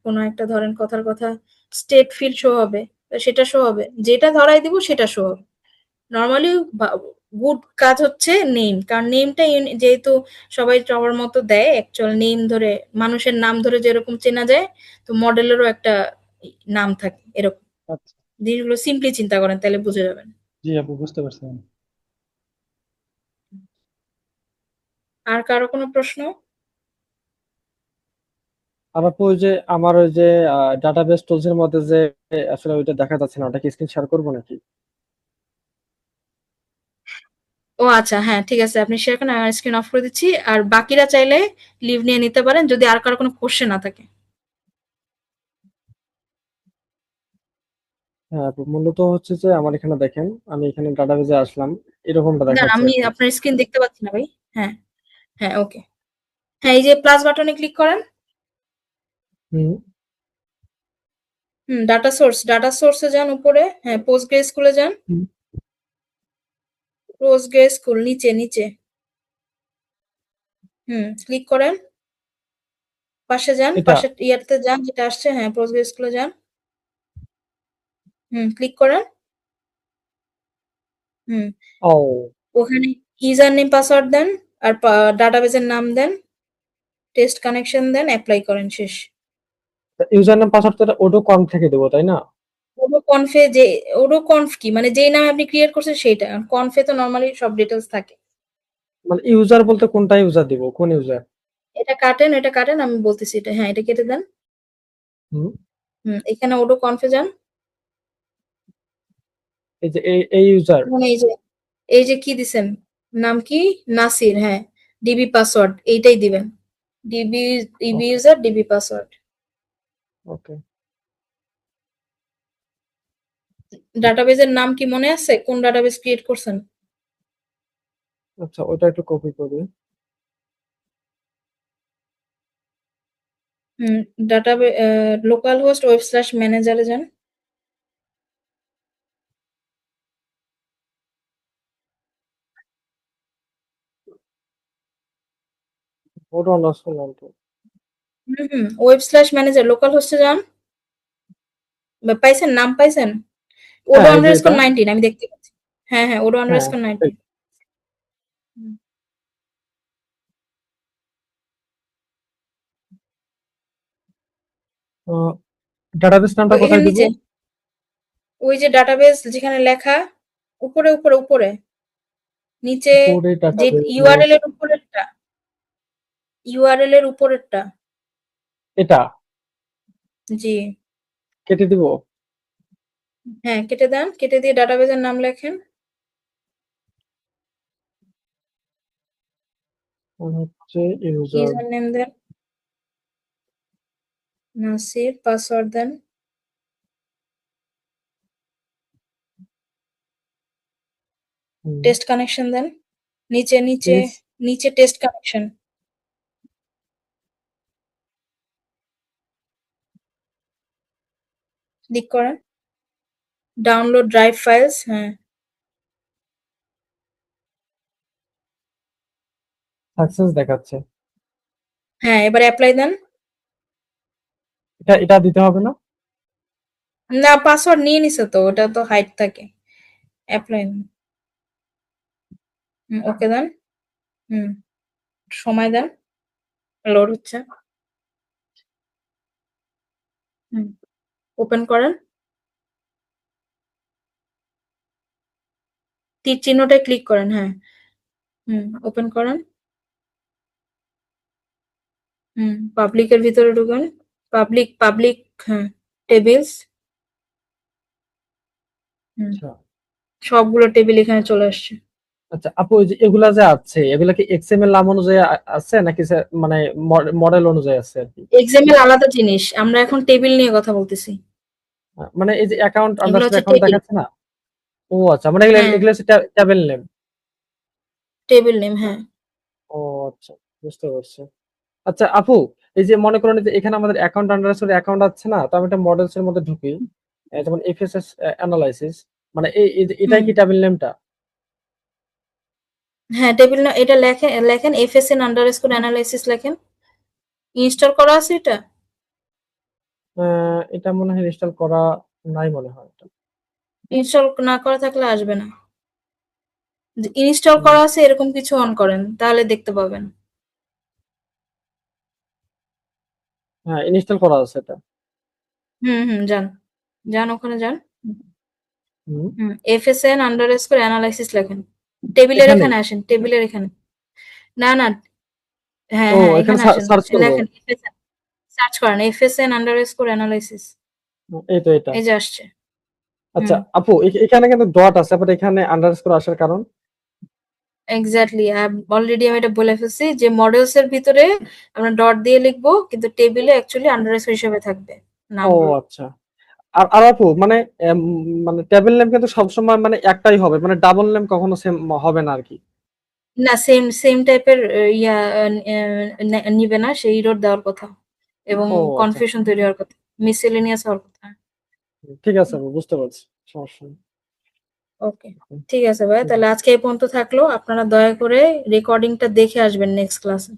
কোনো একটা ধরেন কথার কথা স্টেট ফিল্ড শো হবে, তো সেটা শো হবে, যেটা ধরাই দিব সেটা শো হবে। নর্মালি গুড কাজ হচ্ছে নেম, কারণ নেমটা যেহেতু সবাই সবার মতো দেয়, অ্যাকচুয়াল নেম ধরে মানুষের নাম ধরে যেরকম চেনা যায়, তো মডেলেরও একটা নাম থাকে এরকম। আচ্ছা, জিনিসগুলো সিম্পলি চিন্তা করেন তাহলে বুঝে যাবেন। জি আপু বুঝতে পারছি আমি। আর কারো কোনো প্রশ্ন? আর আপু ওই যে আমার ওই যে ডাটাবেস টুলস এর মধ্যে যে আসলে ওইটা দেখা যাচ্ছে না, ওটাকে স্ক্রিন শেয়ার করবো নাকি? ও আচ্ছা, হ্যাঁ ঠিক আছে, আপনি শেয়ার করেন, স্ক্রিন অফ করে দিচ্ছি। আর বাকিরা চাইলে লিভ নিয়ে নিতে পারেন যদি আর কারো কোনো কোশ্চেন না থাকে। হ্যাঁ আপু, মূলত হচ্ছে যে আমার এখানে দেখেন, আমি এখানে ডাটাবেজে আসলাম, এরকমটা না দেখাচ্ছে আমি আর কি। আপনার স্ক্রিন দেখতে পাচ্ছি না ভাই। হ্যাঁ, হ্যাঁ, ওকে। হ্যাঁ, এই যে প্লাস বাটনে ক্লিক করেন। হুম। ডাটা সোর্সে যান উপরে, হ্যাঁ পোস্টগ্রেসকুলে যান। হুম। পোস্টগ্রেসকুল নিচে নিচে, ক্লিক করেন। পাশে যান, এটা। পাশে ইয়াতে যান যেটা আসছে, হ্যাঁ পোস্টগ্রেসকুলে যান। ক্লিক করেন। হুম, ও, ওখানে ইউজার নেম পাসওয়ার্ড দেন, আর ডাটাবেসের নাম দেন, টেস্ট কানেকশন দেন, অ্যাপ্লাই করেন, শেষ। ইউজার নেম পাসওয়ার্ড তো ওডো কম থেকে দেবো তাই না? ওডো কনফে যে ওডো কনফ কি মানে যেই নামে আপনি ক্রিয়েট করছেন সেইটা, কনফে তো নরমালি সব ডিটেলস থাকে। মানে ইউজার বলতে কোনটা ইউজার দিব, কোন ইউজার? এটা কাটেন, আমি বলতেছি এটা, হ্যাঁ এটা কেটে দেন। হুম। এখানে ওডো কনফে যান। এই যে এই ইউজার। মানে এই যে কি দিছেন, নাম কি, নাসির, হ্যাঁ ডিবি পাসওয়ার্ড এইটাই দিবেন। DB DB okay. User DB password. Okay. ডাটাবেজের নাম কি মনে আছে, কোন ডাটাবেস ক্রিয়েট করছেন? আচ্ছা, ওটা একটু কপি করি। ডাটাবে লোকাল হোস্ট ওয়েব স্ল্যাশ ম্যানেজারে যান। ওটা অন্য শুনলাম তো। ওয়েব স্ল্যাশ ম্যানেজার লোকাল হোস্টে যান। পাইছেন, নাম পাইছেন? হ্যাঁ ওডো এই যে আন্ডারস্কোর এটা। 19 আমি দেখতে পাচ্ছি। হ্যাঁ, হ্যাঁ, ওডো হ্যাঁ আন্ডারস্কোর ঠিক। 19। হুম, ডাটাবেস নামটা এখানে কোথায় দিব? নিচে ওই যে ডাটাবেস যেখানে লেখা, উপরে উপরে উপরে নিচে, উপরে যে ডাটাবেস। ইউআরএল এর উপরেরটা, ইউআরএল এর উপরেরটা। এটা জি, কেটে দিব? হ্যাঁ কেটে দেন, কেটে দিয়ে ডাটাবেসের নাম লেখেন। হচ্ছে ইউজার। ইউজার নেম দেন নাসির, পাসওয়ার্ড দেন, টেস্ট কানেকশন দেন। নিচে নিচে প্লিজ। নিচে টেস্ট কানেকশন ক্লিক করেন। ডাউনলোড ড্রাইভ ফাইলস, হ্যাঁ। সাকসেস দেখাচ্ছে। হ্যাঁ, এবার অ্যাপ্লাই দেন। এটা এটা দিতে হবে না? না, পাসওয়ার্ড নিয়ে নিছে তো, ওটা তো হাইড থাকে। অ্যাপ্লাই, ওকে দেন। হুম, সময় দেন, লোড হচ্ছে। হুম, ওপেন করেন। তীর চিহ্নটায় ক্লিক করেন, হ্যাঁ। ওপেন করেন। পাবলিকের ভিতরে ঢুকুন। পাবলিক, হ্যাঁ, টেবিলস। হুম, আচ্ছা। সবগুলো টেবিল এখানে চলে আসছে। আচ্ছা আপু, ওই যে এগুলা যে আছে, এগুলা কি এক্সএমএল নাম অনুযায়ী আছে নাকি মানে মডেল অনুযায়ী আছে আর কি? এক্সএমএল আলাদা জিনিস, আমরা এখন টেবিল নিয়ে কথা বলতেছি। মানে এই যে অ্যাকাউন্ট এগুলো আন্ডারস্কোর হচ্ছে অ্যাকাউন্ট টেবিল। দেখাচ্ছে না? ও আচ্ছা, মানে এগুলা হ্যাঁ, এগুলা হচ্ছে টেবিল নেম। টেবিল নেম, হ্যাঁ। ও আচ্ছা, বুঝতে পারছি। আচ্ছা আপু, এই যে মনে করেন যে এখানে আমাদের অ্যাকাউন্ট আন্ডারস্কোর অ্যাকাউন্ট আছে না, তো আমি একটা মডেলস এর মধ্যে ঢুকি, যেমন এফএসএস অ্যানালাইসিস, মানে এটাই হুম, কি টেবিল নেমটা? হ্যাঁ টেবিল না, এটা লেখেন এফএসএন আন্ডারস্কোর অ্যানালাইসিস লেখেন। ইনস্টল করা আছে এটা? এটা মনে হয় ইনস্টল করা নাই মনে হয় এটা। ইনস্টল না করা থাকলে আসবে না। ইনস্টল করা আছে এরকম কিছু অন করেন, তাহলে দেখতে পাবেন। হ্যাঁ, ইনস্টল করা আছে এটা। যান, যান ওখানে যান। হুম, FSN_analysis লেখেন। টেবিলের এখানে? এখানে আসেন, টেবিলের এখানে। না, না, হ্যাঁ, ও, হ্যাঁ, এখানে এখানে আসেন। সার্চ করব। লেখেন FSN, সার্চ করেন FSN_analysis। এই তো এটা। এই যে আসছে। আচ্ছা হুম, আপু, এখানে কিন্তু ডট আছে, বাট এখানে আন্ডারস্কোর আসার কারণ? এক্স্যাক্টলি। অলরেডি আমি এটা বলে ফেলছি যে মডেলস এর ভিতরে আমরা ডট দিয়ে লিখবো, কিন্তু টেবিলে অ্যাকচুয়ালি আন্ডারস্কোর হিসেবে থাকবে ও নামগুলো। আচ্ছা। আর আপু মানে মানে টেবিল নেম কিন্তু সবসময় মানে একটাই হবে, মানে ডাবল নেম কখনো সেম হবে না আর কি। না, সেম সেম টাইপের ইয়া নিবে না, সেই রোড দেওয়ার কথা এবং ও আচ্ছা, কনফিউশন তৈরি হওয়ার কথা, মিসেলেনিয়াস হওয়ার কথা। ঠিক আছে আপু, বুঝতে পারছি, সমস্যা নেই। ওকে, ঠিক আছে ভাই, তাহলে আজকে এই পর্যন্ত থাকলো। আপনারা দয়া করে রেকর্ডিংটা দেখে আসবেন নেক্সট ক্লাসে।